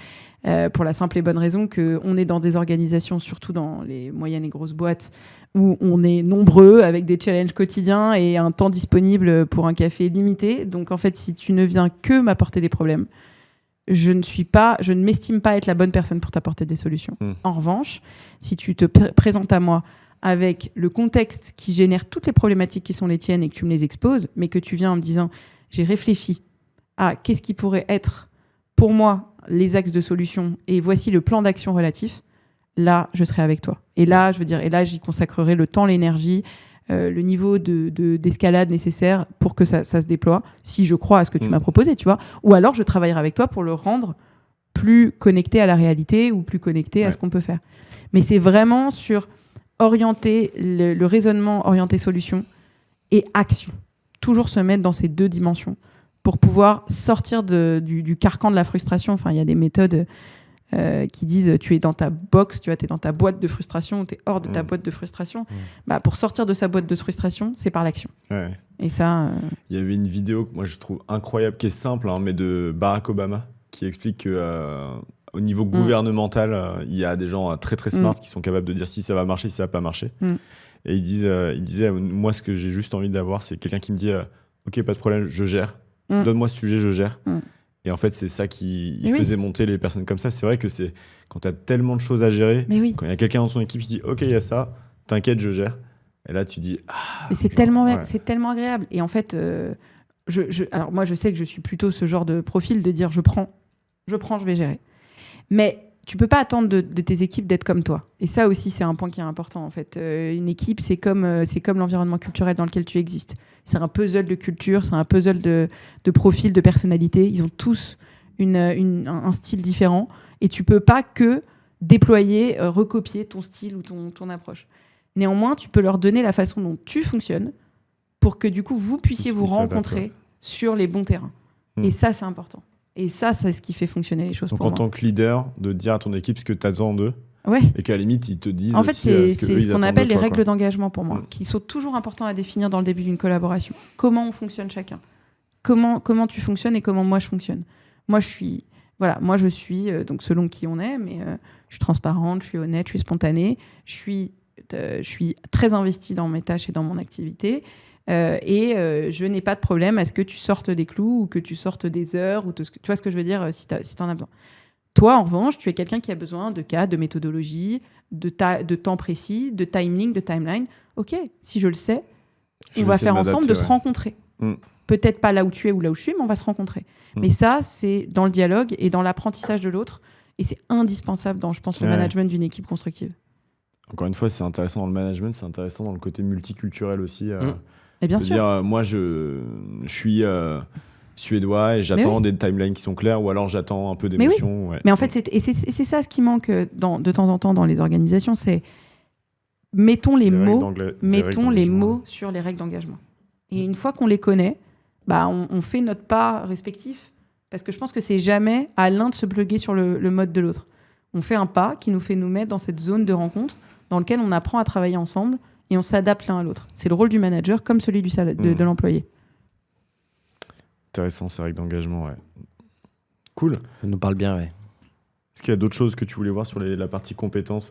pour la simple et bonne raison qu'on est dans des organisations, surtout dans les moyennes et grosses boîtes, où on est nombreux, avec des challenges quotidiens et un temps disponible pour un café limité. Donc, en fait, si tu ne viens que m'apporter des problèmes, je ne m'estime pas être la bonne personne pour t'apporter des solutions. En revanche, si tu te présentes à moi avec le contexte qui génère toutes les problématiques qui sont les tiennes et que tu me les exposes, mais que tu viens en me disant « j'ai réfléchi à qu'est-ce qui pourrait être pour moi les axes de solution et voici le plan d'action relatif », là, je serai avec toi. Et là, j'y consacrerai le temps, l'énergie, le niveau d'escalade nécessaire pour que ça se déploie, si je crois à ce que tu m'as proposé, tu vois. Ou alors, je travaillerai avec toi pour le rendre plus connecté à la réalité ou plus connecté à ce qu'on peut faire. Mais c'est vraiment sur orienter le raisonnement, orienter solution et action. Toujours se mettre dans ces deux dimensions pour pouvoir sortir du carcan de la frustration. Enfin, il y a des méthodes qui disent tu es dans ta box, tu vois, t'es dans ta boîte de frustration, tu es hors de ta boîte de frustration. Bah, pour sortir de sa boîte de frustration, c'est par l'action. Et ça... Il y avait une vidéo que moi je trouve incroyable, qui est simple, mais de Barack Obama, qui explique que au niveau gouvernemental, il y a des gens très très smart qui sont capables de dire si ça va marcher, si ça va pas marcher. Et il disait, moi ce que j'ai juste envie d'avoir, c'est quelqu'un qui me dit ok, pas de problème, je gère, donne-moi ce sujet, je gère. Et en fait, c'est ça qui faisait monter les personnes comme ça. C'est vrai que c'est quand tu as tellement de choses à gérer, quand il y a quelqu'un dans son équipe qui dit « Ok, il y a ça, t'inquiète, je gère ». Et là, tu dis « Ah ». Mais c'est tellement agréable. Et en fait, alors moi, je sais que je suis plutôt ce genre de profil de dire « Je prends, je vais gérer ». Mais tu peux pas attendre de tes équipes d'être comme toi. Et ça aussi, c'est un point qui est important, en fait. Une équipe, c'est comme l'environnement culturel dans lequel tu existes. C'est un puzzle de culture, c'est un puzzle de profil, de personnalité. Ils ont tous un style différent. Et tu peux pas que déployer, recopier ton style ou ton approche. Néanmoins, tu peux leur donner la façon dont tu fonctionnes pour que, du coup, vous puissiez vous rencontrer sur les bons terrains. Et ça, c'est important. Et ça, c'est ce qui fait fonctionner les choses. Donc, pour moi. En tant que leader, de dire à ton équipe ce que tu attends d'eux, et qu'à la limite, ils te disent en fait, aussi c'est ce qu'on appelle les règles quoi. D'engagement pour moi, qui sont toujours importantes à définir dans le début d'une collaboration. Comment on fonctionne chacun ? Comment tu fonctionnes et comment moi je fonctionne ? Moi, je suis, donc selon qui on est, mais je suis transparente, je suis honnête, je suis spontanée, je suis très investie dans mes tâches et dans mon activité. Je n'ai pas de problème à ce que tu sortes des clous ou que tu sortes des heures. Tu vois ce que je veux dire si tu en as besoin. Toi, en revanche, tu es quelqu'un qui a besoin de cas, de méthodologie, de temps précis, de timing, de timeline. OK, si je le sais, on va faire ensemble de se rencontrer. Peut-être pas là où tu es ou là où je suis, mais on va se rencontrer. Mais ça, c'est dans le dialogue et dans l'apprentissage de l'autre. Et c'est indispensable dans, je pense, le management d'une équipe constructive. Encore une fois, c'est intéressant dans le management, c'est intéressant dans le côté multiculturel aussi. Et bien sûr. Moi, je suis suédois et j'attends des timelines qui sont claires, ou alors j'attends un peu d'émotion. Mais en fait, c'est ça ce qui manque de temps en temps dans les organisations, c'est mettons les mots sur les règles d'engagement. Et une fois qu'on les connaît, bah, on fait notre pas respectif, parce que je pense que c'est jamais à l'un de se plugger sur le mode de l'autre. On fait un pas qui nous fait nous mettre dans cette zone de rencontre dans laquelle on apprend à travailler ensemble et on s'adapte l'un à l'autre. C'est le rôle du manager comme celui de l'employé. Intéressant, ces règles d'engagement, Cool. Ça nous parle bien, Est-ce qu'il y a d'autres choses que tu voulais voir sur la partie compétences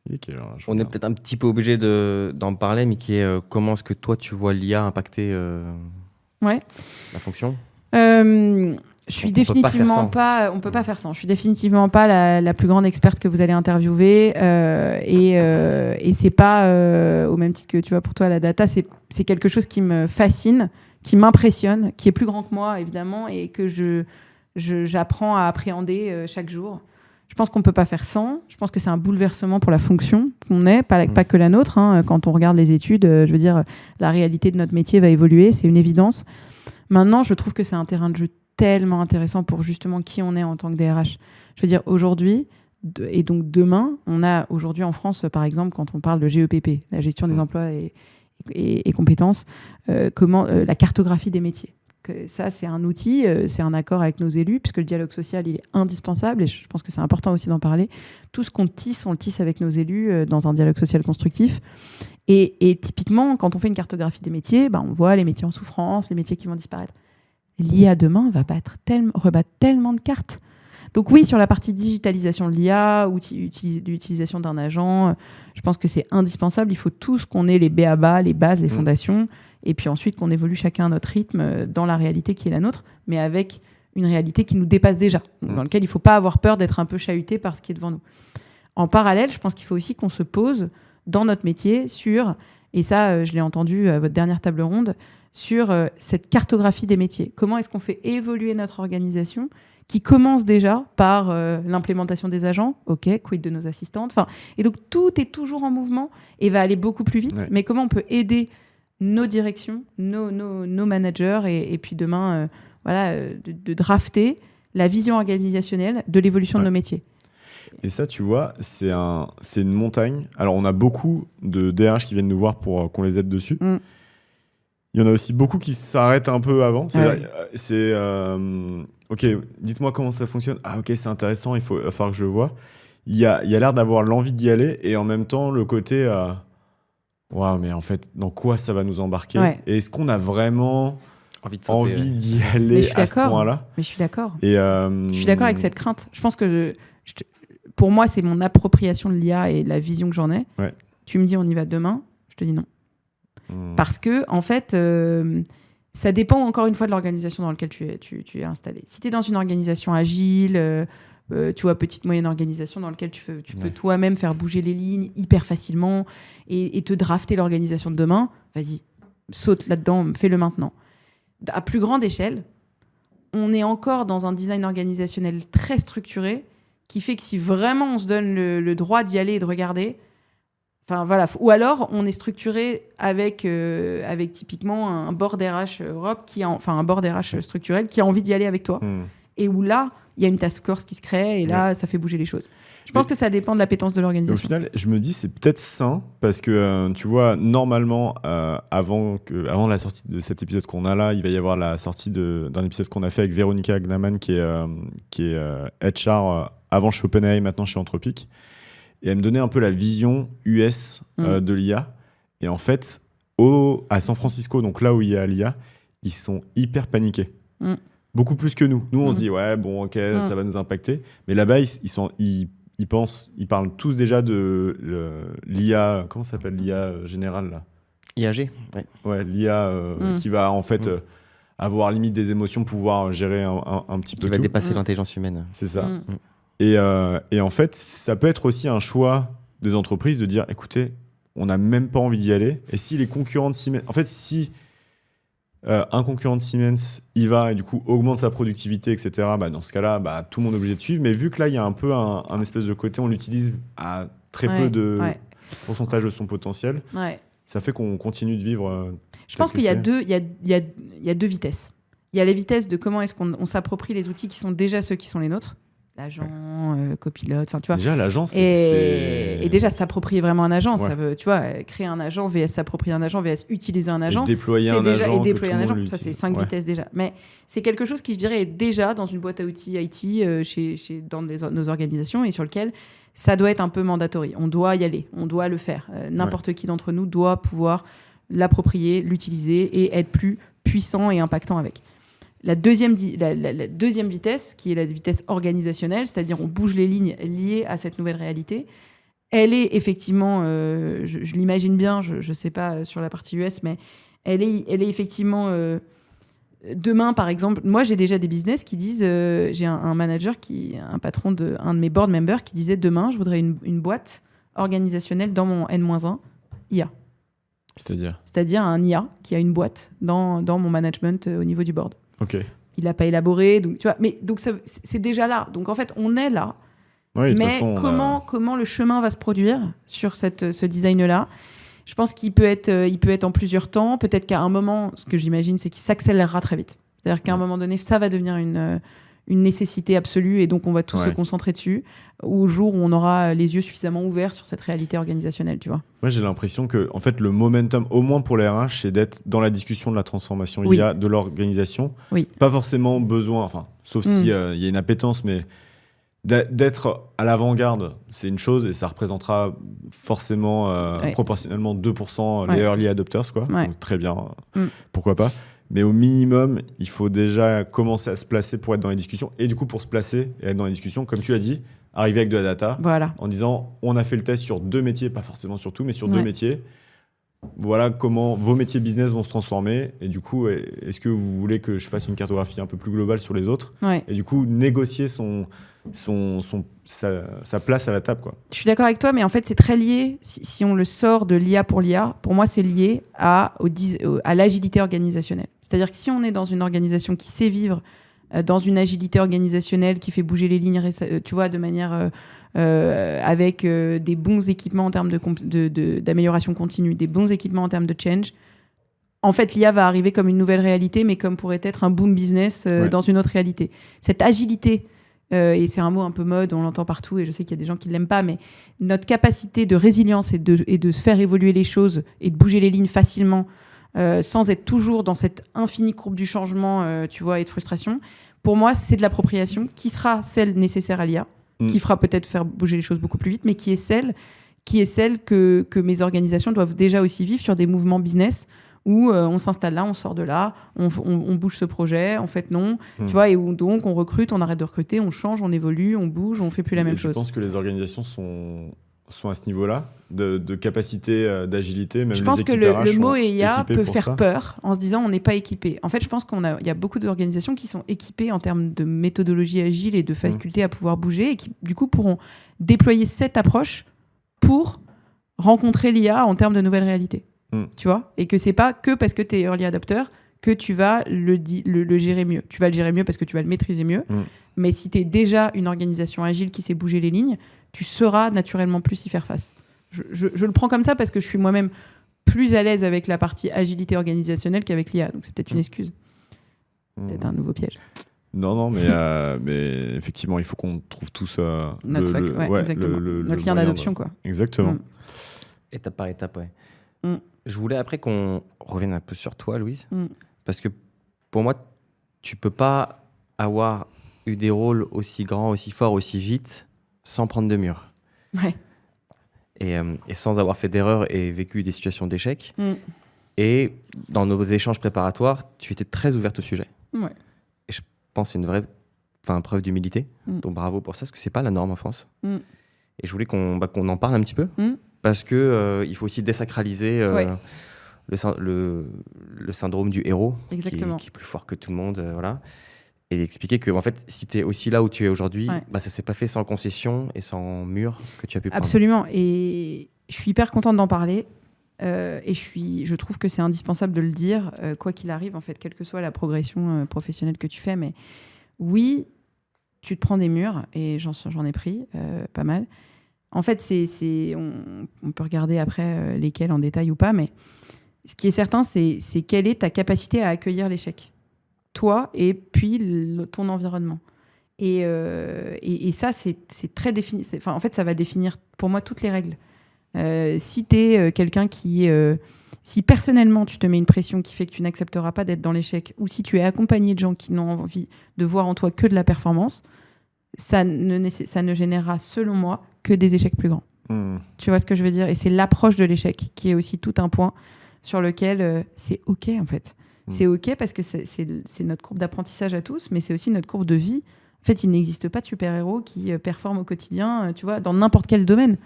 On est peut-être un petit peu obligé d'en parler, mais qui est comment est-ce que toi, tu vois l'IA impacter la fonction ? Je suis définitivement pas. On peut pas faire ça. Je suis définitivement pas la plus grande experte que vous allez interviewer. Et c'est pas au même titre que tu vois pour toi la data. C'est quelque chose qui me fascine, qui m'impressionne, qui est plus grand que moi évidemment et que j'apprends à appréhender chaque jour. Je pense qu'on peut pas faire sans. Je pense que c'est un bouleversement pour la fonction qu'on est, pas que la nôtre. Quand on regarde les études, je veux dire, la réalité de notre métier va évoluer, c'est une évidence. Maintenant, je trouve que c'est un terrain de jeu tellement intéressant pour justement qui on est en tant que DRH. Je veux dire, aujourd'hui, et donc demain, on a aujourd'hui en France, par exemple, quand on parle de GEPP, la gestion des emplois et compétences, la cartographie des métiers. Donc ça, c'est un outil, c'est un accord avec nos élus, puisque le dialogue social, il est indispensable, et je pense que c'est important aussi d'en parler. Tout ce qu'on tisse, on le tisse avec nos élus dans un dialogue social constructif. Et typiquement, quand on fait une cartographie des métiers, on voit les métiers en souffrance, les métiers qui vont disparaître. L'IA demain va rebattre tellement de cartes. Donc oui, sur la partie digitalisation de l'IA, l'utilisation d'un agent, je pense que c'est indispensable. Il faut tous qu'on ait les b.a.-ba, les bases, les fondations, et puis ensuite qu'on évolue chacun à notre rythme dans la réalité qui est la nôtre, mais avec une réalité qui nous dépasse déjà, dans laquelle il ne faut pas avoir peur d'être un peu chahuté par ce qui est devant nous. En parallèle, je pense qu'il faut aussi qu'on se pose dans notre métier sur, et ça je l'ai entendu à votre dernière table ronde, sur cette cartographie des métiers. Comment est-ce qu'on fait évoluer notre organisation qui commence déjà par l'implémentation des agents, quid de nos assistantes, et donc tout est toujours en mouvement et va aller beaucoup plus vite, mais comment on peut aider nos directions, nos managers et puis demain de drafter la vision organisationnelle de l'évolution de nos métiers. Et ça, tu vois, c'est une montagne. Alors, on a beaucoup de DRH qui viennent nous voir pour qu'on les aide dessus. Il y en a aussi beaucoup qui s'arrêtent un peu avant. C'est OK, dites-moi comment ça fonctionne. Ah, OK, c'est intéressant, il va falloir que je le voie. Il y a l'air d'avoir l'envie d'y aller et en même temps, le côté waouh, mais en fait, dans quoi ça va nous embarquer Et est-ce qu'on a vraiment envie d'y aller à ce point-là? Mais je suis d'accord. Et je suis d'accord avec cette crainte. Je pense que pour moi, c'est mon appropriation de l'IA et la vision que j'en ai. Tu me dis on y va demain, je te dis non. Parce que, en fait, ça dépend encore une fois de l'organisation dans laquelle tu es installé. Si tu es dans une organisation agile, tu vois, petite, moyenne organisation dans laquelle tu peux toi-même faire bouger les lignes hyper facilement et te drafter l'organisation de demain, vas-y, saute là-dedans, fais-le maintenant. À plus grande échelle, on est encore dans un design organisationnel très structuré qui fait que si vraiment on se donne le droit d'y aller et de regarder, ou alors on est structuré avec typiquement un board RH Europe un board RH structurel qui a envie d'y aller avec toi et où là il y a une task force qui se crée et là ça fait bouger les choses. Je pense que ça dépend de l'appétence de l'organisation. Au final, je me dis c'est peut-être sain parce que tu vois normalement avant la sortie de cet épisode qu'on a là, il va y avoir la sortie d'un épisode qu'on a fait avec Véronica Agnaman qui est HR avant chez OpenAI, maintenant chez Anthropic. Et elle me donnait un peu la vision US de l'IA. Et en fait, à San Francisco, donc là où il y a l'IA, ils sont hyper paniqués. Beaucoup plus que nous. Nous, on se dit, ouais, bon, ok, ça va nous impacter. Mais là-bas, ils parlent tous déjà de l'IA, comment ça s'appelle l'IA générale là IAG, ouais, l'IA qui va en fait avoir limite des émotions, pouvoir gérer un petit peu tout. Qui va dépasser l'intelligence humaine. C'est ça. Et en fait, ça peut être aussi un choix des entreprises de dire, écoutez, on n'a même pas envie d'y aller. Et si les concurrents de Siemens... En fait, si un concurrent de Siemens y va et du coup augmente sa productivité, etc., dans ce cas-là, tout le monde est obligé de suivre. Mais vu que là, il y a un peu un espèce de côté, on l'utilise à très peu de pourcentage de son potentiel, ça fait qu'on continue de vivre... Je pense qu'il y a deux vitesses. Il y a les vitesses de comment est-ce qu'on s'approprie les outils qui sont déjà ceux qui sont les nôtres. L'agent, copilote, tu vois. Déjà, l'agent, et déjà, s'approprier vraiment un agent, ça veut, tu vois, créer un agent, VS s'approprier un agent, VS utiliser un agent. Et déployer un agent. Ça, c'est 5 vitesses déjà. Mais c'est quelque chose qui, je dirais, est déjà dans une boîte à outils IT dans nos organisations et sur lequel ça doit être un peu mandatory. On doit y aller, on doit le faire. N'importe qui d'entre nous doit pouvoir l'approprier, l'utiliser et être plus puissant et impactant avec. La deuxième vitesse, qui est la vitesse organisationnelle, c'est-à-dire on bouge les lignes liées à cette nouvelle réalité, elle est effectivement, je l'imagine bien, je ne sais pas sur la partie US, mais elle est effectivement... demain, par exemple, moi j'ai déjà des business qui disent, j'ai un manager, un patron un de mes board members qui disait, demain je voudrais une boîte organisationnelle dans mon N-1 IA. C'est-à-dire un IA qui a une boîte dans mon management au niveau du board. Okay. Il n'a pas élaboré, donc tu vois. Mais donc c'est déjà là. Donc en fait, on est là. Oui, mais comment le chemin va se produire sur ce design-là? Je pense qu'il peut être en plusieurs temps. Peut-être qu'à un moment, ce que j'imagine, c'est qu'il s'accélérera très vite. C'est-à-dire qu'à un moment donné, ça va devenir une une nécessité absolue et donc on va tous se concentrer dessus, au jour où on aura les yeux suffisamment ouverts sur cette réalité organisationnelle, tu vois. Moi, j'ai l'impression que, en fait, le momentum, au moins pour les RH, c'est d'être dans la discussion de la transformation IA de l'organisation. Oui. Pas forcément besoin, enfin, sauf s'il y a une appétence, mais d'être à l'avant-garde, c'est une chose et ça représentera forcément proportionnellement 2% les early adopters, quoi. Donc, très bien, pourquoi pas. Mais au minimum, il faut déjà commencer à se placer pour être dans les discussions. Et du coup, pour se placer et être dans les discussions, comme tu as dit, arriver avec de la data en disant on a fait le test sur 2 métiers, pas forcément sur tout, mais sur 2 métiers. Voilà comment vos métiers business vont se transformer. Et du coup, est-ce que vous voulez que je fasse une cartographie un peu plus globale sur les autres ? Et du coup, négocier sa place à la table, quoi. Je suis d'accord avec toi, mais en fait, c'est très lié. Si on le sort de l'IA pour l'IA, pour moi, c'est lié à l'agilité organisationnelle. C'est-à-dire que si on est dans une organisation qui sait vivre dans une agilité organisationnelle, qui fait bouger les lignes, tu vois, de manière avec des bons équipements en termes d'amélioration continue, des bons équipements en termes de change, en fait, l'IA va arriver comme une nouvelle réalité, mais comme pourrait être un boom business dans une autre réalité. Cette agilité, et c'est un mot un peu mode, on l'entend partout, et je sais qu'il y a des gens qui ne l'aiment pas, mais notre capacité de résilience et de faire évoluer les choses et de bouger les lignes facilement, sans être toujours dans cette infinie courbe du changement, tu vois, et de frustration, pour moi, c'est de l'appropriation qui sera celle nécessaire à l'IA, qui fera peut-être faire bouger les choses beaucoup plus vite, mais qui est celle que mes organisations doivent déjà aussi vivre sur des mouvements business où on s'installe là, on sort de là, on bouge ce projet, en fait non, tu vois, et où donc on recrute, on arrête de recruter, on change, on évolue, on bouge, on fait plus la même chose. Je pense que les organisations sont à ce niveau-là, de capacité d'agilité, même je pense les que équipes le RH mot sont IA équipées peut pour faire ça. peur en se disant on n'est pas équipé. En fait, je pense qu'il y a beaucoup d'organisations qui sont équipées en termes de méthodologie agile et de faculté à pouvoir bouger et qui, du coup, pourront déployer cette approche pour rencontrer l'IA en termes de nouvelles réalités. Tu vois ? Et que c'est pas que parce que tu es early adopter que tu vas le gérer mieux. Tu vas le gérer mieux parce que tu vas le maîtriser mieux. Mais si tu es déjà une organisation agile qui sait bouger les lignes, tu sauras naturellement plus y faire face. Je le prends comme ça parce que je suis moi-même plus à l'aise avec la partie agilité organisationnelle qu'avec l'IA. Donc c'est peut-être une excuse. Peut-être un nouveau piège. Non, mais effectivement, il faut qu'on trouve tous notre lien d'adoption, quoi. Exactement. Étape par étape, ouais. Je voulais après qu'on revienne un peu sur toi, Louise, parce que pour moi, tu peux pas avoir eu des rôles aussi grands, aussi forts, aussi vite, sans prendre de murs. Ouais. Et sans avoir fait d'erreurs et vécu des situations d'échec. Et dans nos échanges préparatoires, tu étais très ouverte au sujet. Ouais. Et je pense que c'est une vraie preuve d'humilité. Donc bravo pour ça, parce que c'est pas la norme en France. Et je voulais qu'on en parle un petit peu. Parce qu'il faut aussi désacraliser le syndrome du héros, qui est plus fort que tout le monde. Voilà. Et expliquer que en fait, si tu es aussi là où tu es aujourd'hui, ça ne s'est pas fait sans concession et sans mur que tu as pu prendre. Absolument. Et je suis hyper contente d'en parler. Et je trouve que c'est indispensable de le dire, quoi qu'il arrive, en fait, quelle que soit la progression professionnelle que tu fais. Mais oui, tu te prends des murs, et j'en ai pris pas mal. En fait, on peut regarder après lesquels en détail ou pas, mais ce qui est certain, c'est quelle est ta capacité à accueillir l'échec, toi et puis ton environnement. Et ça, c'est très défini. En fait, ça va définir pour moi toutes les règles. Si tu es quelqu'un si personnellement tu te mets une pression qui fait que tu n'accepteras pas d'être dans l'échec, ou si tu es accompagné de gens qui n'ont envie de voir en toi que de la performance, ça ne générera, selon moi, que des échecs plus grands. Tu vois ce que je veux dire ? Et c'est l'approche de l'échec qui est aussi tout un point sur lequel c'est OK, en fait. C'est OK parce que c'est notre courbe d'apprentissage à tous, mais c'est aussi notre courbe de vie. En fait, il n'existe pas de super-héros qui performent au quotidien, tu vois, dans n'importe quel domaine.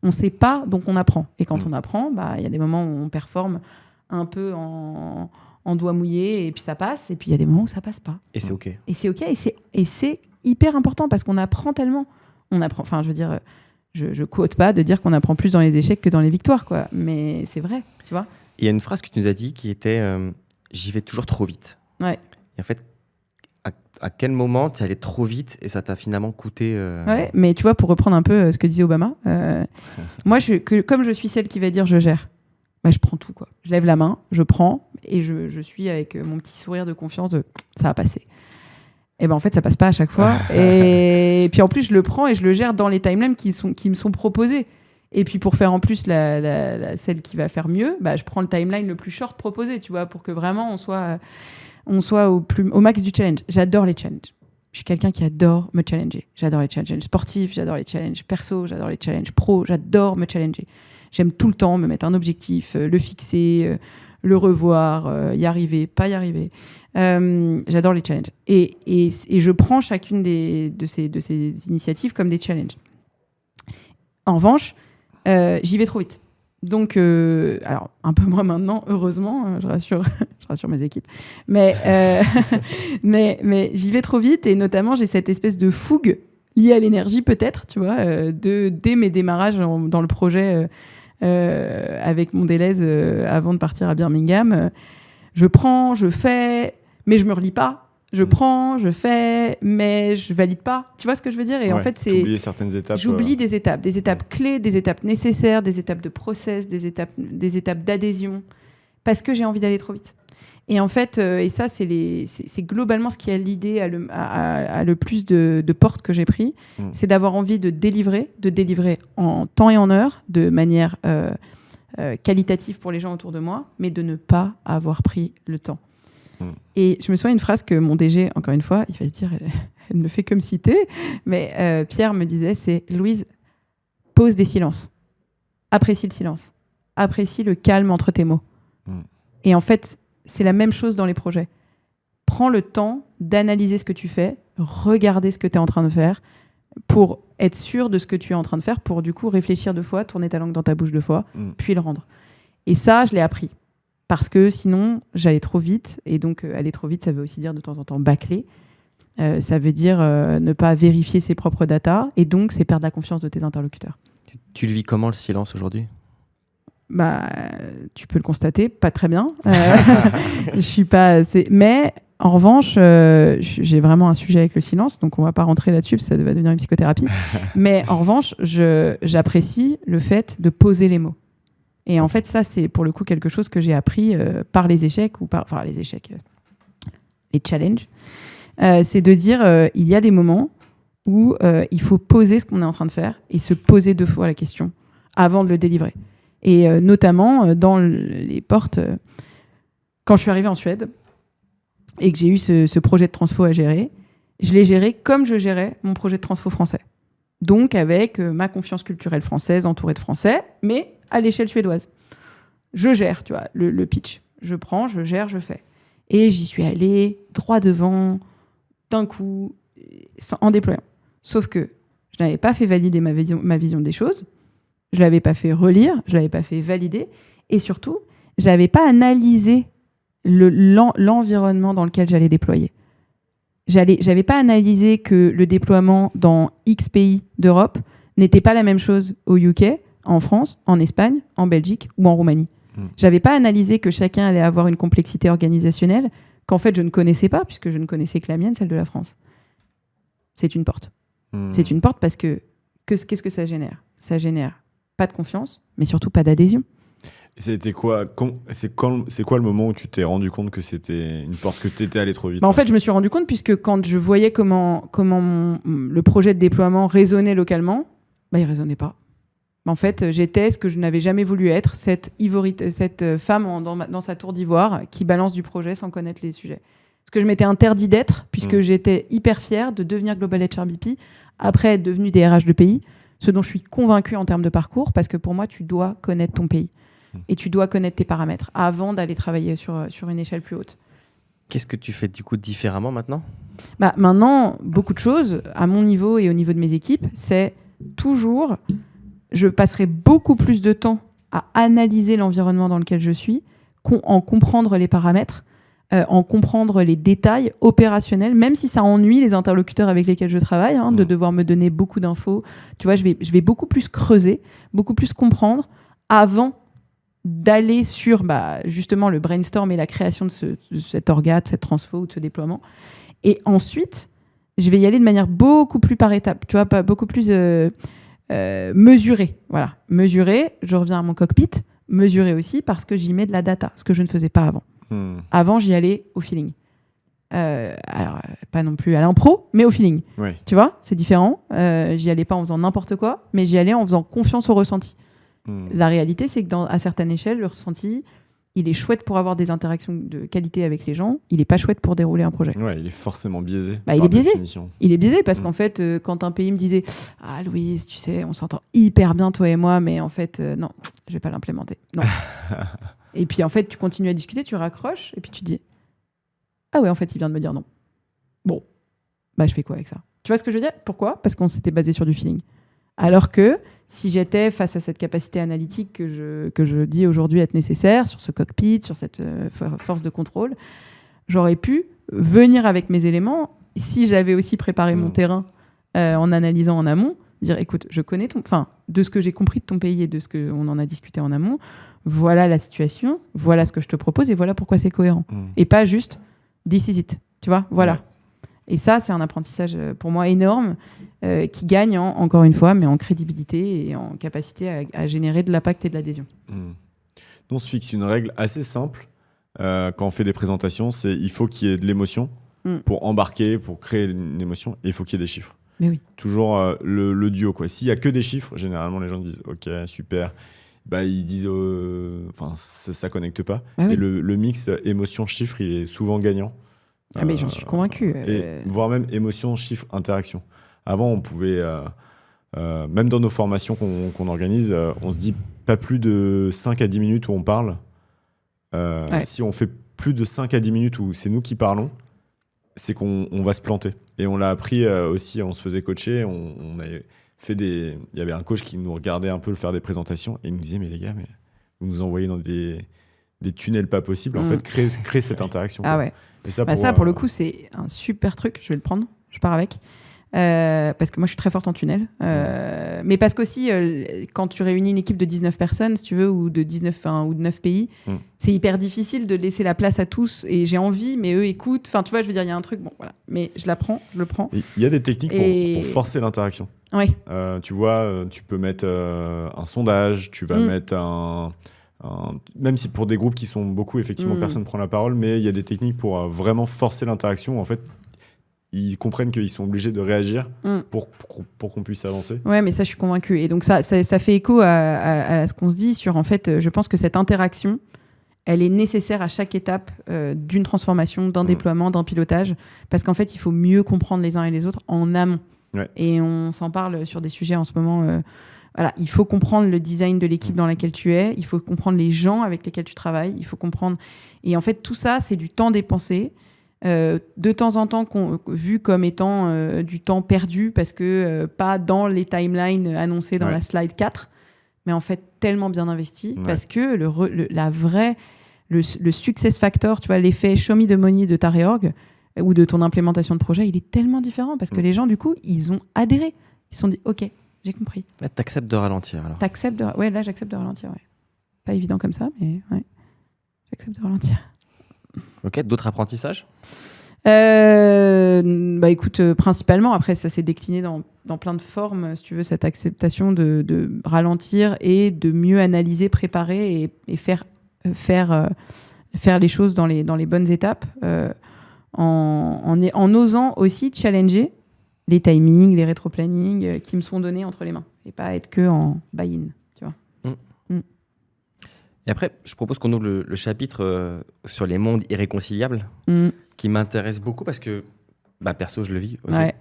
On ne sait pas, donc on apprend. Et quand on apprend, y a des moments où on performe un peu en doigt mouillé, et puis ça passe, et puis il y a des moments où ça passe pas. Et c'est OK. Et c'est OK, et c'est hyper important parce qu'on apprend tellement. Enfin, je veux dire, je quote pas de dire qu'on apprend plus dans les échecs que dans les victoires, quoi. Mais c'est vrai, tu vois. Il y a une phrase que tu nous as dit qui était j'y vais toujours trop vite. Ouais. Et en fait, à quel moment tu es allé trop vite et ça t'a finalement coûté Ouais, mais tu vois, pour reprendre un peu ce que disait Obama, moi, comme je suis celle qui va dire je gère, je prends tout, quoi. Je lève la main, je prends, et je suis avec mon petit sourire de confiance ça va passer. Et ben en fait, ça passe pas à chaque fois. Et puis en plus, je le prends et je le gère dans les timelines qui me sont proposés. Et puis pour faire en plus celle qui va faire mieux, bah, je prends le timeline le plus short proposé, tu vois, pour que vraiment on soit au max du challenge. J'adore les challenges. Je suis quelqu'un qui adore me challenger. J'adore les challenges sportifs, j'adore les challenges perso, j'adore les challenges pro, j'adore me challenger. J'aime tout le temps me mettre un objectif, le fixer, le revoir, y arriver, pas y arriver. J'adore les challenges. Et je prends chacune de ces initiatives comme des challenges. En revanche, j'y vais trop vite. Donc, alors, un peu moins maintenant, heureusement, je rassure mes équipes. Mais j'y vais trop vite et notamment, j'ai cette espèce de fougue liée à l'énergie peut-être, tu vois, dès mes démarrages dans le projet avec mon Deleuze avant de partir à Birmingham. Je prends, je fais, mais je me relis pas. Je prends, je fais, mais je valide pas. Tu vois ce que je veux dire ? Et en fait, c'est oublier certaines étapes. J'oublie des étapes clés, des étapes nécessaires, des étapes de process, des étapes d'adhésion, parce que j'ai envie d'aller trop vite. Et en fait, et ça, c'est globalement ce qui a l'idée à le plus de portes que j'ai pris, c'est d'avoir envie de délivrer en temps et en heure, de manière qualitative pour les gens autour de moi, mais de ne pas avoir pris le temps. Et je me souviens une phrase que mon DG, encore une fois, il va se dire, elle ne fait que me citer, mais Pierre me disait, c'est « Louise, pose des silences. Apprécie le silence. Apprécie le calme entre tes mots. » Et en fait, c'est la même chose dans les projets. Prends le temps d'analyser ce que tu fais, regarder ce que tu es en train de faire pour être sûr de ce que tu es en train de faire, pour du coup réfléchir 2 fois, tourner ta langue dans ta bouche 2 fois, puis le rendre. Et ça, je l'ai appris. Parce que sinon, j'allais trop vite. Et donc, aller trop vite, ça veut aussi dire de temps en temps bâcler. Ça veut dire ne pas vérifier ses propres datas. Et donc, c'est perdre la confiance de tes interlocuteurs. Tu le vis comment, le silence, aujourd'hui ? Bah, tu peux le constater, pas très bien. Je suis pas assez... Mais, en revanche, j'ai vraiment un sujet avec le silence. Donc, on va pas rentrer là-dessus, parce que ça va devenir une psychothérapie. Mais, en revanche, j'apprécie le fait de poser les mots. Et en fait, ça, c'est pour le coup quelque chose que j'ai appris par les échecs, les challenges. C'est de dire, il y a des moments où il faut poser ce qu'on est en train de faire et se poser 2 fois la question avant de le délivrer. Et notamment, dans les portes, quand je suis arrivée en Suède et que j'ai eu ce projet de transfo à gérer, je l'ai géré comme je gérais mon projet de transfo français. Donc, avec ma confiance culturelle française, entourée de Français, mais à l'échelle suédoise. Je gère, tu vois, le pitch. Je prends, je gère, je fais. Et j'y suis allée droit devant, d'un coup, en déployant. Sauf que je n'avais pas fait valider ma vision des choses, je ne l'avais pas fait relire, je ne l'avais pas fait valider, et surtout, je n'avais pas analysé l'environnement dans lequel j'allais déployer. J'avais pas analysé que le déploiement dans X pays d'Europe n'était pas la même chose au UK, en France, en Espagne, en Belgique ou en Roumanie. J'avais pas analysé que chacun allait avoir une complexité organisationnelle qu'en fait je ne connaissais pas, puisque je ne connaissais que la mienne, celle de la France. C'est une porte. C'est une porte parce que qu'est-ce que ça génère ? Ça génère pas de confiance, mais surtout pas d'adhésion. C'était quoi c'est quoi le moment où tu t'es rendu compte que c'était une porte, que tu étais allé trop vite ? En fait, je me suis rendu compte puisque quand je voyais comment le projet de déploiement résonnait localement, il résonnait pas. En fait, j'étais ce que je n'avais jamais voulu être, cette femme dans sa tour d'ivoire qui balance du projet sans connaître les sujets. Ce que je m'étais interdit d'être, puisque j'étais hyper fière de devenir Global HRBP, après être devenue DRH de pays, ce dont je suis convaincue en termes de parcours, parce que pour moi, tu dois connaître ton pays. Et tu dois connaître tes paramètres avant d'aller travailler sur une échelle plus haute. Qu'est-ce que tu fais du coup différemment maintenant ? Maintenant, beaucoup de choses, à mon niveau et au niveau de mes équipes, c'est toujours... Je passerai beaucoup plus de temps à analyser l'environnement dans lequel je suis, en comprendre les paramètres, en comprendre les détails opérationnels, même si ça ennuie les interlocuteurs avec lesquels je travaille, de devoir me donner beaucoup d'infos. Tu vois, je vais beaucoup plus creuser, beaucoup plus comprendre avant d'aller sur justement le brainstorm et la création de cet orga, de cette transfo ou de ce déploiement. Et ensuite, je vais y aller de manière beaucoup plus par étapes, tu vois, pas beaucoup plus mesurée. Voilà, mesurée, je reviens à mon cockpit, mesurée aussi parce que j'y mets de la data, ce que je ne faisais pas avant. Avant, j'y allais au feeling. Alors, pas non plus à l'impro, mais au feeling. Ouais. Tu vois, c'est différent. J'y allais pas en faisant n'importe quoi, mais j'y allais en faisant confiance au ressenti. La réalité, c'est que à certaines échelles, le ressenti, il est chouette pour avoir des interactions de qualité avec les gens. Il est pas chouette pour dérouler un projet. Ouais, il est forcément biaisé. Il est biaisé. Définition. Il est biaisé parce qu'en fait, quand un pays me disait « Ah, Louise, tu sais, on s'entend hyper bien, toi et moi, mais en fait, non, je vais pas l'implémenter. » Non. Et puis, en fait, tu continues à discuter, tu raccroches, et puis tu dis « Ah ouais, en fait, il vient de me dire non. Bon, bah, je fais quoi avec ça ?» Tu vois ce que je veux dire ? Pourquoi ? Parce qu'on s'était basé sur du feeling. Alors que si j'étais face à cette capacité analytique que je dis aujourd'hui être nécessaire, sur ce cockpit, sur cette force de contrôle, j'aurais pu venir avec mes éléments, si j'avais aussi préparé mon terrain en analysant en amont, dire écoute, je connais de ce que j'ai compris de ton pays et de ce qu'on en a discuté en amont, voilà la situation, voilà ce que je te propose et voilà pourquoi c'est cohérent. Et pas juste this is it, tu vois, voilà. Ouais. Et ça, c'est un apprentissage pour moi énorme qui gagne, encore une fois, mais en crédibilité et en capacité à générer de l'impact et de l'adhésion. Nous, on se fixe une règle assez simple quand on fait des présentations, c'est il faut qu'il y ait de l'émotion pour embarquer, pour créer une émotion, et il faut qu'il y ait des chiffres. Mais oui. Toujours le duo, quoi. S'il n'y a que des chiffres, généralement, les gens disent « Ok, super ». Bah, ils disent ça connecte pas. Ah oui. Et le mix émotion-chiffre, il est souvent gagnant. Ah mais j'en suis convaincu. Et voire même émotion, chiffre, interaction. Avant, on pouvait, même dans nos formations qu'on organise, on se dit pas plus de 5 à 10 minutes où on parle. Si on fait plus de 5 à 10 minutes où c'est nous qui parlons, c'est qu'on va se planter. Et on l'a appris aussi, on se faisait coacher, on avait fait il y avait un coach qui nous regardait un peu faire des présentations et il nous disait mais les gars, mais vous nous envoyez dans des tunnels pas possibles. En fait, créer cette interaction. Ah ouais. Et ça, pour le coup, c'est un super truc. Je vais le prendre. Je pars avec. Parce que moi, je suis très forte en tunnel. Mais parce qu'aussi, quand tu réunis une équipe de 19 personnes, si tu veux, ou de 9 pays, c'est hyper difficile de laisser la place à tous. Et j'ai envie, mais eux écoutent. Enfin, tu vois, je veux dire, il y a un truc. Bon, voilà. Mais je le prends. Il y a des techniques pour forcer l'interaction. Oui. Tu vois, tu peux mettre un sondage, tu vas mettre même si pour des groupes qui sont beaucoup, effectivement, personne ne prend la parole, mais il y a des techniques pour vraiment forcer l'interaction. En fait, ils comprennent qu'ils sont obligés de réagir pour qu'on puisse avancer. Ouais, mais ça, je suis convaincue. Et donc, ça fait écho à ce qu'on se dit sur, en fait, je pense que cette interaction, elle est nécessaire à chaque étape d'une transformation, d'un déploiement, d'un pilotage, parce qu'en fait, il faut mieux comprendre les uns et les autres en amont. Ouais. Et on s'en parle sur des sujets en ce moment. Voilà, il faut comprendre le design de l'équipe dans laquelle tu es, il faut comprendre les gens avec lesquels tu travailles, il faut comprendre... Et en fait, tout ça, c'est du temps dépensé, de temps en temps vu comme étant du temps perdu, parce que pas dans les timelines annoncées dans la slide 4, mais en fait tellement bien investi, parce que le success factor, tu vois, l'effet show me the money de ta réorg ou de ton implémentation de projet, il est tellement différent, parce que les gens, du coup, ils ont adhéré. Ils se sont dit, OK, j'ai compris. Là, t'acceptes de ralentir, alors. Ouais, là, j'accepte de ralentir, ouais. Pas évident comme ça, mais ouais. J'accepte de ralentir. Ok, d'autres apprentissages ? Bah écoute, principalement, après, ça s'est décliné dans plein de formes, si tu veux, cette acceptation de ralentir et de mieux analyser, préparer et faire les choses dans les bonnes étapes, en osant aussi challenger les timings, les rétro-plannings qui me sont donnés entre les mains et pas être que en buy-in, tu vois. Et après, je propose qu'on ouvre le chapitre sur les mondes irréconciliables qui m'intéresse beaucoup parce que, perso, je le vis aussi. Ouais.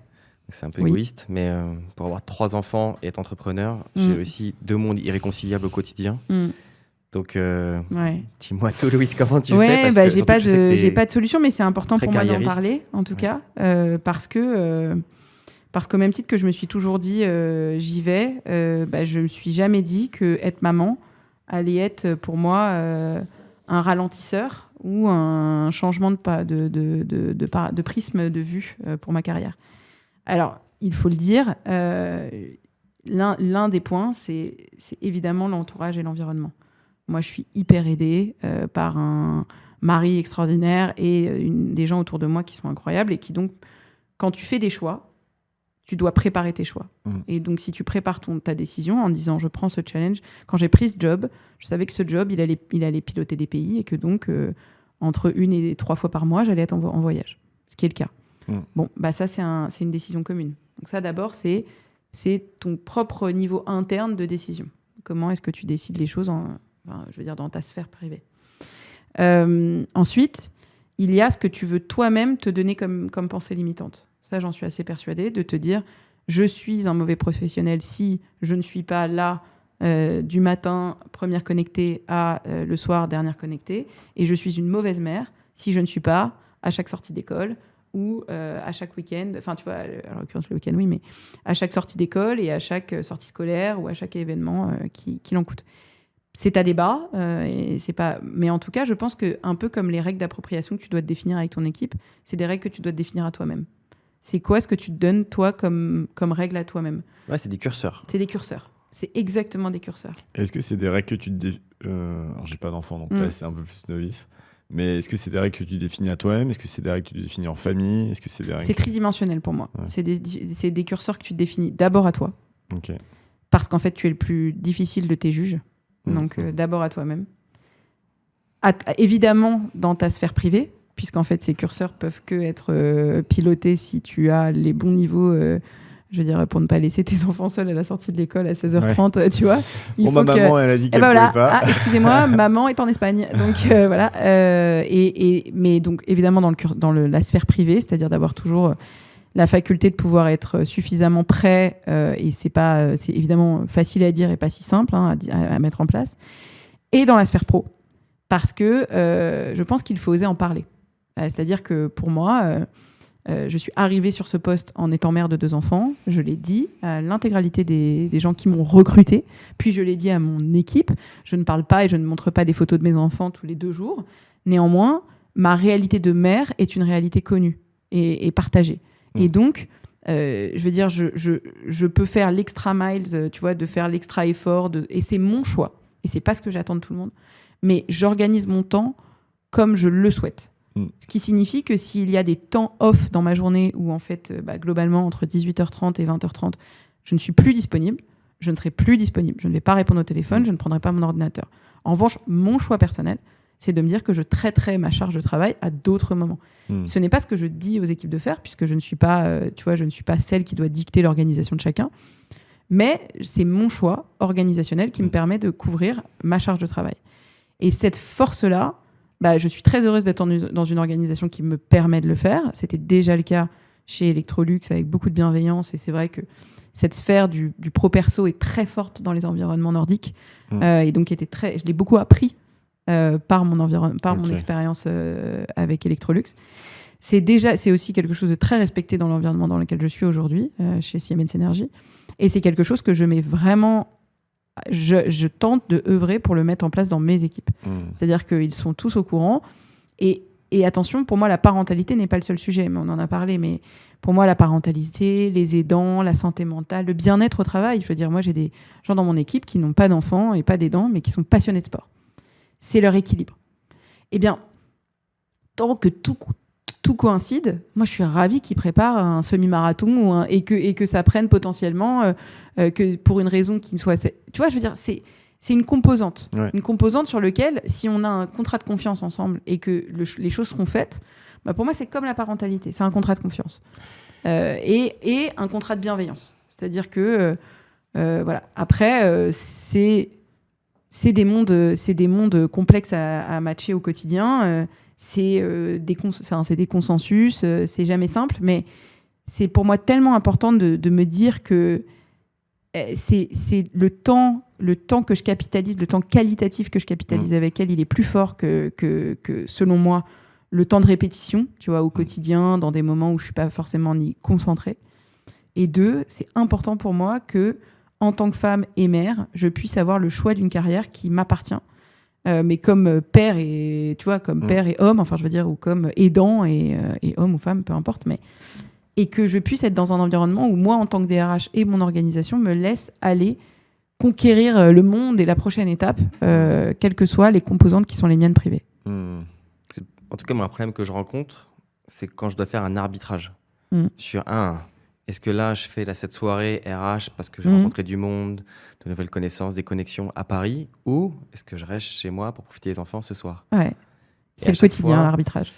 C'est un peu égoïste, mais pour avoir 3 enfants et être entrepreneur, j'ai aussi 2 mondes irréconciliables au quotidien. Donc, dis-moi tout, Louise, comment tu fais? Parce que j'ai pas de solution, mais c'est important pour moi d'en parler, en tout cas, parce qu'au même titre que je me suis toujours dit j'y vais, je me suis jamais dit que être maman allait être pour moi un ralentisseur ou un changement de prisme de vue pour ma carrière. Alors, il faut le dire, l'un des points, c'est évidemment l'entourage et l'environnement. Moi, je suis hyper aidée par un mari extraordinaire et des gens autour de moi qui sont incroyables et qui donc, quand tu fais des choix, tu dois préparer tes choix. Et donc, si tu prépares ta décision en disant « je prends ce challenge », quand j'ai pris ce job, je savais que ce job, il allait piloter des pays et que donc, entre 1 et 3 fois par mois, j'allais être en voyage. ce qui est le cas. Bon, bah ça, c'est une décision commune. Donc ça, d'abord, c'est ton propre niveau interne de décision. Comment est-ce que tu décides les choses dans ta sphère privée. Ensuite, il y a ce que tu veux toi-même te donner comme pensée limitante. Ça, j'en suis assez persuadée, de te dire je suis un mauvais professionnel si je ne suis pas là du matin, première connectée, à le soir, dernière connectée, et je suis une mauvaise mère si je ne suis pas à chaque sortie d'école ou à chaque week-end, enfin tu vois, en l'occurrence le week-end oui, mais à chaque sortie d'école et à chaque sortie scolaire ou à chaque événement qui l'en coûte. C'est à débat, et c'est pas. Mais en tout cas, je pense que un peu comme les règles d'appropriation que tu dois te définir avec ton équipe, c'est des règles que tu dois te définir à toi-même. C'est quoi ce que tu te donnes toi comme règle à toi-même? Ouais, c'est des curseurs. C'est des curseurs. C'est exactement des curseurs. Est-ce que c'est des règles que tu te alors j'ai pas d'enfant, donc là c'est un peu plus novice. Mais est-ce que c'est des règles que tu définis à toi-même? Est-ce que c'est des règles que tu définis en famille? Est-ce que c'est des règles... C'est tridimensionnel pour moi. Ouais. C'est des curseurs que tu définis d'abord à toi. Ok. Parce qu'en fait, tu es le plus difficile de tes juges. Donc, d'abord à toi-même. Évidemment, dans ta sphère privée, puisqu'en fait, ces curseurs peuvent que être pilotés si tu as les bons niveaux... je veux dire, pour ne pas laisser tes enfants seuls à la sortie de l'école à 16h30, tu vois. Maman, elle a dit qu'elle pouvait pas. Ah, excusez-moi, maman est en Espagne. Donc, voilà. Mais donc, évidemment, dans la sphère privée, c'est-à-dire d'avoir toujours la faculté de pouvoir être suffisamment prêt, et c'est évidemment facile à dire et pas si simple à mettre en place. Et dans la sphère pro, parce que je pense qu'il faut oser en parler. C'est-à-dire que pour moi... je suis arrivée sur ce poste en étant mère de 2 enfants. Je l'ai dit à l'intégralité des gens qui m'ont recrutée. Puis je l'ai dit à mon équipe. Je ne parle pas et je ne montre pas des photos de mes enfants tous les 2 jours. Néanmoins, ma réalité de mère est une réalité connue et partagée. Et donc, je veux dire, je peux faire l'extra miles, tu vois, de faire l'extra effort. Et c'est mon choix. Et c'est pas ce que j'attends de tout le monde. Mais j'organise mon temps comme je le souhaite. Ce qui signifie que s'il y a des temps off dans ma journée où, en fait, globalement, entre 18h30 et 20h30, je ne suis plus disponible, je ne serai plus disponible. Je ne vais pas répondre au téléphone, je ne prendrai pas mon ordinateur. En revanche, mon choix personnel, c'est de me dire que je traiterai ma charge de travail à d'autres moments. Ce n'est pas ce que je dis aux équipes de faire, puisque je ne suis pas, je ne suis pas celle qui doit dicter l'organisation de chacun. Mais c'est mon choix organisationnel qui me permet de couvrir ma charge de travail. Et cette force-là, je suis très heureuse d'être dans une organisation qui me permet de le faire. C'était déjà le cas chez Electrolux avec beaucoup de bienveillance. Et c'est vrai que cette sphère du pro-perso est très forte dans les environnements nordiques. Et donc, je l'ai beaucoup appris par mon expérience avec Electrolux. C'est aussi quelque chose de très respecté dans l'environnement dans lequel je suis aujourd'hui, chez Siemens Energy. Et c'est quelque chose que je mets vraiment... Je tente de œuvrer pour le mettre en place dans mes équipes. C'est-à-dire qu'ils sont tous au courant. Et attention, pour moi, la parentalité n'est pas le seul sujet, mais on en a parlé. Mais pour moi, la parentalité, les aidants, la santé mentale, le bien-être au travail. Je veux dire, moi, j'ai des gens dans mon équipe qui n'ont pas d'enfants et pas d'aidants, mais qui sont passionnés de sport. C'est leur équilibre. Eh bien, tant que tout coïncide, moi, je suis ravie qu'ils préparent un semi-marathon et que ça prenne potentiellement que pour une raison qui ne soit... Tu vois, je veux dire, c'est une composante. Ouais. Une composante sur laquelle, si on a un contrat de confiance ensemble et que les choses seront faites, pour moi, c'est comme la parentalité. C'est un contrat de confiance. Et un contrat de bienveillance. C'est-à-dire que, voilà. Après, c'est des mondes complexes à matcher au quotidien. C'est des consensus. C'est jamais simple. Mais c'est pour moi tellement important de me dire que c'est le temps que je capitalise, le temps qualitatif que je capitalise avec elle, il est plus fort que selon moi, le temps de répétition, tu vois, au quotidien, dans des moments où je suis pas forcément ni concentrée. Et 2, c'est important pour moi que, en tant que femme et mère, je puisse avoir le choix d'une carrière qui m'appartient, mais comme père et, tu vois, comme père et homme, enfin, je veux dire, ou comme aidant et homme ou femme, peu importe, mais et que je puisse être dans un environnement où moi, en tant que DRH et mon organisation, me laisse aller conquérir le monde et la prochaine étape, quelles que soient les composantes qui sont les miennes privées. En tout cas, moi, un problème que je rencontre, c'est quand je dois faire un arbitrage sur est-ce que là, je fais cette soirée RH parce que je vais rencontrer du monde, de nouvelles connaissances, des connexions à Paris, ou est-ce que je reste chez moi pour profiter des enfants ce soir? Ouais, c'est le quotidien, l'arbitrage.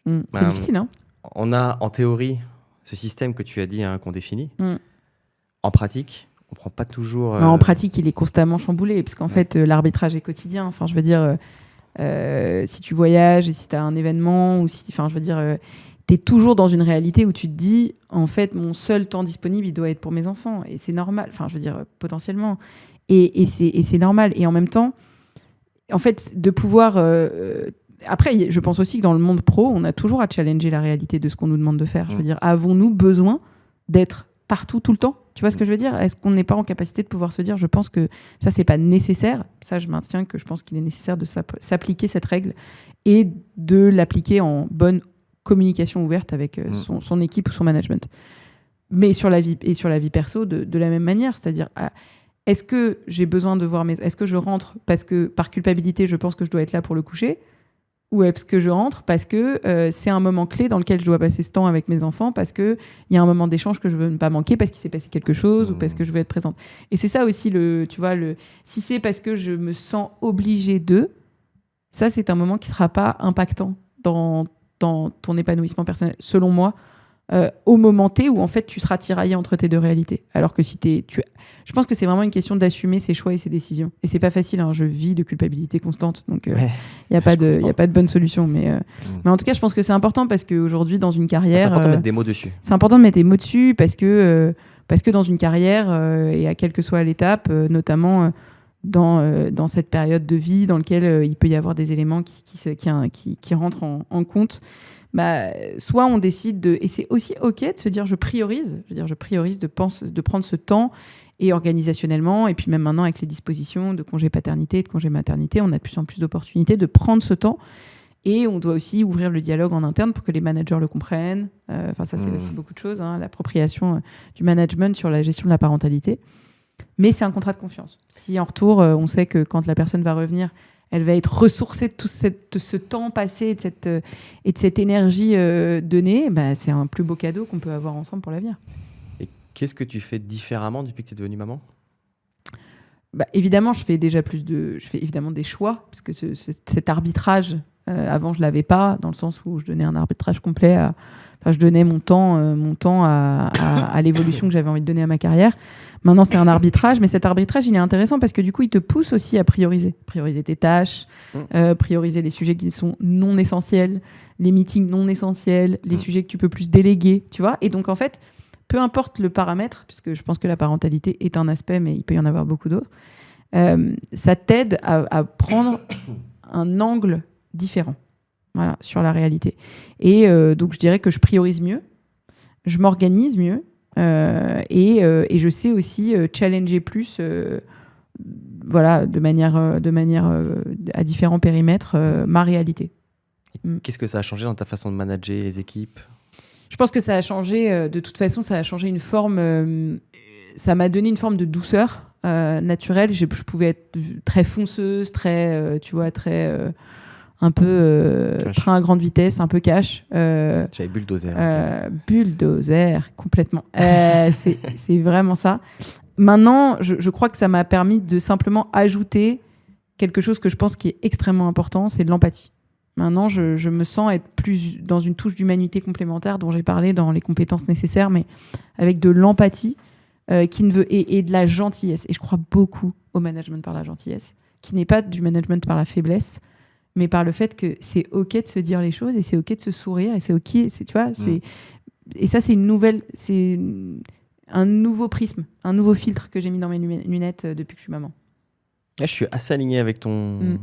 C'est difficile, hein. On a en théorie ce système que tu as dit, qu'on définit. En pratique, on prend pas toujours. En pratique, il est constamment chamboulé, parce qu'en fait, l'arbitrage est quotidien. Enfin, je veux dire, si tu voyages et si tu as un événement, ou si, enfin, je veux dire, tu es toujours dans une réalité où tu te dis, en fait, mon seul temps disponible, il doit être pour mes enfants. Et c'est normal. Enfin, je veux dire, potentiellement. Et c'est normal. Et en même temps, en fait, de pouvoir. Après, je pense aussi que dans le monde pro, on a toujours à challenger la réalité de ce qu'on nous demande de faire. Je veux dire, avons-nous besoin d'être partout, tout le temps ? Tu vois ce que je veux dire ? Est-ce qu'on n'est pas en capacité de pouvoir se dire, je pense que ça, c'est pas nécessaire. Ça, je maintiens que je pense qu'il est nécessaire de s'appliquer cette règle et de l'appliquer en bonne communication ouverte avec son équipe ou son management. Mais sur la vie perso, de la même manière. C'est-à-dire, est-ce que j'ai besoin de voir est-ce que je rentre parce que par culpabilité, je pense que je dois être là pour le coucher ? Ou est-ce que je rentre parce que c'est un moment clé dans lequel je dois passer ce temps avec mes enfants, parce qu'il y a un moment d'échange que je veux ne pas manquer, parce qu'il s'est passé quelque chose, ou parce que je veux être présente. Et c'est ça aussi, si c'est parce que je me sens obligée ça, c'est un moment qui ne sera pas impactant dans ton épanouissement personnel, selon moi, au moment T où en fait tu seras tiraillé entre tes deux réalités. Alors que si je pense que c'est vraiment une question d'assumer ses choix et ses décisions. Et c'est pas facile, hein, je vis de culpabilité constante, donc il n'y a pas de bonne solution. Mais en tout cas, je pense que c'est important parce qu'aujourd'hui, dans une carrière... C'est important de mettre des mots dessus. C'est important de mettre des mots dessus parce que dans une carrière, et à quelle que soit l'étape, notamment dans cette période de vie dans laquelle il peut y avoir des éléments qui rentrent en compte, soit on décide et c'est aussi OK de se dire je priorise de prendre ce temps, et organisationnellement, et puis même maintenant avec les dispositions de congé paternité, de congé maternité, on a de plus en plus d'opportunités de prendre ce temps, et on doit aussi ouvrir le dialogue en interne pour que les managers le comprennent. Ça c'est aussi beaucoup de choses, hein, l'appropriation du management sur la gestion de la parentalité. Mais c'est un contrat de confiance. Si en retour, on sait que quand la personne va revenir, elle va être ressourcée de tout ce temps passé et de cette énergie donnée, c'est un plus beau cadeau qu'on peut avoir ensemble pour l'avenir. Et qu'est-ce que tu fais différemment depuis que tu es devenue maman ? Évidemment, je fais évidemment des choix, parce que cet arbitrage, avant, je ne l'avais pas, dans le sens où je donnais un arbitrage complet je donnais mon temps à l'évolution que j'avais envie de donner à ma carrière. Maintenant, c'est un arbitrage, mais cet arbitrage, il est intéressant parce que du coup, il te pousse aussi à prioriser tes tâches, prioriser les sujets qui sont non essentiels, les meetings non essentiels, les sujets que tu peux plus déléguer, tu vois. Et donc, en fait, peu importe le paramètre, puisque je pense que la parentalité est un aspect, mais il peut y en avoir beaucoup d'autres, ça t'aide à prendre un angle différent. Voilà, sur la réalité. Et donc, je dirais que je priorise mieux, je m'organise mieux, et je sais aussi challenger plus, de manière à différents périmètres, ma réalité. Qu'est-ce que ça a changé dans ta façon de manager les équipes ? Je pense que ça a changé, de toute façon, ça a changé une forme, ça m'a donné une forme de douceur naturelle. Je pouvais être très fonceuse, très, très... un peu train à grande vitesse, un peu cash. J'avais bulldozer. Bulldozer, complètement. C'est vraiment ça. Maintenant, je crois que ça m'a permis de simplement ajouter quelque chose que je pense qui est extrêmement important, c'est de l'empathie. Maintenant, je me sens être plus dans une touche d'humanité complémentaire dont j'ai parlé dans les compétences nécessaires, mais avec de l'empathie et de la gentillesse. Et je crois beaucoup au management par la gentillesse, qui n'est pas du management par la faiblesse, mais par le fait que c'est OK de se dire les choses et c'est OK de se sourire et c'est OK, tu vois, et ça, c'est un nouveau prisme, un nouveau filtre que j'ai mis dans mes lunettes depuis que je suis maman. Je suis assez aligné avec ton...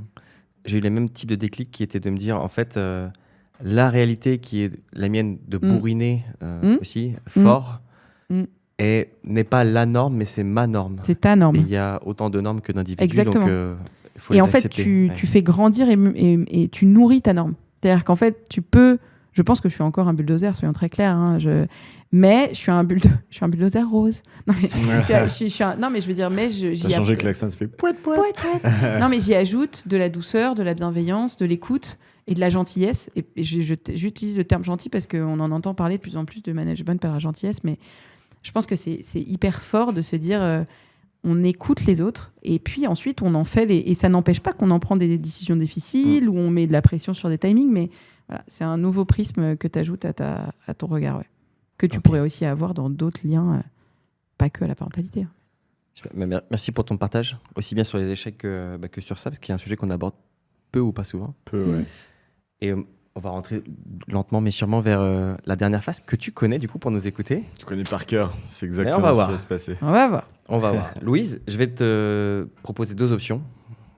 J'ai eu le même type de déclic qui était de me dire, en fait, la réalité qui est la mienne de bourriner aussi, fort, n'est pas la norme, mais c'est ma norme. C'est ta norme. Il y a autant de normes que d'individus. Exactement. Donc, faut et les en fait, accepter. tu fais grandir et tu nourris ta norme. C'est-à-dire qu'en fait, tu peux... Je pense que je suis encore un bulldozer, soyons très clairs. Hein, mais je suis un bulldozer rose. Non, mais, non, mais je veux dire... T'as changé que l'accent, ça fait pouet, pouet. Non, mais j'y ajoute de la douceur, de la bienveillance, de l'écoute et de la gentillesse. Et j'utilise le terme gentil parce qu'on en entend parler de plus en plus de management par la gentillesse. Mais je pense que c'est hyper fort de se dire... on écoute les autres et puis ensuite on en fait et ça n'empêche pas qu'on en prend des décisions difficiles ou on met de la pression sur des timings, mais Voilà, c'est un nouveau prisme que tu ajoutes à ton regard, ouais. Que tu Ok. pourrais aussi avoir dans d'autres liens, pas que à la parentalité. Merci pour ton partage, aussi bien sur les échecs que sur ça, parce qu'il y a un sujet qu'on aborde peu ou pas souvent. Peu, ouais. Et on va rentrer lentement mais sûrement vers la dernière phase que tu connais du coup pour nous écouter. Tu connais par cœur, c'est on exactement va ce qui voir. va se passer. On va voir. On va voir. Louise, je vais te proposer 2 options.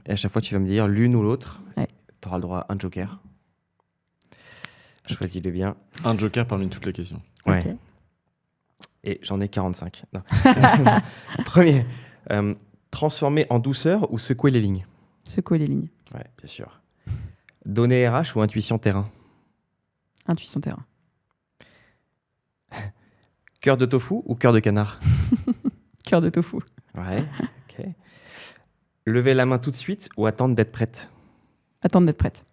Et à chaque fois, tu vas me dire l'une ou l'autre. Ouais. Tu auras le droit à un joker. Choisis-le bien. Un joker parmi toutes les questions. Ouais. Ok. Et j'en ai 45. Non. Premier. Transformer en douceur ou secouer les lignes? Secouer les lignes. Ouais, bien sûr. Données RH ou intuition terrain? Intuition terrain. Cœur de tofu ou cœur de canard? Cœur de tofu. Ouais, ok. Lever la main tout de suite ou attendre d'être prête? Attendre d'être prête.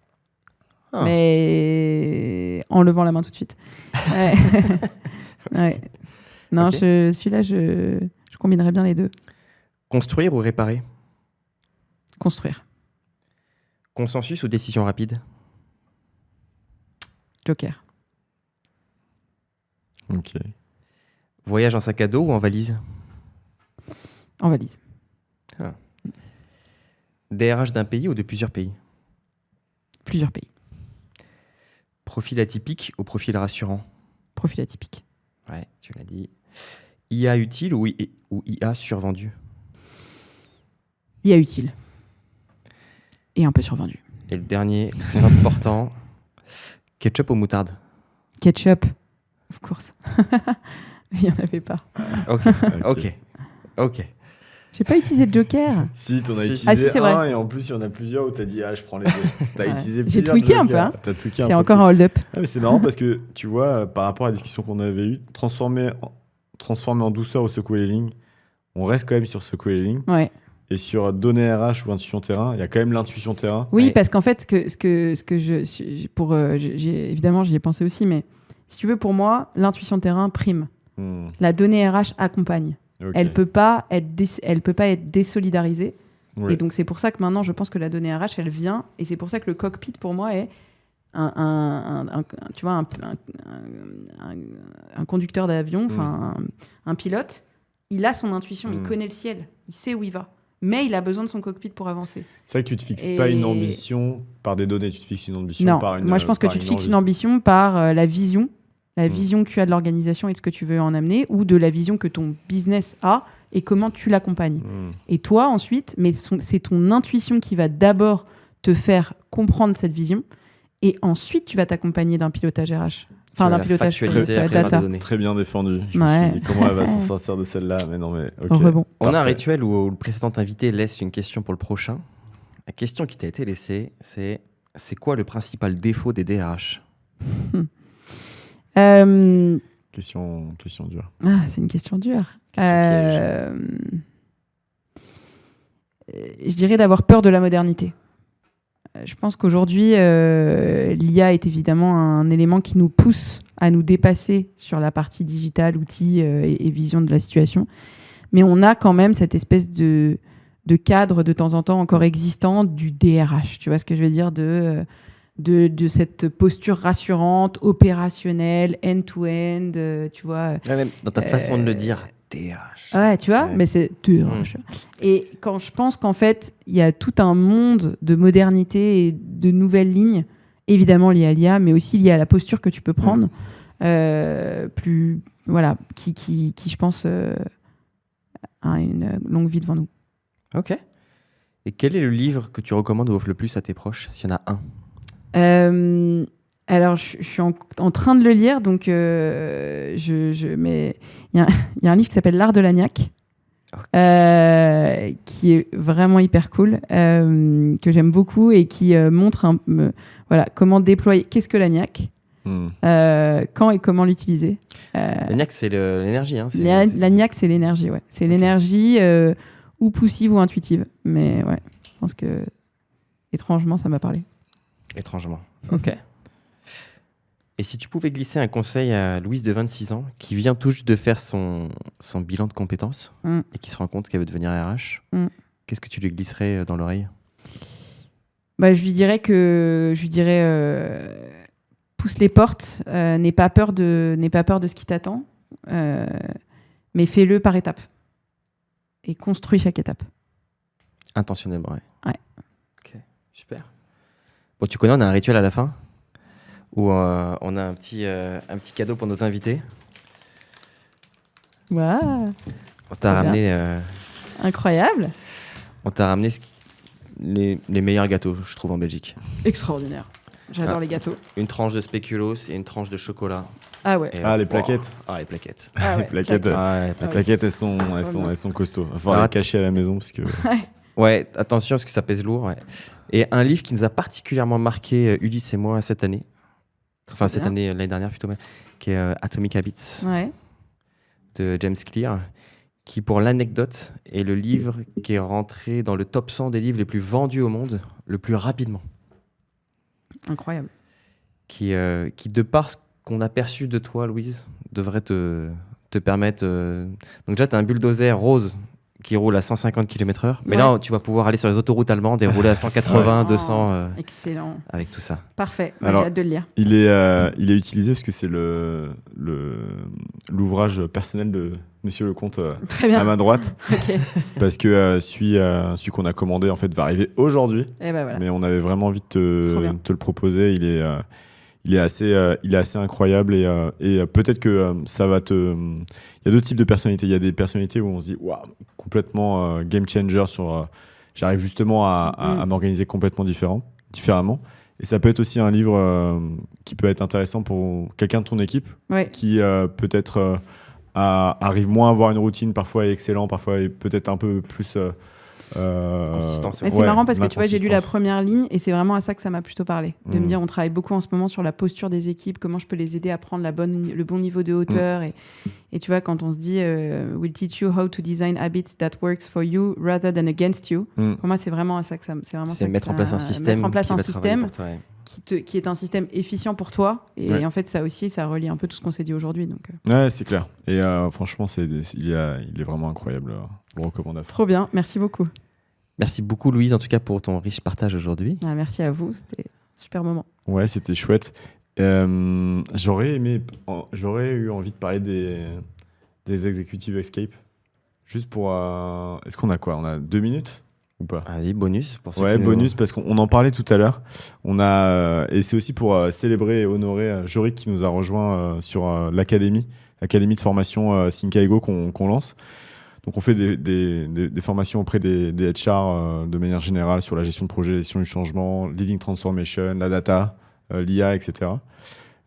Ah. Mais en levant la main tout de suite. Ouais. Ouais. Non, Ok. celui-là, je combinerais bien les deux. Construire ou réparer? Construire. Consensus ou décision rapide? Joker. Ok. Voyage en sac à dos ou en valise? En valise. DRH d'un pays ou de plusieurs pays? Plusieurs pays. Profil atypique ou profil rassurant? Profil atypique. Ouais, tu l'as dit. IA utile ou IA survendu? IA utile. Et un peu survendu. Et le dernier, très important, ketchup ou moutarde? Ketchup. Of course. Il n'y en avait pas. Ok, ok, ok. J'ai pas utilisé le joker. Si, t'en as Si. utilisé Ah, si, c'est vrai. un et en plus, il y en a plusieurs où t'as dit je prends les deux. T'as Ouais. utilisé J'ai plusieurs tweaké un peu, jokers. hein. T'as tweaké un C'est peu encore plus. un hold-up. Ah, mais c'est marrant parce que tu vois, par rapport à la discussion qu'on avait eue, transformer en douceur ou secouer les lignes, on reste quand même sur secouer les lignes. Ouais. Et sur données RH ou intuition terrain, il y a quand même l'intuition terrain. Oui, Ouais. parce qu'en fait, évidemment, j'y ai pensé aussi, mais si tu veux, pour moi, l'intuition terrain prime. La donnée RH accompagne. Ok. Elle peut pas être désolidarisée. Oui. Et donc, c'est pour ça que maintenant, je pense que la donnée RH, elle vient. Et c'est pour ça que le cockpit, pour moi, est tu vois, un conducteur d'avion, enfin, un pilote. Il a son intuition, il connaît le ciel, il sait où il va. Mais il a besoin de son cockpit pour avancer. C'est vrai que tu te fixes Et- pas une ambition par des données, tu te fixes une ambition Non, par une. moi je pense que par tu te fixes envie. une ambition par la vision que tu as de l'organisation et de ce que tu veux en amener, ou de la vision que ton business a et comment tu l'accompagnes. Et toi ensuite, mais c'est ton intuition qui va d'abord te faire comprendre cette vision, et ensuite tu vas t'accompagner d'un pilotage RH. Enfin, d'un pilotage factualiser après data. les données. Très bien défendu. Je Ouais. me suis dit comment elle va s'en sortir de celle-là, mais non, mais ok. Rebond. On a un Parfait. rituel où le précédent invité laisse une question pour le prochain. La question qui t'a été laissée, c'est quoi le principal défaut des DRH? Question dure. C'est une question dure. Question Je dirais d'avoir peur de la modernité. Je pense qu'aujourd'hui, l'IA est évidemment un élément qui nous pousse à nous dépasser sur la partie digitale, outils et vision de la situation. Mais on a quand même cette espèce de cadre de temps en temps encore existant du DRH. Tu vois ce que je veux dire de cette posture rassurante, opérationnelle, end-to-end, tu vois. Ouais, même dans ta façon de le dire, DRH. Ouais, tu vois, Ouais. mais c'est DRH. Et quand je pense qu'en fait, il y a tout un monde de modernité et de nouvelles lignes, évidemment liées à l'IA, mais aussi liées à la posture que tu peux prendre, qui je pense, a une longue vie devant nous. Ok. Et quel est le livre que tu recommandes ou offres le plus à tes proches, s'il y en a un? Alors, je suis en train de le lire, donc mais il y a un livre qui s'appelle L'art de l'agnac, qui est vraiment hyper cool, que j'aime beaucoup et qui montre comment déployer. Qu'est-ce que l'agnac, quand et comment l'utiliser. L'agnac, c'est l'énergie. Hein, L'agnac, c'est l'énergie, ouais. C'est l'énergie ou poussive ou intuitive. Mais ouais, je pense que étrangement, ça m'a parlé. Étrangement. Ok. Et si tu pouvais glisser un conseil à Louise de 26 ans, qui vient tout juste de faire son bilan de compétences et qui se rend compte qu'elle veut devenir RH, qu'est-ce que tu lui glisserais dans l'oreille? Je lui dirais pousse les portes, n'aie pas peur de ce qui t'attend, mais fais-le par étapes et construis chaque étape. Intentionnellement, Ouais. Ok, super. Bon, tu connais, on a un rituel à la fin où on a un petit cadeau pour nos invités. Waouh, On t'a Trop ramené, incroyable, les meilleurs gâteaux, je trouve, en Belgique. extraordinaire. J'adore les gâteaux. Une tranche de spéculoos et une tranche de chocolat. Ah ouais. Et, les plaquettes. Les plaquettes. Ah ouais. Les plaquettes, Ouais, les plaquettes, elles sont costauds. Il va falloir Alors, les cacher à la maison parce que. Ouais, attention parce que ça pèse lourd. Ouais. Et un livre qui nous a particulièrement marqué, Ulysse et moi, cette année. Enfin, Trop bien. l'année dernière plutôt, qui est Atomic Habits Ouais. de James Clear, qui, pour l'anecdote, est le livre qui est rentré dans le top 100 des livres les plus vendus au monde le plus rapidement. Incroyable. Qui, de par ce qu'on a perçu de toi, Louise, devrait te permettre... Donc déjà, tu as un bulldozer rose qui roule à 150 km/h. Mais là, tu vas pouvoir aller sur les autoroutes allemandes et rouler à 180, 200 Excellent. avec tout ça. Parfait. Alors, j'ai hâte de le lire. Il est utilisé parce que c'est l'ouvrage personnel de Monsieur Lecomte Très bien. à ma droite. Ok. Parce que celui qu'on a commandé en fait va arriver aujourd'hui. Et ben voilà. Mais on avait vraiment envie Trop de bien. te le proposer. Il est assez incroyable et peut-être que ça va te. Il y a deux types de personnalités. Il y a des personnalités où on se dit waouh, complètement game changer sur. J'arrive justement à m'organiser complètement différemment. Et ça peut être aussi un livre qui peut être intéressant pour quelqu'un de ton équipe qui peut-être arrive moins à avoir une routine, parfois est excellent, parfois est peut-être un peu plus. Consistance. Mais c'est marrant parce que tu vois, j'ai lu la première ligne et c'est vraiment à ça que ça m'a plutôt parlé. De me dire, on travaille beaucoup en ce moment sur la posture des équipes, comment je peux les aider à prendre le bon niveau de hauteur. Et tu vois, quand on se dit we'll teach you how to design habits that works for you rather than against you. Pour moi, c'est vraiment à ça que c'est mettre en place un système. Mettre en place un toi, qui est un système efficient pour toi. Et en fait, ça aussi, ça relie un peu tout ce qu'on s'est dit aujourd'hui. Donc, Ouais, c'est clair. Et franchement, il est vraiment incroyable. Je le recommande à fond. Trop bien, merci beaucoup. Merci beaucoup, Louise, en tout cas, pour ton riche partage aujourd'hui. Merci à vous, c'était un super moment. Ouais, c'était chouette. J'aurais eu envie de parler des Executive Escape. Juste pour... Est-ce qu'on a quoi ? On a 2 minutes ou pas ? Vas-y, bonus. Pour ceux Ouais, qui bonus, parce qu'on en parlait tout à l'heure. Et c'est aussi pour célébrer et honorer Jorik qui nous a rejoint sur l'académie de formation Thinkaigo qu'on lance. Donc on fait des formations auprès des HR de manière générale sur la gestion de projet, la gestion du changement, leading transformation, la data, l'IA, etc.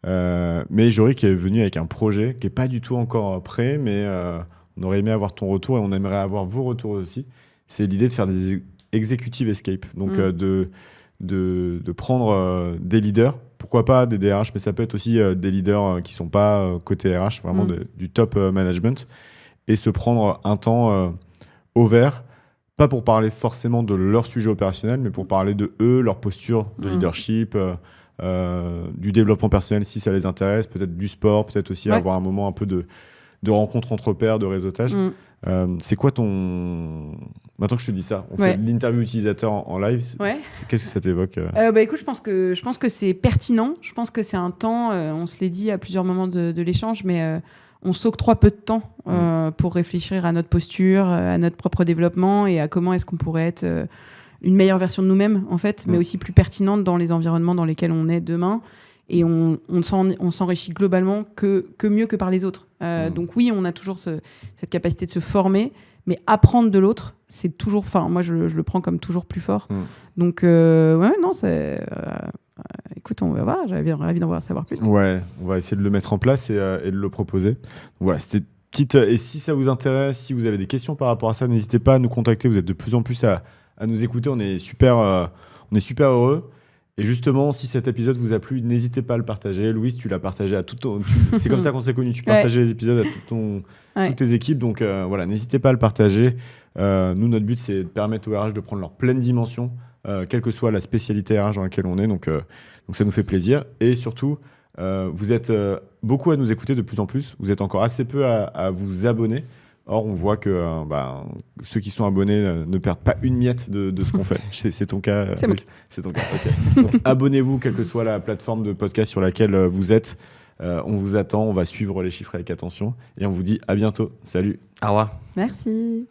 Mais Jorik est venu avec un projet qui n'est pas du tout encore prêt, mais on aurait aimé avoir ton retour et on aimerait avoir vos retours aussi. C'est l'idée de faire des executive escape, donc de prendre des leaders, pourquoi pas des DRH, mais ça peut être aussi des leaders qui ne sont pas côté RH, vraiment du top management, et se prendre un temps au vert, pas pour parler forcément de leur sujet opérationnel, mais pour parler de eux, leur posture de leadership, du développement personnel si ça les intéresse, peut-être du sport, peut-être aussi avoir un moment un peu de rencontre entre pairs, de réseautage. C'est quoi ton... Maintenant que je te dis ça, on fait l'interview utilisateur en live. Qu'est-ce que ça t'évoque Écoute, je pense que c'est pertinent. Je pense que c'est un temps, on se l'est dit à plusieurs moments de l'échange, mais on s'octroie peu de temps pour réfléchir à notre posture, à notre propre développement et à comment est-ce qu'on pourrait être une meilleure version de nous-mêmes, en fait, mais aussi plus pertinente dans les environnements dans lesquels on est demain. Et on s'enrichit globalement que mieux que par les autres. Donc oui, on a toujours cette capacité de se former, mais apprendre de l'autre, c'est toujours... Enfin, moi, je le prends comme toujours plus fort. Donc, écoute, on va voir. J'avais envie d'en savoir plus. Ouais, on va essayer de le mettre en place et de le proposer. Donc, voilà, c'était petite... Et si ça vous intéresse, si vous avez des questions par rapport à ça, n'hésitez pas à nous contacter. Vous êtes de plus en plus à nous écouter. On est super heureux. Et justement, si cet épisode vous a plu, n'hésitez pas à le partager. Louise, tu l'as partagé à tout ton... C'est comme ça qu'on s'est connus. Tu partageais les épisodes à toutes tes équipes. Donc voilà, n'hésitez pas à le partager. Nous, notre but, c'est de permettre aux RH de prendre leur pleine dimension, quelle que soit la spécialité RH dans laquelle on est. Donc ça nous fait plaisir. Et surtout, vous êtes beaucoup à nous écouter de plus en plus. Vous êtes encore assez peu à vous abonner. Or, on voit que ceux qui sont abonnés ne perdent pas une miette de ce qu'on fait. C'est ton cas. C'est mon cas. C'est ton cas. Ok. Donc, abonnez-vous, quelle que soit la plateforme de podcast sur laquelle vous êtes. On vous attend. On va suivre les chiffres avec attention. Et on vous dit à bientôt. Salut. Au revoir. Merci.